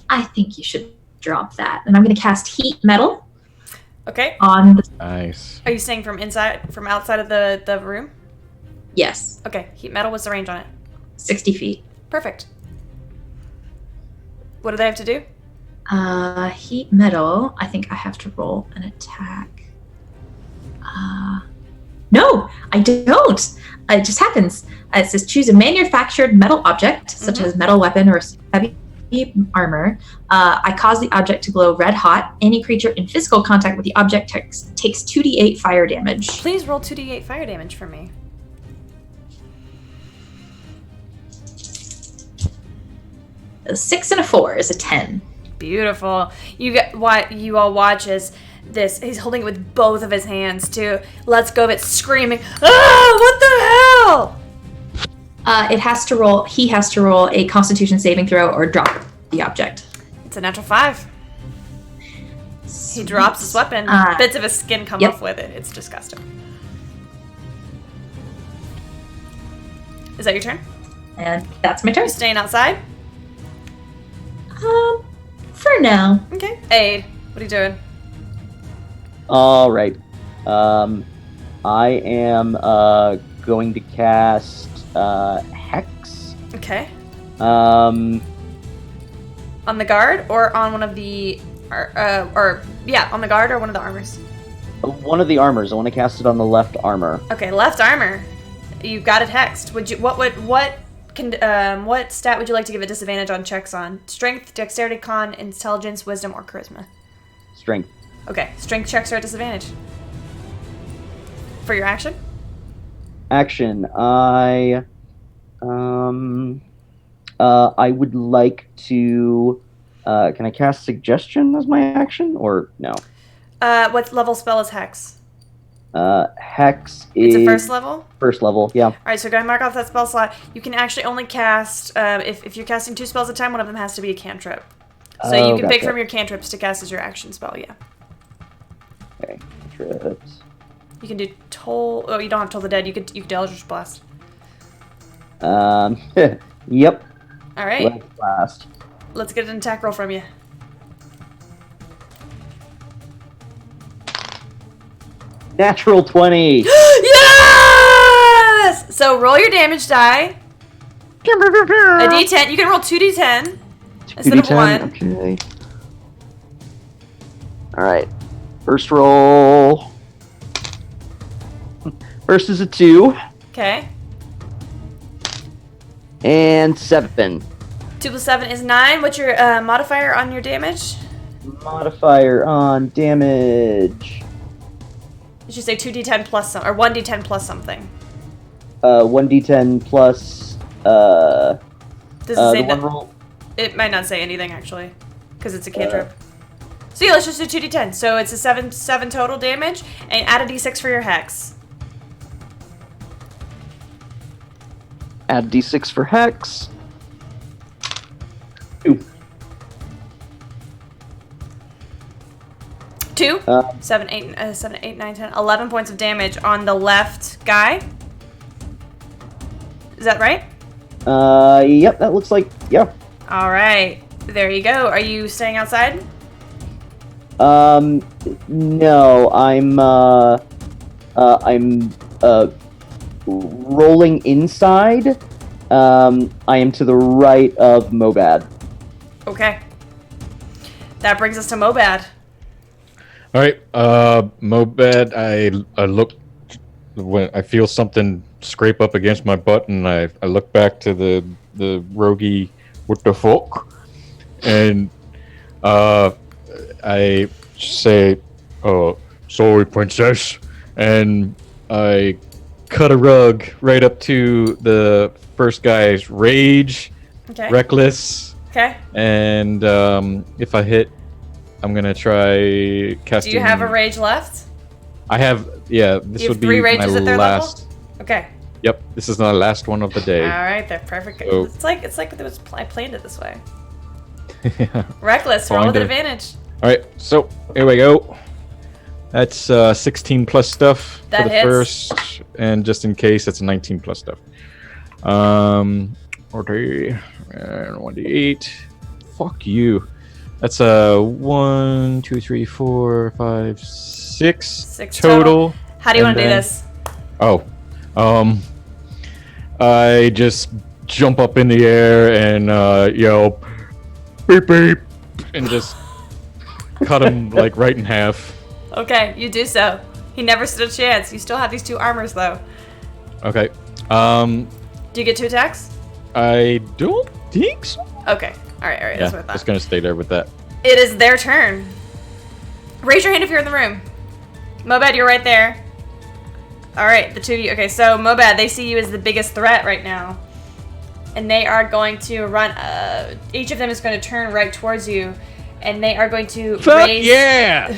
I think you should drop that. And I'm going to cast Heat Metal Okay. on the... Nice. Are you saying from outside of the room? Yes, Okay. Heat metal, what's the range on it? 60 feet. Perfect. What do they have to do? Heat Metal, I think I have to roll an attack. No, I don't. It just happens. It says choose a manufactured metal object, such as metal weapon or heavy armor. I cause the object to glow red hot. Any creature in physical contact with the object takes 2d8 fire damage. Please roll 2d8 fire damage for me. A 6 and a 4 is a 10. Beautiful. You all watch as he's holding it with both of his hands too. Let's go of it screaming, ah, what the hell? He has to roll a Constitution saving throw or drop the object. It's a natural 5. He drops his weapon. Bits of his skin come off with it. It's disgusting. Is that your turn? And that's my turn. You staying outside? For now. Okay. Aid, what are you doing? All right. I am going to cast Hex. Okay. Um, On the guard or on one of the, on the guard or one of the armors? One of the armors. I want to cast it on the left armor. Okay, left armor. You got it hexed. What stat would you like to give a disadvantage on checks on? Strength, dexterity, con, intelligence, wisdom, or charisma? Strength. Okay, strength checks are at disadvantage. For your action? Action. I would like to. Can I cast suggestion as my action or no? What level spell is Hex? Hex It's is a first level? First level, yeah. Alright, so go ahead and mark off that spell slot. You can actually only cast, if you're casting 2 spells at a time, one of them has to be a cantrip. So you can pick Gotcha. from your cantrips to cast as your action spell, yeah. Okay, cantrips. You can do Toll. Oh, you don't have Toll the Dead. You could do Eldritch Blast. Yep. Alright, Blast. let's get an attack roll from you. Natural 20. Yes! So roll your damage die. A d10. You can roll 2d10 instead of 1. Okay. Alright. First roll. First is a 2. Okay. And 7. 2 plus 7 is 9. What's your modifier on your damage? Modifier on damage. You should say 2d10 plus some, or 1d10 plus something. 1d10 plus. Does it say the one roll. It might not say anything actually, because it's a cantrip. So yeah, let's just do 2d10. So it's a 7 total damage, and add a d6 for your hex. Add d6 for hex. 2. 2, 7, 8, 9, 10, 11 points of damage on the left guy. Is that right? Yep, that looks like, yeah. All right, there you go. Are you staying outside? No, I'm rolling inside. I am to the right of Mobad. Okay. That brings us to Mobad. All right, Mobad. I look when I feel something scrape up against my butt, and I look back to the roguey. What the fuck? And I say, "Oh, sorry, princess," and I cut a rug right up to the first guy's rage, Okay. reckless, Okay. and if I hit, I'm gonna try casting. Do you have a rage left? I have. Yeah, this You have would be 3 my rages at their last. level? Okay. Yep, this is the last one of the day. All right, they're perfect. So- It's like I planned it this way. Reckless, roll Fine, with then. advantage. All right, so here we go. That's 16 plus stuff That for the hits. first, and just in case, it's 19 plus stuff. 40 and 1d8. Fuck you. That's 1, 2, 3, 4, 5, 6 6 total. How do you want And to do then- this? Oh, I just jump up in the air and yell, beep beep, and just cut him like right in half. Okay, you do so. He never stood a chance. You still have these 2 armors though. Okay. Do you get 2 attacks? I don't think so. Okay. All right. Yeah, That's what I thought. just gonna stay there with that. It is their turn. Raise your hand if you're in the room. Mobad, you're right there. All right, the 2 of you. Okay, so Mobad, they see you as the biggest threat right now. And they are going to run, each of them is going to turn right towards you. And they are going to raise... yeah!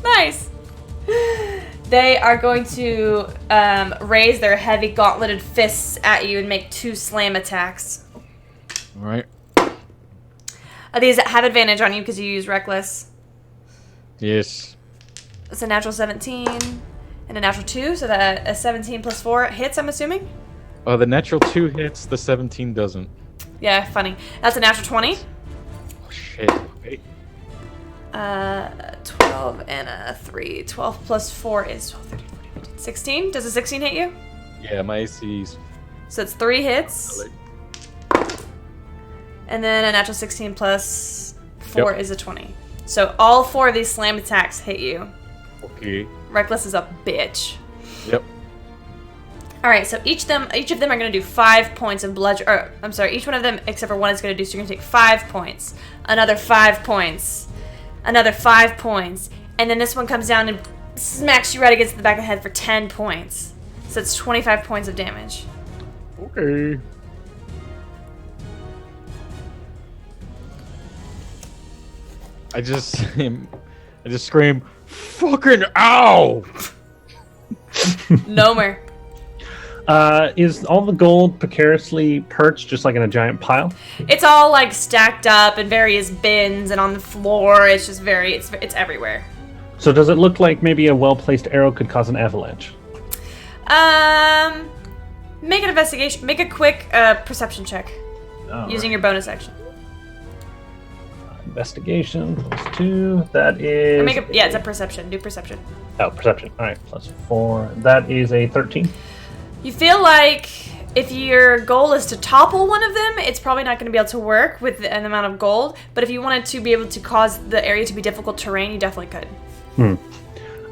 Nice! They are going to raise their heavy gauntleted fists at you and make 2 slam attacks. All right. These have advantage on you because you use Reckless. Yes. It's a natural 17 and a natural 2, so that a 17 plus 4 hits, I'm assuming? The natural 2 hits, the 17 doesn't. Yeah, funny. That's a natural 20. Oh, shit. Okay. 12 and a 3. 12 plus 4 is 12, 13, 14, 15, 16. Does a 16 hit you? Yeah, my AC's. So it's 3 hits. And then a natural 16 plus 4 Yep. is a 20. So all 4 of these slam attacks hit you. Okay. Reckless is a bitch. Yep. All right, so each of them are going to do 5 points of bludgeon. Or I'm sorry, each one of them except for one is going to do. So you're going to take 5 points, another 5 points, another 5 points, and then this one comes down and smacks you right against the back of the head for 10 points. So it's 25 points of damage. Okay. I just scream, "Fucking ow!" Nomer. Is all the gold precariously perched just like in a giant pile? It's all like stacked up in various bins and on the floor. It's just it's everywhere. So does it look like maybe a well-placed arrow could cause an avalanche? Make an investigation. Make a quick perception check using your bonus action. Investigation +2. That is. Or it's a perception. Do perception. Oh, perception. All right, +4. That is a 13. You feel like if your goal is to topple one of them, it's probably not going to be able to work with an amount of gold. But if you wanted to be able to cause the area to be difficult terrain, you definitely could. No,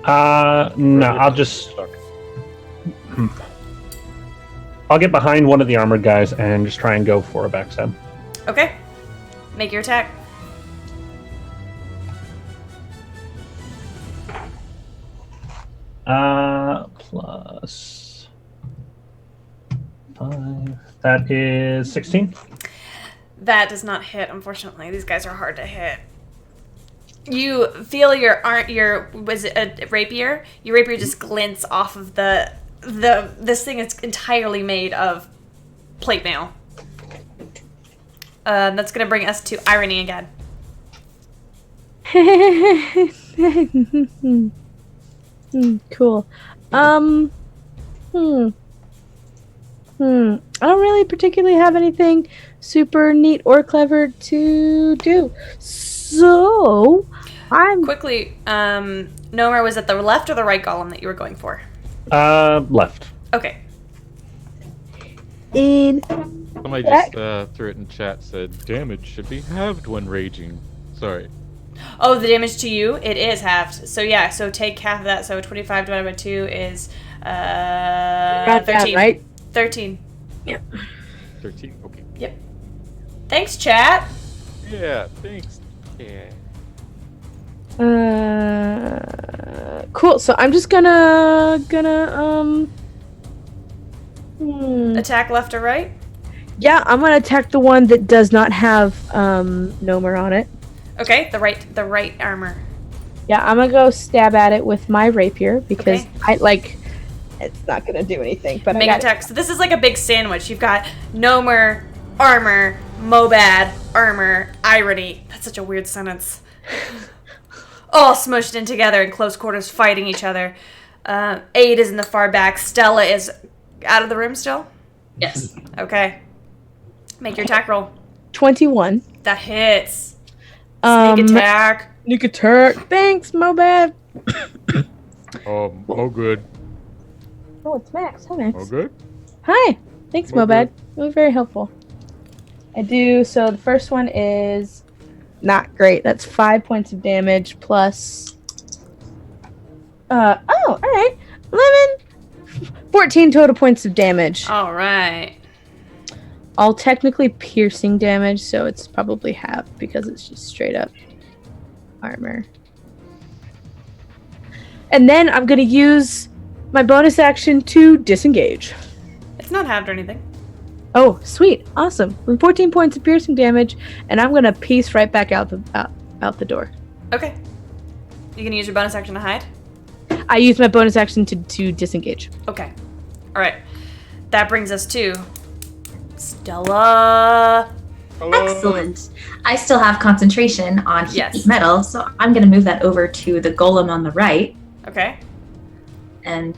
I'll just. I'll get behind one of the armored guys and just try and go for a backstab. Okay. Make your attack. +5. That is 16. That does not hit, unfortunately. These guys are hard to hit. You feel was it a rapier? Your rapier just glints off of this thing is entirely made of plate mail. That's gonna bring us to irony again. Cool. I don't really particularly have anything super neat or clever to do. So, I'm... Quickly, Nomer, was it the left or the right golem that you were going for? Left. Okay. Somebody just threw it in chat, said damage should be halved when raging. Sorry. Oh, the damage to you? It is halved. So yeah, so take half of that. So 25 divided by 2 is 13. That, right? 13. Yep. 13? Okay. Yep. Thanks, chat. Yeah, thanks. Yeah. Cool. So I'm just gonna Attack left or right? Yeah, I'm gonna attack the one that does not have Nomer on it. Okay, the right armor. Yeah, I'm gonna go stab at it with my rapier because Okay. it's not gonna do anything. But Make an attack. So this is like a big sandwich. You've got Nomer, armor, Mobad, armor, irony. That's such a weird sentence. All smushed in together in close quarters, fighting each other. Aid is in the far back. Stella is out of the room still? Yes. Okay. Make your attack roll. 21. That hits. Sneak attack. Sneak attack. Thanks, Mobad. Oh, good. Oh, it's Max. Hi, Max. Oh, good. Hi. Thanks, Oh, Mobad. good. You were very helpful. I do. So the first one is not great. That's 5 points of damage plus. All right. 14 total points of damage. All right. All technically piercing damage, so it's probably half because it's just straight up armor. And then I'm going to use my bonus action to disengage. It's not halved or anything. Oh, sweet. Awesome. With 14 points of piercing damage, and I'm going to piece right back out the door. Okay. You can use your bonus action to hide? I use my bonus action to disengage. Okay. All right. That brings us to Stella. Excellent. I still have concentration on heat Yes. metal, so I'm going to move that over to the golem on the right Okay. and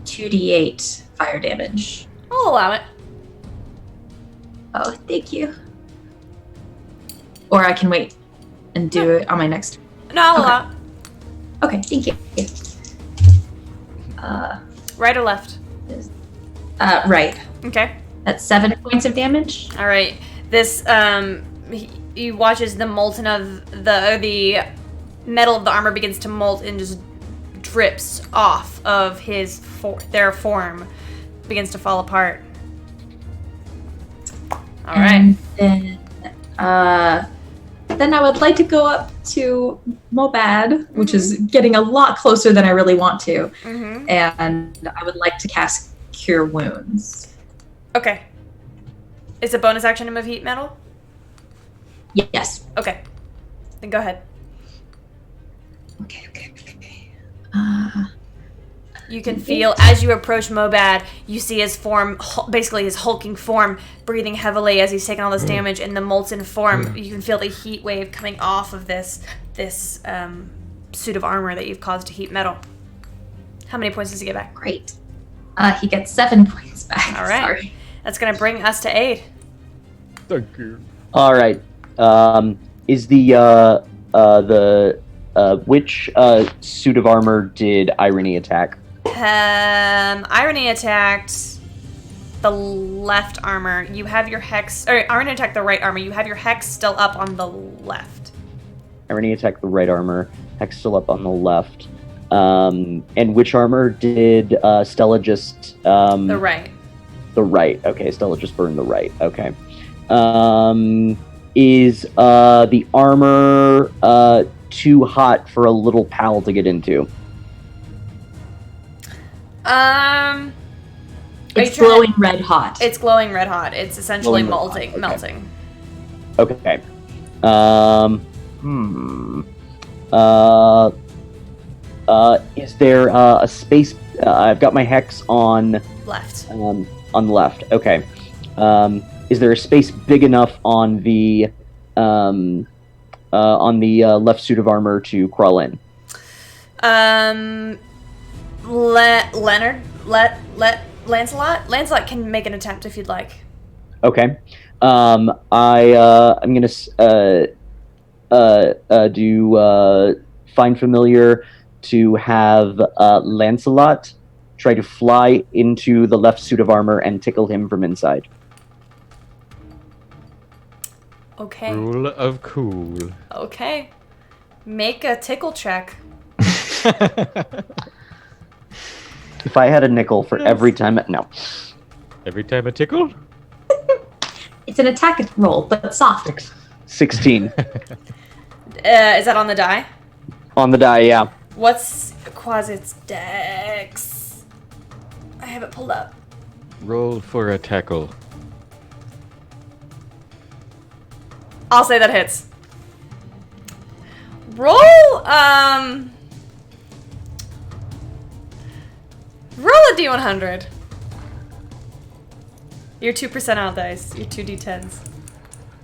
2d8 fire damage. I'll allow it. Oh, thank you. Or I can wait and do it on my next. No, I'll Okay. allow it. Okay, thank you. Right or left? Right. Okay. That's 7 points of damage. All right. This he watches the molten of the metal of the armor begins to molt and just drips off of their form, begins to fall apart. All right. And then I would like to go up to Mobad, which is getting a lot closer than I really want to, and I would like to cast Cure Wounds. Okay. Is a bonus action to move heat metal? Yes. Okay. Then go ahead. Okay. You can feel, as you approach Mobad, you see his form, basically his hulking form, breathing heavily as he's taking all this damage. In the molten form, you can feel the heat wave coming off of this suit of armor that you've caused to heat metal. How many points does he get back? Great. He gets 7 points back. All right. Sorry. That's going to bring us to 8. Thank you. All right. Is which suit of armor did Irony attack? Irony attacked the left armor. You have your hex, or Irony attacked the right armor. You have your hex still up on the left. Irony attacked the right armor. Hex still up on the left. And which armor did Stella just? The right. The right. Okay, Stella just burned the right. Okay. Is the armor too hot for a little pal to get into? It's glowing red hot. It's glowing red hot. It's essentially Glowing red hot, melting. Okay. Is there a space? I've got my hex on Left. on the left. Okay. Is there a space big enough on the left suit of armor to crawl in? Lancelot can make an attempt if you'd like. Okay. I'm gonna do Find Familiar to have Lancelot try to fly into the left suit of armor and tickle him from inside. Okay. Rule of cool. Okay. Make a tickle check. If I had a nickel for every time, no. Every time a tickle? It's an attack roll, but soft. 16 Is that on the die? on the die. Yeah. What's Quasit's dex? I have it pulled up. Roll for a tackle. I'll say that hits. Roll a D100. Your 2% out dice. Your 2d10s.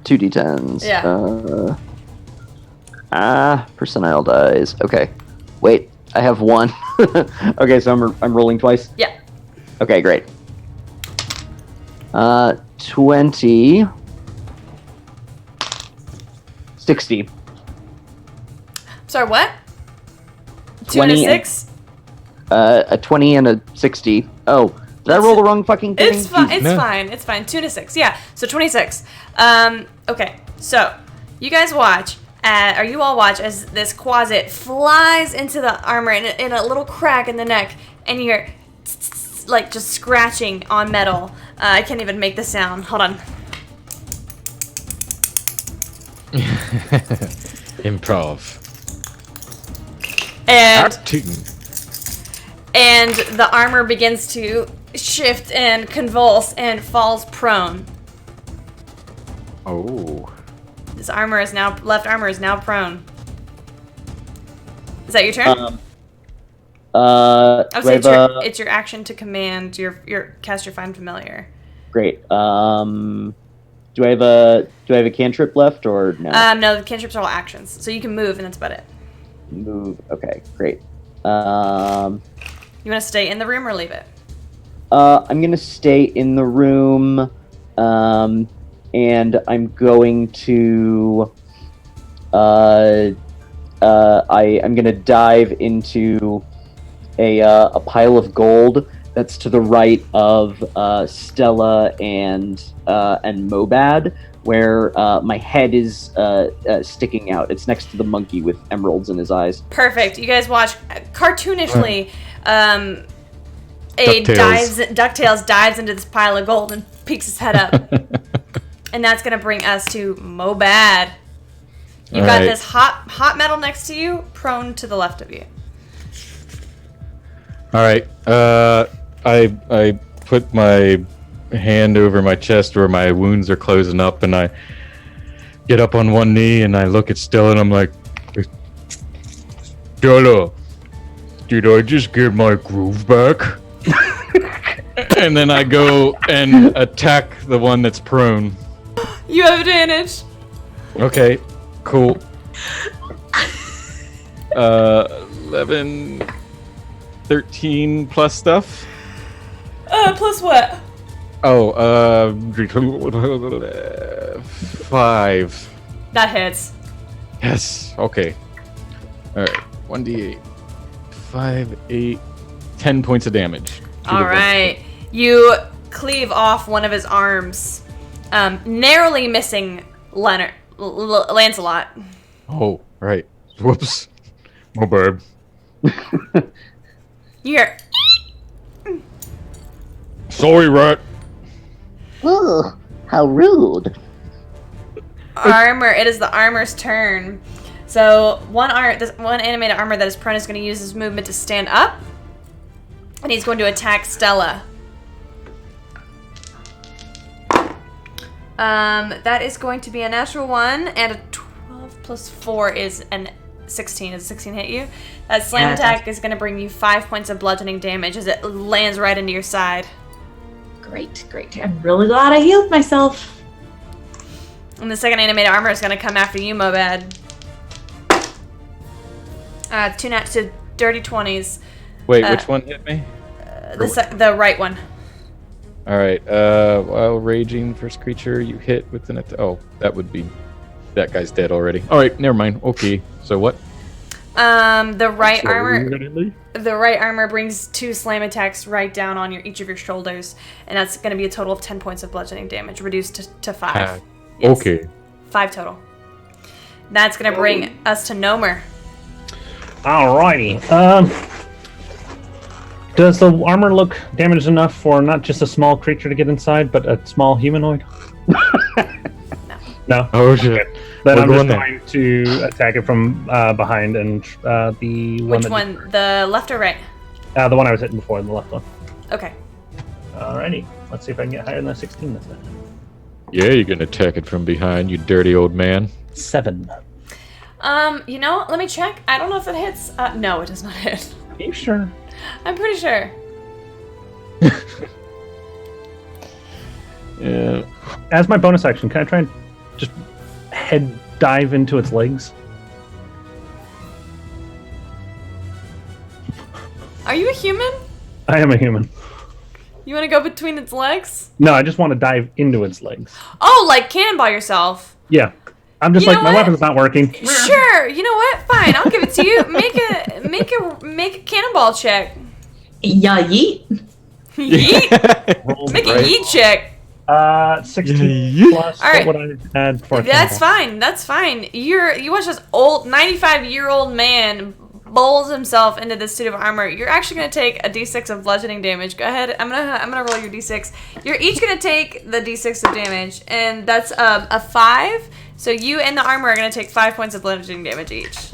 2d10s. Yeah. Percentile dies. Okay. Wait, I have one. Okay, so I'm rolling twice. Yeah. Okay, great. 20. 60. Sorry, what? 2 and a 6? A 20 and a 60. Oh, did I roll the wrong fucking thing? It's fine. It's fine. 2 and a 6. Yeah. So 26. Okay. So you guys watch, or you all watch as this Quasit flies into the armor in a little crack in the neck, and you're like just scratching on metal. I can't even make the sound. Hold on. Improv. And the armor begins to shift and convulse and falls prone. Oh. This armor is now left armor is now prone. Is that your turn? I would say it's your action to command your cast your Find Familiar. Great. Do I have a cantrip left or no? No, the cantrips are all actions, so you can move, and that's about it. Move. Okay, great. You want to stay in the room or leave it? I'm gonna stay in the room, and I'm going to. I'm gonna dive into a pile of gold that's to the right of Stella and Mobad, where my head is sticking out. It's next to the monkey with emeralds in his eyes. Perfect. You guys watch cartoonishly. DuckTales. DuckTales dives into this pile of gold and peeks his head up. And that's gonna bring us to Mobad. You've got Alright. this hot metal next to you, prone to the left of you. All right. I put my hand over my chest where my wounds are closing up, and I get up on one knee and I look at Stella and I'm like, Stella, did I just get my groove back? And then I go and attack the one that's prone. You have advantage. Okay, cool. 11, 13 plus stuff. Plus what? Oh, 5. That hits. Yes. Okay. All right. 1d8. 5, 8, 10 points of damage. All right. You cleave off one of his arms, narrowly missing Lancelot. Oh, right. Whoops. My bad. You hear, Sorry, rat. Ugh, how rude. armor. It is the armor's turn. So one animated armor that is prone is going to use his movement to stand up, and he's going to attack Stella. That is going to be a natural 1, and a 12 plus 4 is an 16. Does 16 hit you? That slam attack is going to bring you 5 points of bludgeoning damage as it lands right into your side. Great. I'm really glad I healed myself. And the second animated armor is going to come after you, Mobad. 2 dirty 20s. Wait, which one hit me? The right one. All right. While raging, first creature you hit with an attack. Oh, that would be. That guy's dead already. All right, never mind. Okay. So what? The right armor brings 2 slam attacks right down on each of your shoulders, and that's going to be a total of 10 points of bludgeoning damage, reduced to 5. Yes. Okay. 5 total. That's going to bring us to Nomer. Alrighty. Does the armor look damaged enough for not just a small creature to get inside, but a small humanoid? No. Oh shit. Okay. Then We're I'm just going there. going to attack it from behind, and the one. Which one? The left or right? The one I was hitting before, the left one. Okay. Alrighty. Let's see if I can get higher than a 16 this time. Yeah, you're gonna attack it from behind, you dirty old man. 7. Let me check. I don't know if it hits. No, it does not hit. Are you sure? I'm pretty sure. Yeah. As my bonus action, can I try and just head dive into its legs? Are you a human? I am a human. You want to go between its legs? No, I just want to dive into its legs. Oh, like cannonball yourself. Yeah. I'm just You like, know my what? weapon's not working. Sure. You know what? Fine. I'll give it to you. Make a cannonball check. Yeah, yeet. Yeet. Roll Make a right. yeet check. 16 plus. All right. What would I add for a That's cannonball? fine. That's fine. You watch this old 95-year-old man bowls himself into this suit of armor. You're actually gonna take a d6 of bludgeoning damage. Go ahead. I'm gonna roll your d6. You're each gonna take the d6 of damage, and that's a 5. So you and the armor are gonna take 5 points of bludgeoning damage each.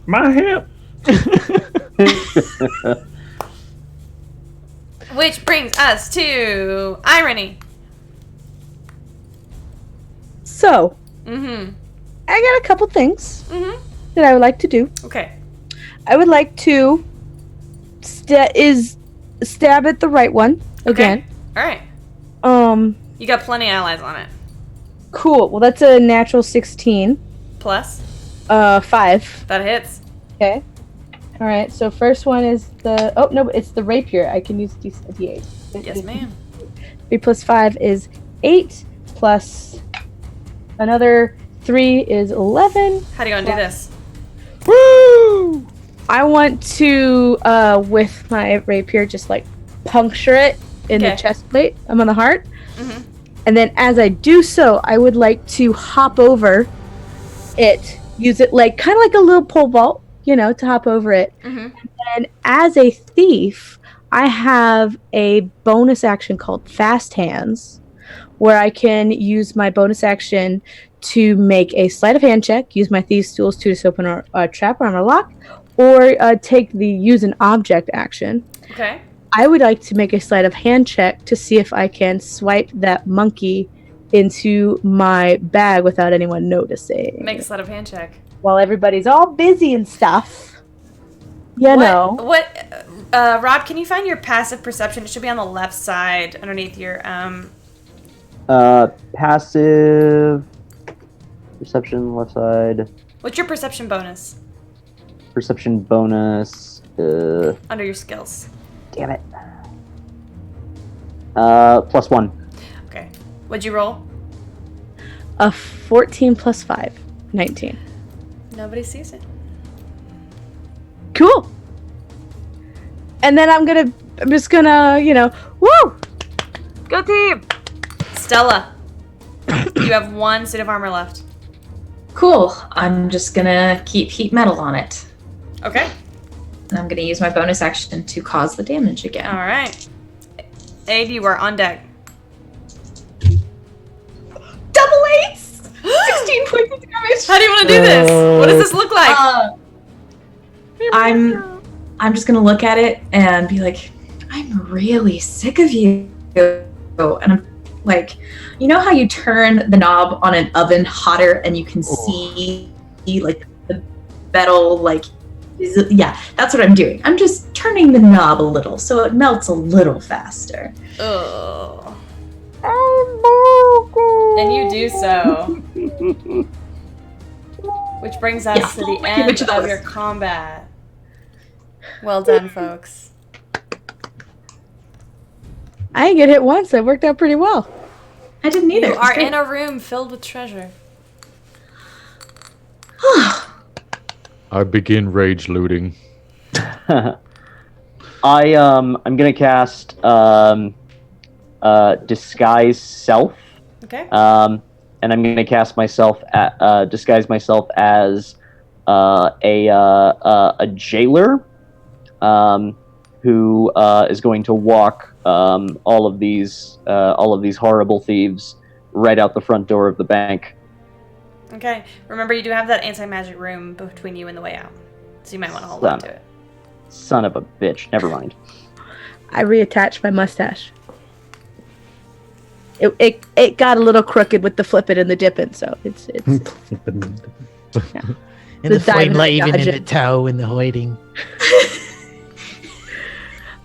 My hip. Which brings us to Irony. So, Mm-hmm. I got a couple things Mm-hmm. that I would like to do. Okay. I would like to stab at the right one again. All right. You got plenty of allies on it. Cool. Well, that's a natural 16. Plus, 5. that hits. Okay. All right. So first one is the. Oh no, it's the rapier. I can use D8. Yes, ma'am. 3 plus 5 is 8. Plus another 3 is 11. How do you want to do this? Woo! I want to, with my rapier, just like puncture it in the Okay. chest plate. I'm on the heart. Mm-hmm. And then as I do so, I would like to hop over it, use it like kind of like a little pole vault, to hop over it. Mm-hmm. And as a thief, I have a bonus action called Fast Hands, where I can use my bonus action to make a sleight of hand check, use my thieves' tools to open a trap or unlock, or take the use an object action. Okay. I would like to make a sleight of hand check to see if I can swipe that monkey into my bag without anyone noticing. Make a sleight of hand check. While everybody's all busy and stuff. What, Rob, can you find your passive perception? It should be on the left side underneath your, Passive perception, left side. What's your perception bonus? Perception bonus. Under your skills. Damn it. +1. Okay. What'd you roll? A 14 plus 5. 19. Nobody sees it. Cool. And then I'm just gonna, woo! Go team! Stella, you have 1 suit of armor left. Cool. I'm just gonna keep heat metal on it. Okay. And I'm gonna use my bonus action to cause the damage again. All right. Abe, you are on deck. Double 8s! 16 points of damage! How do you want to do this? What does this look like? I'm just gonna look at it and be like, I'm really sick of you. And I'm like, you know how you turn the knob on an oven hotter and you can see like the metal, like, yeah, that's what I'm doing. I'm just turning the knob a little so it melts a little faster. Oh. And you do so. Which brings us to the end of your combat. Well done, folks. I didn't get hit once. That worked out pretty well. I didn't either. You are in a room filled with treasure. I begin rage looting. I'm gonna cast disguise self. Okay. And I'm gonna cast myself at disguise myself as a jailer, who is going to walk all of these horrible thieves right out the front door of the bank. Okay. Remember, you do have that anti-magic room between you and the way out, so you might want to hold on to it. Son of a bitch. Never mind. I reattached my mustache. It got a little crooked with the flipping and the dipping, so it's And the flame laving and the toe and the hoiding.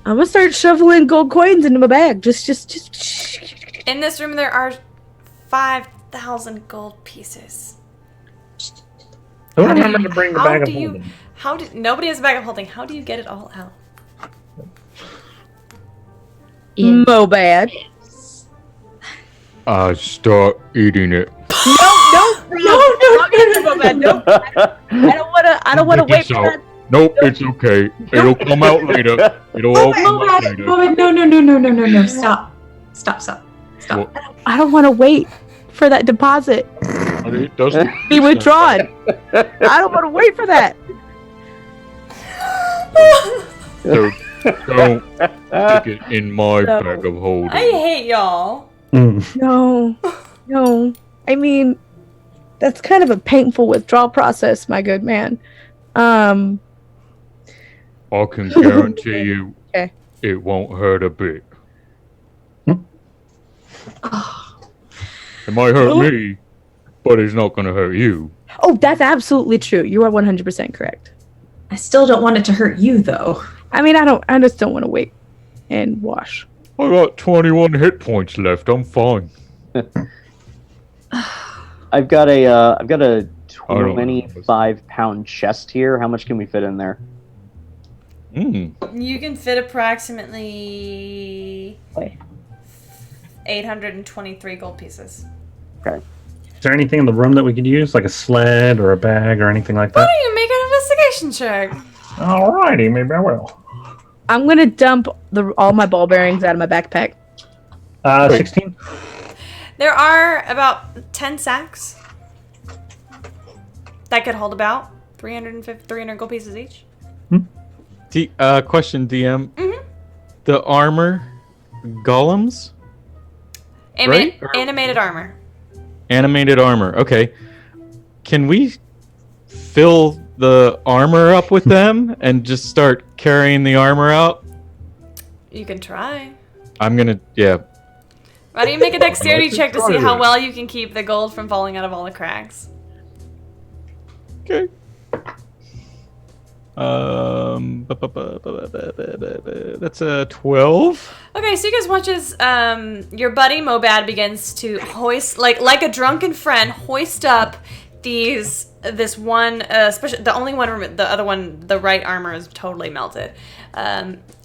I'm gonna start shoveling gold coins into my bag. Just. In this room, there are 5,000 gold pieces. Don't remember to bring the bag of holding. Nobody has a bag of holding. How do you get it all out? Mo bad. I start eating it. No. I don't wanna wait for that. Nope, it's okay. It'll come out later. It'll all come out later. No. Stop. What? I don't want to wait for that deposit. It doesn't Be withdrawn. I don't want to wait for that. So don't stick it in my bag of holding. I hate y'all. No. I mean, that's kind of a painful withdrawal process, my good man. I can guarantee you Okay. it won't hurt a bit. It might hurt me, but it's not going to hurt you. Oh, that's absolutely true. You are 100% correct. I still don't want it to hurt you, though. I mean, I just don't want to wait and wash. I got 21 hit points left. I'm fine. I've got a 25-pound chest here. How much can we fit in there? You can fit approximately 823 gold pieces. Okay. Is there anything in the room that we could use, like a sled or a bag or anything like Why that? don't you make an investigation check? Alrighty, maybe I will. I'm gonna dump all my ball bearings out of my backpack. 16. There are about 10 sacks that could hold about 300 gold pieces each. Question, DM. Mm-hmm. The armor, golems, right? Animated armor. Animated armor. Okay. Can we fill the armor up with them and just start carrying the armor out? You can try. I'm gonna. Yeah. Why don't you make a dexterity check to see how well you can keep the gold from falling out of all the cracks? Okay. That's a 12. Okay, so you guys watch as your buddy Mobad begins to hoist, like a drunken friend, hoist up this one, especially the only one, the other one, the right armor is totally melted.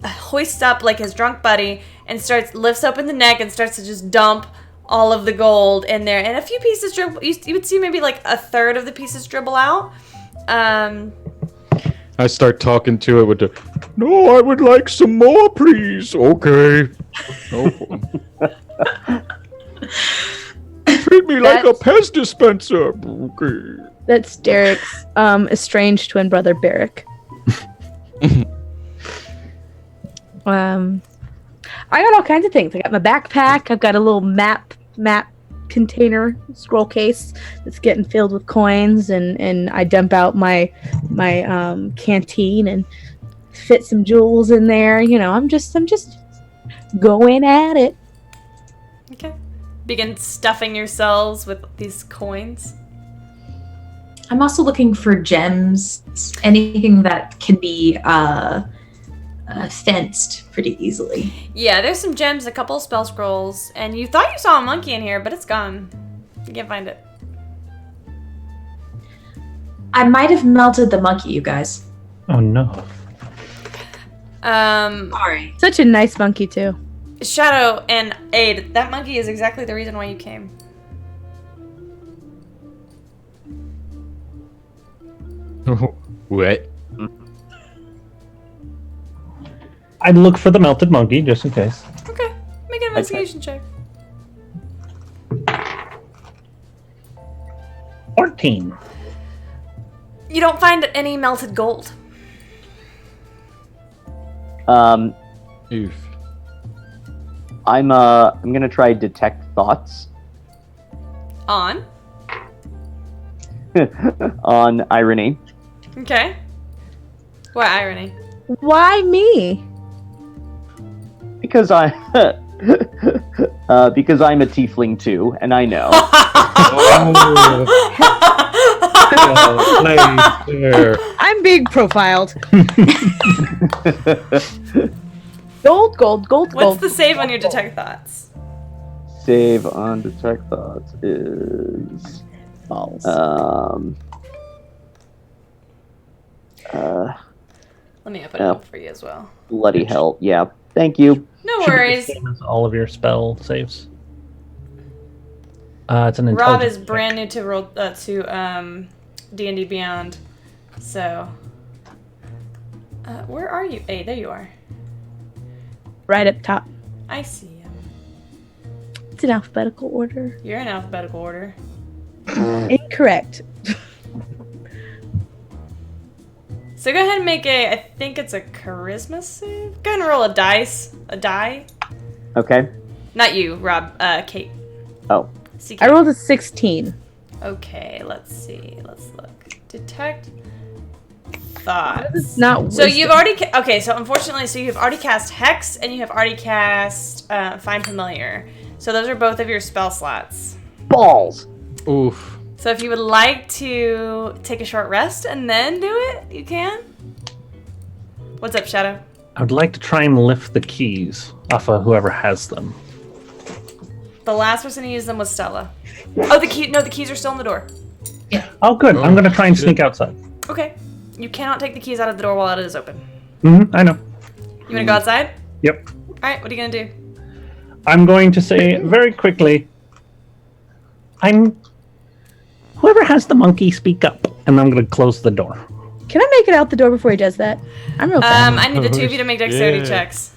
Hoists up like his drunk buddy and lifts open the neck and starts to just dump all of the gold in there, and a few pieces dribble. You would see maybe like a third of the pieces dribble out. I start talking to it with the, no, I would like some more, please. Okay. No. Treat me like a pest dispenser. Okay. That's Derek's estranged twin brother, Barrick. I got all kinds of things. I got my backpack. I've got a little map container scroll case that's getting filled with coins, and I dump out my canteen and fit some jewels in there. You know, I'm just going at it. Okay. Begin stuffing yourselves with these coins. I'm also looking for gems, anything that can be fenced pretty easily. Yeah, there's some gems, a couple of spell scrolls, and you thought you saw a monkey in here, but it's gone. You can't find it. I might have melted the monkey, you guys. Oh no. Sorry. Such a nice monkey too. Shadow and Aid, that monkey is exactly the reason why you came. What? I'd look for the melted monkey just in case. Okay, make an investigation check. 14. You don't find any melted gold. Oof. I'm gonna try detect thoughts On. on Irony. Okay. What irony? Why me? Because because I'm a tiefling too, and I know. I'm being profiled. Gold. What's the save on your detect thoughts? Save on detect thoughts is balls. Let me open it up for you as well. Bloody hell! Yeah, thank you. No Should be the worries. same as all of your spell saves. It's an Rob intelligence is brand new to D&D Beyond, so where are you? Hey, there you are. Right up top. I see you. It's in alphabetical order. You're in alphabetical order. Incorrect. So go ahead and make I think it's a charisma save. Go ahead and roll a die. Okay. Not you, Rob. Kate. Oh. See, I rolled a 16. Okay, let's see. Let's look. Detect thoughts. Not so you've already okay. So unfortunately, you've already cast Hex and you have already cast Find Familiar. So those are both of your spell slots. Balls. Oof. So if you would like to take a short rest and then do it, you can. What's up, Shadow? I would like to try and lift the keys off of whoever has them. The last person to use them was Stella. Oh, the keys are still in the door. Oh, good. I'm going to try and sneak outside. Okay. You cannot take the keys out of the door while it is open. I know. You want to go outside? Yep. All right, what are you going to do? I'm going to say very quickly, whoever has the monkey, speak up. And I'm going to close the door. Can I make it out the door before he does that? I'm real fast. I need the two of you to make dexterity checks.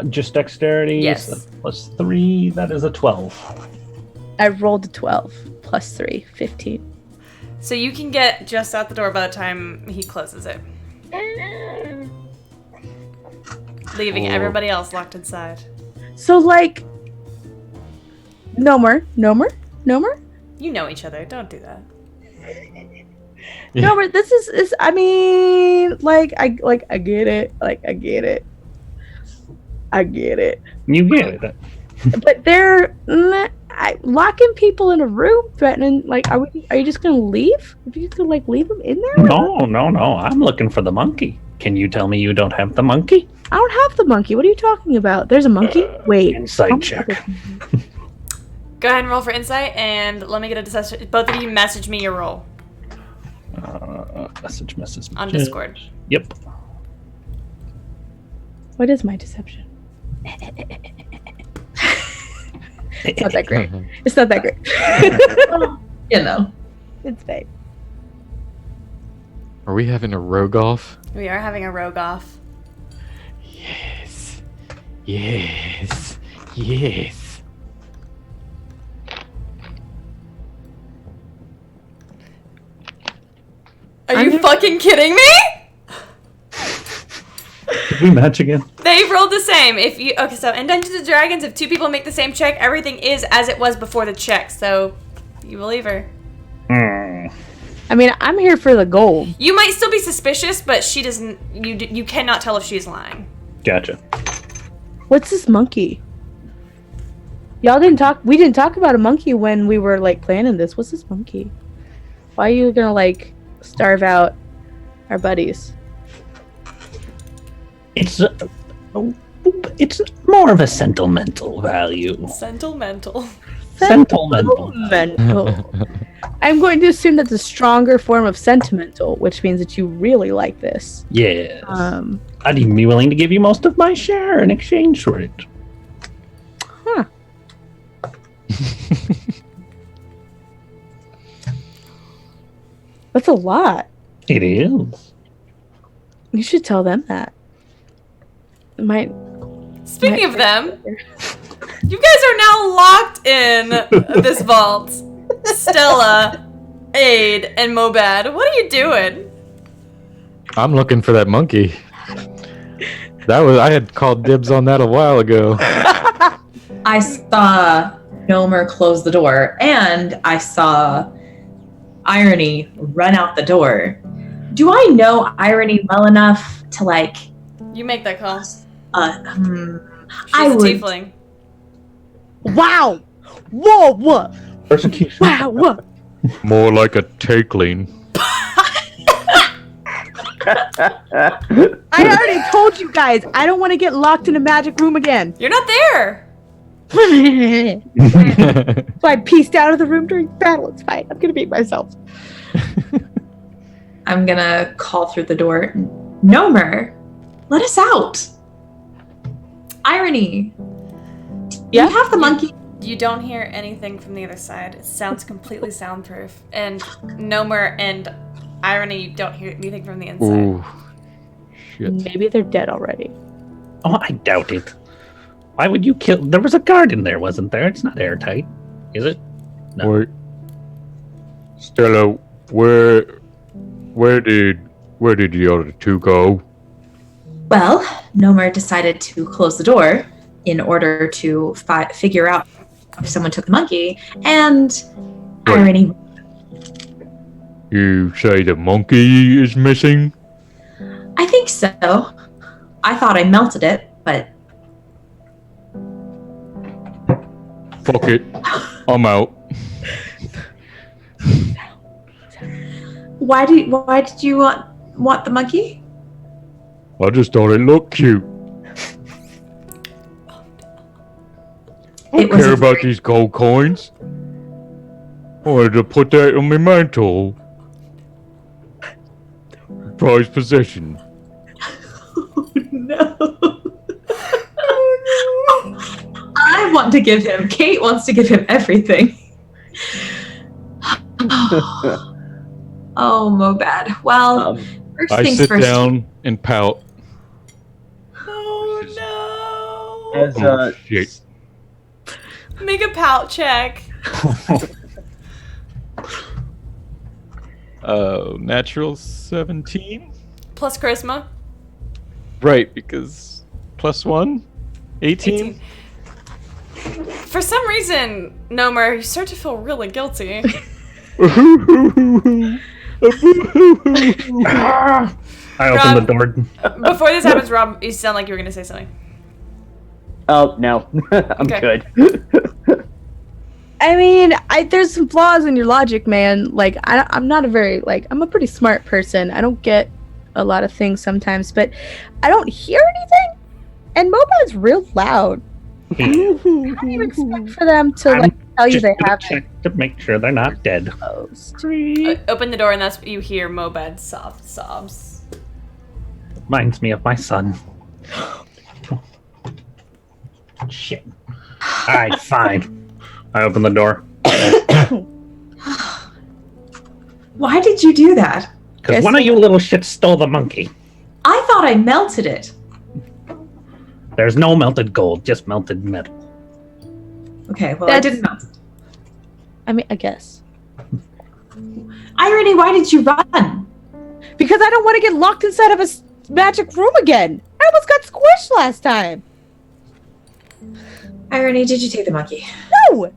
Just dexterity. Yes. So plus 3. That is a 12. I rolled a 12 plus 3, 15. So you can get just out the door by the time he closes it. Leaving everybody else locked inside. So, like, no more. You know each other. Don't do that. No more. This is. I mean, I get it. I get it. You get it. But they're locking people in a room, threatening. Like, are you just gonna leave? Are you just gonna leave them in there? No. I'm looking for the monkey. Can you tell me you don't have the monkey? I don't have the monkey. What are you talking about? There's a monkey. Wait. Insight check. Go ahead and roll for insight, and let me get a deception. Both of you message me your roll Message. on Discord. Yep. What is my deception? It's not that great. It's not that great. It's fake. Are we having a rogue off? We are having a rogue off. Yes. Are you fucking kidding me? Did we match again? They rolled the same. So in Dungeons and Dragons, if two people make the same check, everything is as it was before the check. So you believe her. I mean, I'm here for the gold. You might still be suspicious, but she doesn't. You cannot tell if she's lying. Gotcha. What's this monkey? Y'all didn't talk. We didn't talk about a monkey when we were planning this. What's this monkey? Why are you gonna starve out our buddies? It's more of a sentimental value. Sentimental. I'm going to assume that's a stronger form of sentimental, which means that you really like this. Yes. I'd even be willing to give you most of my share in exchange for it. Huh. That's a lot. It is. You should tell them that. Speaking of them, you guys are now locked in this vault. Stella, Aid, and Mobad. What are you doing? I'm looking for that monkey. I had called dibs on that a while ago. I saw Nomer close the door, and I saw Irony run out the door. Do I know Irony well enough to You make that call. She's I a would. tiefling. Wow! Whoa! What? Persecution. Wow! What? More like a takeling. I already told you guys. I don't want to get locked in a magic room again. You're not there. So I pieced out of the room during battle. It's fine. I'm gonna beat myself. I'm gonna call through the door. Nomer, let us out. Irony. Yeah? You have the monkey. You don't hear anything from the other side. It sounds completely soundproof. And Nomer and Irony don't hear anything from the inside. Ooh. Shit. Maybe they're dead already. Oh, I doubt it. Why would you kill? There was a guard in there, wasn't there? It's not airtight, is it? No. Wait. Stella, where did the other two go? Well, Nomer decided to close the door in order to figure out if someone took the monkey, and Wait. Irony. You say the monkey is missing? I think so. I thought I melted it, but Fuck it. I'm out. why did you want the monkey? I just thought it looked cute. I It don't was care a about these gold coins. I wanted to put that on my mantle. Prized possession. No. I want to give him. Kate wants to give him everything. Oh, Mobad. Well, first I things sit first. down and pout. Oh no! As Shit. Make a pout check. Natural 17. Plus charisma. Right, because +1, 18. For some reason, Nomer, you start to feel really guilty. I open the door. Before this happens, Rob, you sound like you were going to say something. Oh, no. I'm Okay. good. I mean, there's some flaws in your logic, man. Like, I'm not a very, like, I'm a pretty smart person. I don't get a lot of things sometimes, but I don't hear anything. And Mobad's real loud. How do you expect for them to, like, tell you they have check to make sure they're not dead. Open the door, and that's what you hear Mobad's soft sobs. Reminds me of my son. Shit. Alright, fine. I open the door. Why did you do that? Because one of you little shits stole the monkey. I thought I melted it. There's no melted gold, just melted metal. Okay, well, I didn't melt it. I mean, I guess. Irony, why did you run? Because I don't want to get locked inside of a magic room again. I almost got squished last time. Irony, did you take the monkey? No!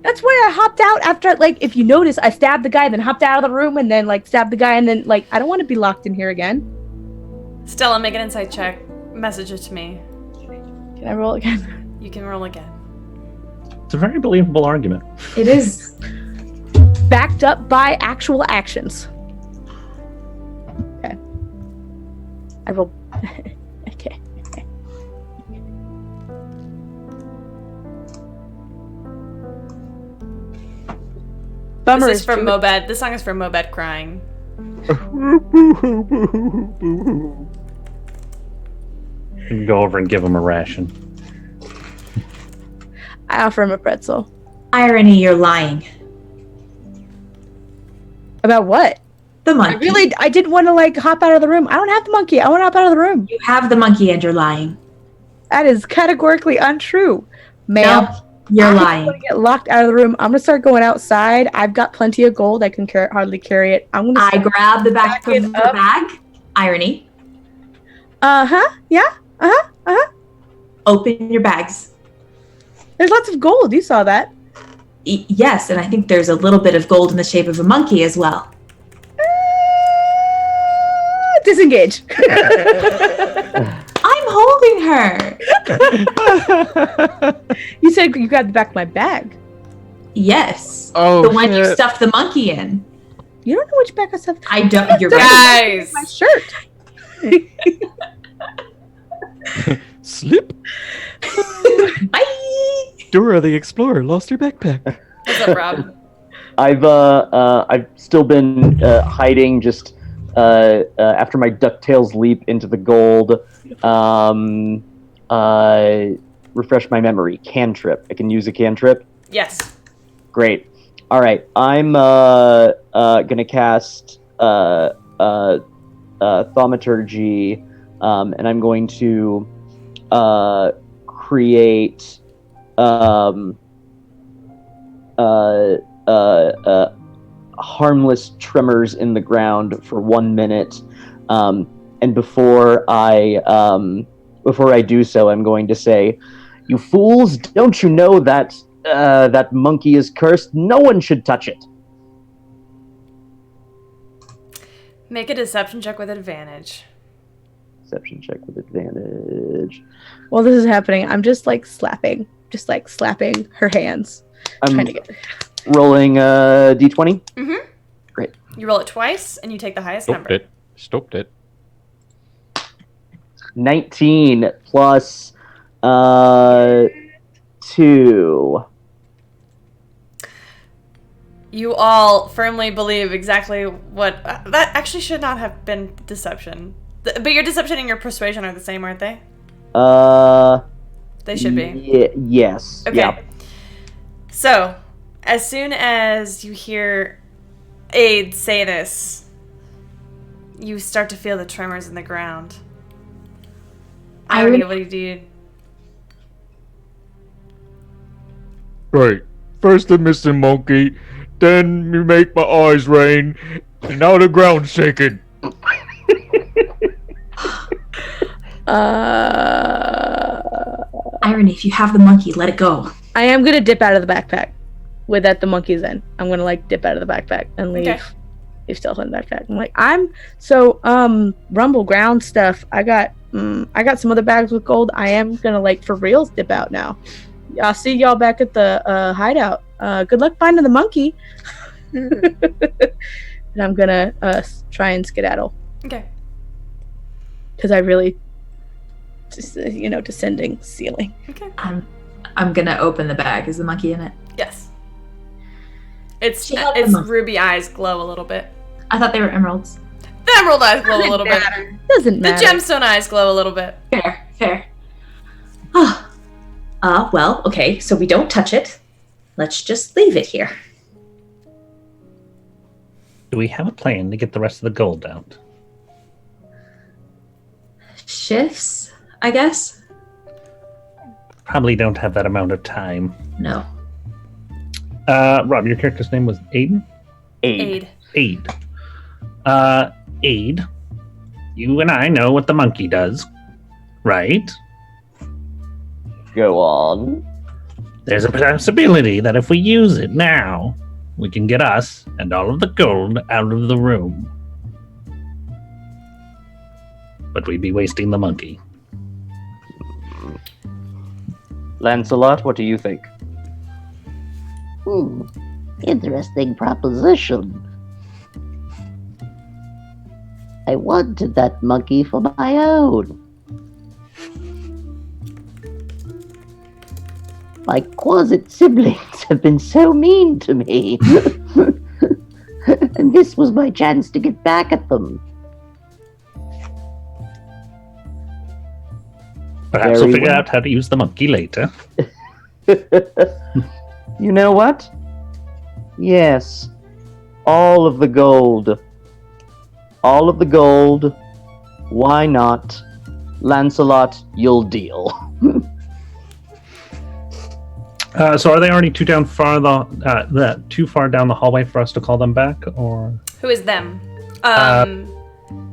That's why I hopped out after, like, if you notice, I stabbed the guy, then hopped out of the room, and then, like, stabbed the guy, and then, like, I don't want to be locked in here again. Stella, make an insight check. Message it to me. Can I roll again? You can roll again. It's a very believable argument. It is. Backed up by actual actions. Okay. I rolled. Okay. Bummer This is from true. Mobad. This song is from Mobad crying. You can go over and give him a ration. I offer him a pretzel. Irony, you're lying. About what? The monkey. I didn't want to, like, hop out of the room. I don't have the monkey. I want to hop out of the room. You have the monkey and you're lying. That is categorically untrue, ma'am. No, you're lying. I'm gonna get locked out of the room. I'm gonna start going outside. I've got plenty of gold. I can hardly carry it. I'm gonna. I grab the back of it the up. bag. Irony. Yeah. Open your bags. There's lots of gold. You saw that. Yes, and I think there's a little bit of gold in the shape of a monkey as well. Disengage. I'm holding her. You said you grabbed the back of my bag. Yes. Oh, the one you shit. stuffed the monkey in. You don't know which bag I stuffed. I don't. You're right. Guys! My shirt. Slip. Bye. Dora the Explorer lost her backpack. What's up, Rob? I've still been hiding just after my DuckTales leap into the gold. Refresh my memory. Cantrip. I can use a cantrip. Yes. Great. All right. I'm gonna cast Thaumaturgy, and I'm going to create harmless tremors in the ground for 1 minute. And before I do so, I'm going to say, "You fools! Don't you know that that monkey is cursed? No one should touch it." Make a deception check with advantage. Deception check with advantage. While this is happening, I'm just slapping her hands. I'm Trying to get. rolling d20. Mm-hmm. Great. You roll it twice, and you take the highest number. Stopped it. 19 plus 2. You all firmly believe exactly what... that actually should not have been deception. But your deception and your persuasion are the same, aren't they? They should be. Yes. Okay. Yeah. So, as soon as you hear Aid say this, you start to feel the tremors in the ground. Irony, what do you do? Right. First the missing monkey, then you make my eyes rain, and now the ground's shaking. Irony, if you have the monkey, let it go. I am gonna dip out of the backpack with that the monkey's in. I'm gonna like dip out of the backpack and leave. Okay. Leave stealth in the backpack. I'm like, Rumble ground stuff. I got some other bags with gold. I am gonna like for reals dip out now. I'll see y'all back at the hideout. Good luck finding the monkey. And I'm gonna try and skedaddle Okay. because I really, descending ceiling. Okay. I'm gonna open the bag. Is the monkey in it? Yes. Its She held the monkey. ruby eyes glow a little bit. I thought they were emeralds. The emerald eyes glow a little bit. Doesn't The matter. gemstone eyes glow a little bit. Fair. Well, okay, so we don't touch it. Let's just leave it here. Do we have a plan to get the rest of the gold out? Shifts, I guess? Probably don't have that amount of time. No. Rob, your character's name was Aiden? Aid. Aid. Aid, you and I know what the monkey does, right? Go on. There's a possibility that if we use it now, we can get us and all of the gold out of the room. But we'd be wasting the monkey. Lancelot, what do you think? Interesting proposition. I wanted that monkey for my own. My Quasit siblings have been so mean to me. And this was my chance to get back at them. Perhaps Very we'll figure well. out how to use the monkey later. You know what? Yes. All of the gold. All of the gold. Why not? Lancelot, you'll deal. So are they already too far down the hallway for us to call them back, or? Who is them?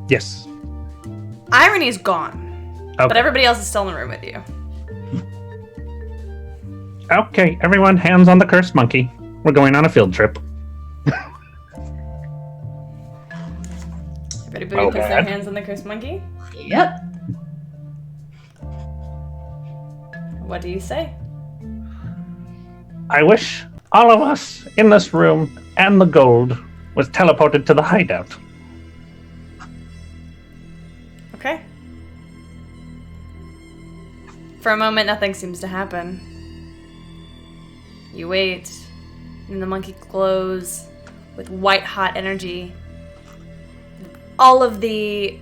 Yes. Irony's gone. Okay. But everybody else is still in the room with you. Okay, everyone, hands on the cursed monkey. We're going on a field trip. Everybody puts their hands on the cursed monkey. Yep. What do you say? I wish all of us in this room and the gold was teleported to the hideout. Okay. For a moment, nothing seems to happen. You wait, and the monkey glows with white-hot energy. All of the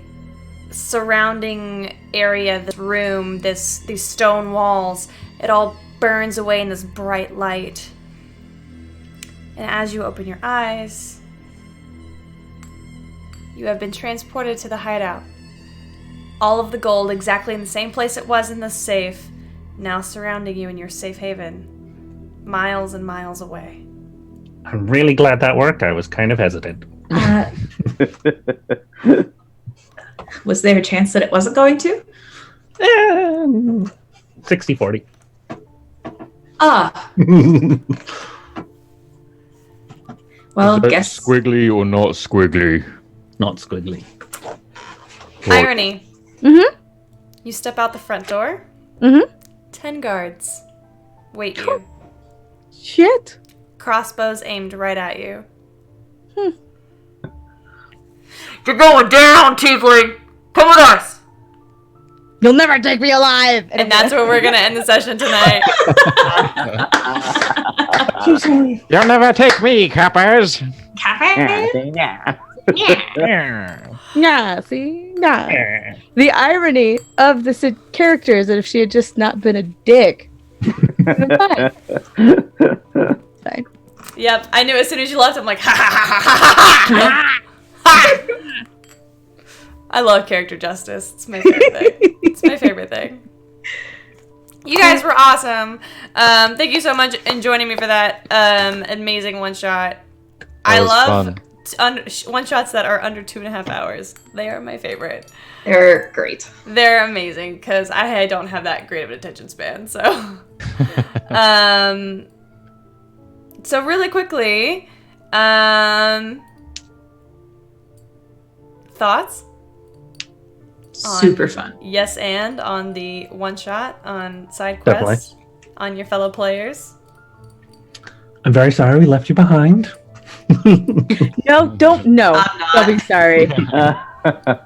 surrounding area, this room, these stone walls, it all burns away in this bright light. And as you open your eyes, you have been transported to the hideout. All of the gold exactly in the same place it was in the safe, now surrounding you in your safe haven, miles and miles away. I'm really glad that worked. I was kind of hesitant. Was there a chance that it wasn't going to? 60-40. Well, Is that guess squiggly or not squiggly? Not squiggly. Irony. Mm-hmm. You step out the front door. Mm-hmm. 10 guards wait you. Shit. Crossbows aimed right at you. You're going down, Tiefling! Come with us! You'll never take me alive! And that's where we're gonna end the session tonight. So sorry. You'll never take me, coppers. Yeah, see? Nah. The irony of the character is that if she had just not been a dick, fine. Fine. Yep, I knew as soon as you left, I'm like, ha ha ha ha ha ha ha! I love character justice. It's my favorite thing. It's my favorite thing. You guys were awesome. Thank you so much in joining me for that amazing one shot. I love one shots that are under 2.5 hours. They are my favorite. They're great. They're amazing because I don't have that great of an attention span. So, so really quickly, thoughts? Super fun. Yes, and on the one shot on side quests on your fellow players. I'm very sorry we left you behind. No, don't be sorry.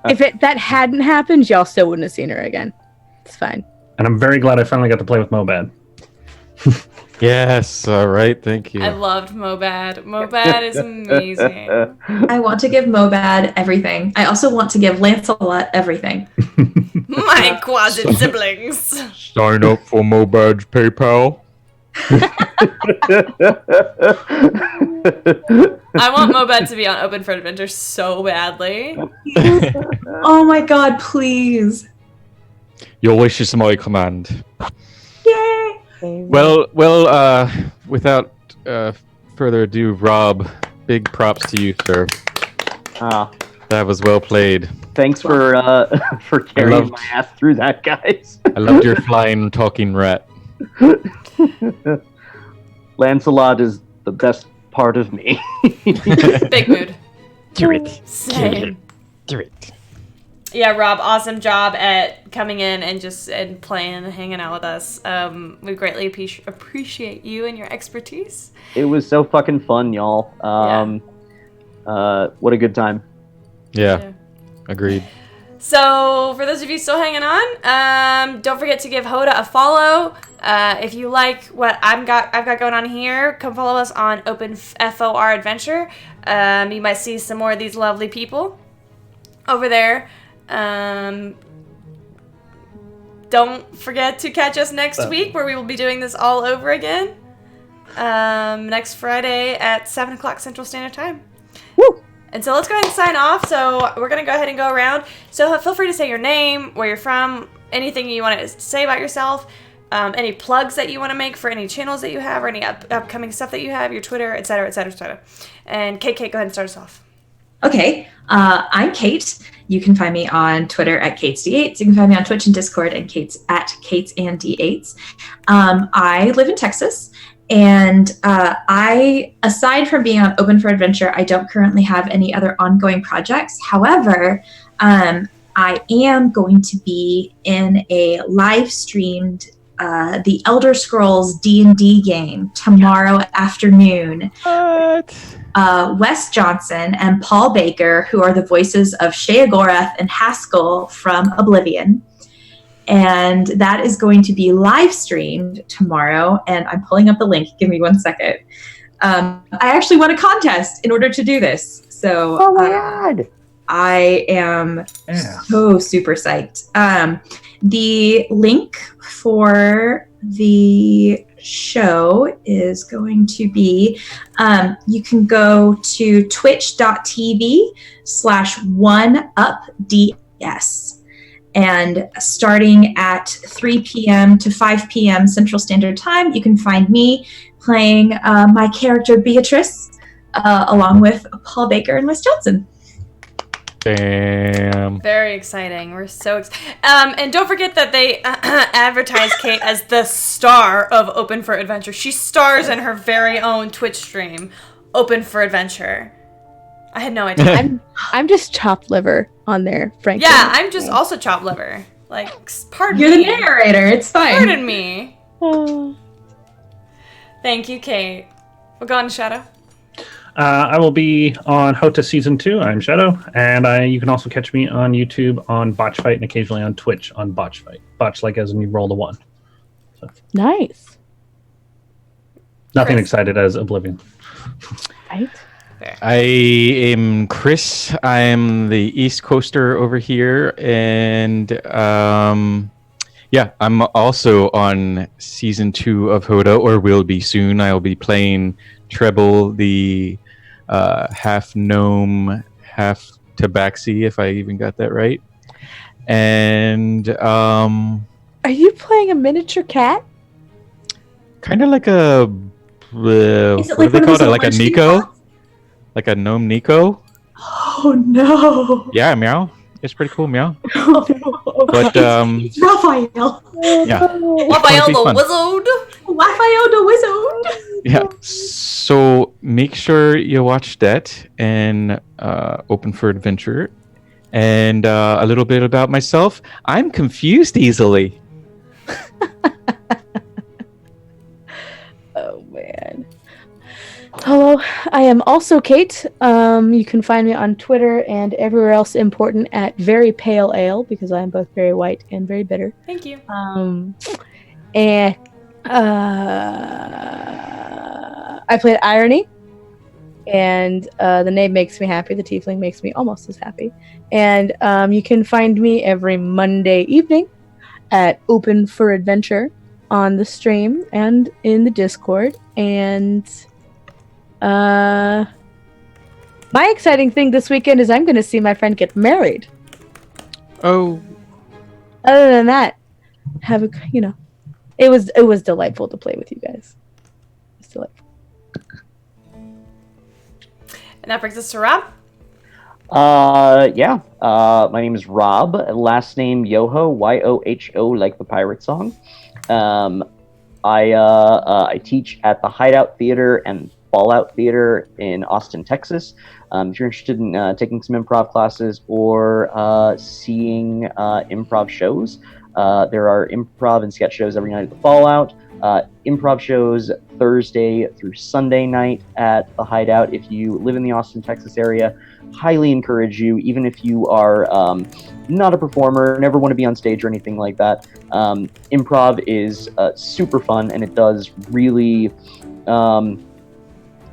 If that hadn't happened, y'all still wouldn't have seen her again. It's fine. And I'm very glad I finally got to play with Mobad. Yes, all right, thank you. I loved Mobad. Mobad is amazing. I want to give Mobad everything. I also want to give Lancelot everything. My quasit siblings. Sign up for Mobad's PayPal. I want Mobad to be on Open for Adventure so badly. Oh my god, please. Your wish is my command. Yay! Well, without further ado, Rob, big props to you, sir. That was well played. Thanks for carrying my ass through that, guys. I loved your flying, talking rat. Lancelot is the best part of me. Big mood. Do it. Same. Do it. Yeah, Rob, awesome job at coming in and playing and hanging out with us. We greatly appreciate you and your expertise. It was so fucking fun, y'all. What a good time. Yeah. Agreed. So, for those of you still hanging on, don't forget to give Hoda a follow. If you like what I've got going on here, come follow us on Open FOR Adventure. You might see some more of these lovely people over there. Don't forget to catch us next week where we will be doing this all over again. Next Friday at 7 o'clock Central Standard Time. Woo! And so let's go ahead and sign off. So we're going to go ahead and go around. So feel free to say your name, where you're from, anything you want to say about yourself, any plugs that you want to make for any channels that you have or any upcoming stuff that you have, your Twitter, etc., etc., etc. And Kate, go ahead and start us off. Okay, I'm Kate. You can find me on Twitter at KatesD8s. You can find me on Twitch and Discord at KatesandD8s. I live in Texas, and aside from being on Open for Adventure, I don't currently have any other ongoing projects. However, I am going to be in a live-streamed The Elder Scrolls D&D game tomorrow afternoon. What? Wes Johnson and Paul Baker, who are the voices of Sheogorath and Haskell from Oblivion. And that is going to be live streamed tomorrow. And I'm pulling up the link. Give me 1 second. I actually won a contest in order to do this. So Oh my god! I am so super psyched. The link for the show is going to be, you can go to twitch.tv/OneUpDS. And starting at 3 p.m. to 5 p.m. Central Standard Time, you can find me playing my character Beatrice, along with Paul Baker and Wes Johnson. Damn. Very exciting. We're so excited. And don't forget that they advertise Kate as the star of Open for Adventure. She stars in her very own Twitch stream, Open for Adventure. I had no idea. I'm just chopped liver on there, frankly. Yeah, I'm just also chopped liver. Like, pardon You're me. the narrator. It's fine. Pardon me. Thank you, Kate. We'll go on to Shadow. I will be on Hota Season 2. I'm Shadow. And you can also catch me on YouTube on Botch Fight and occasionally on Twitch on Botch Fight. Botch like as in you roll a 1. So, Nice. nothing Chris. excited as Oblivion. Right? I am Chris. I am the East Coaster over here, and yeah, I'm also on season 2 of Hoda, or will be soon. I'll be playing Treble, the half gnome, half tabaxi, if I even got that right. And Are you playing a miniature cat? Kind of like a. Is it What do they like one of call those it? Like a orange Nico? Like a gnome Nico? Oh no! Yeah, meow. It's pretty cool, meow. Oh, no. But It's Raphael. Yeah. Raphael the fun. Wizard. Raphael the Wizard. Yeah. So make sure you watch that and Open for Adventure. And a little bit about myself. I'm confused easily. Oh man. Hello, I am also Kate. You can find me on Twitter and everywhere else important at Very Pale Ale because I am both very white and very bitter. Thank you. And I played Irony, and the name makes me happy. The tiefling makes me almost as happy. And you can find me every Monday evening at Open for Adventure on the stream and in the Discord. And my exciting thing this weekend is I'm going to see my friend get married. Oh. Other than that, have a it was delightful to play with you guys. It's delightful. And that brings us to Rob. Yeah. My name is Rob. Last name Yoho, Y-O-H-O, like the pirate song. I teach at the Hideout Theater and Fallout Theater in Austin, Texas. If you're interested in taking some improv classes or seeing improv shows, there are improv and sketch shows every night at the Fallout. Improv shows Thursday through Sunday night at the Hideout. If you live in the Austin, Texas area, highly encourage you, even if you are not a performer, never want to be on stage or anything like that. Improv is super fun, and it does really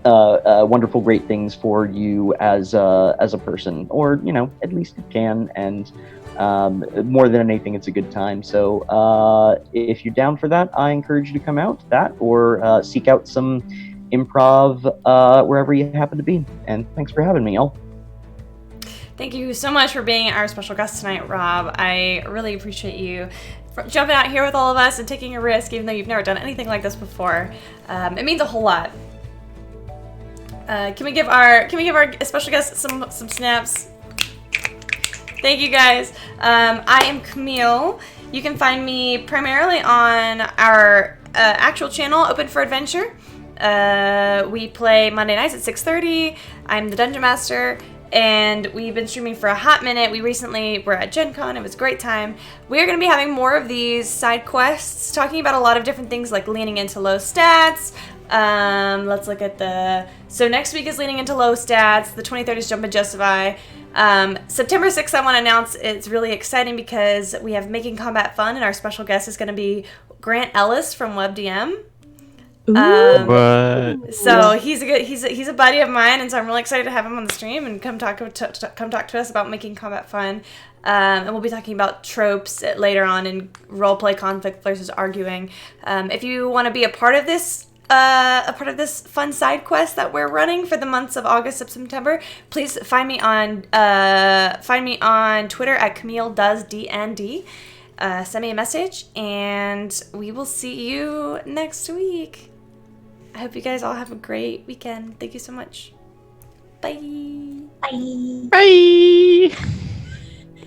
wonderful, great things for you as a person, or at least it can. And more than anything, it's a good time. So if you're down for that, I encourage you to come out that or seek out some improv wherever you happen to be. And thanks for having me, y'all. Thank you so much for being our special guest tonight, Rob. I really appreciate you for jumping out here with all of us and taking a risk, even though you've never done anything like this before. It means a whole lot. Can we give our special guest some snaps? Thank you, guys. I am Camille. You can find me primarily on our actual channel, Open for Adventure. We play Monday nights at 6:30. I'm the Dungeon Master, and we've been streaming for a hot minute. We recently were at Gen Con. It was a great time. We're going to be having more of these side quests, talking about a lot of different things like leaning into low stats. Let's look at so next week is leaning into low stats. The 23rd is Jump and Justify. September 6th, I want to announce it's really exciting because we have Making Combat Fun, and our special guest is going to be Grant Ellis from WebDM. So he's a buddy of mine, and so I'm really excited to have him on the stream and come talk to us about Making Combat Fun. And we'll be talking about tropes later on in roleplay conflict versus arguing. If you want to be a part of this fun side quest that we're running for the months of August and September, please find me on Twitter at CamilleDoesDND. Send me a message, and we will see you next week. I hope you guys all have a great weekend. Thank you so much. Bye. Bye. Bye.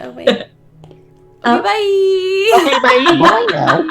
Oh wait. Okay, bye. Okay, bye. Bye now.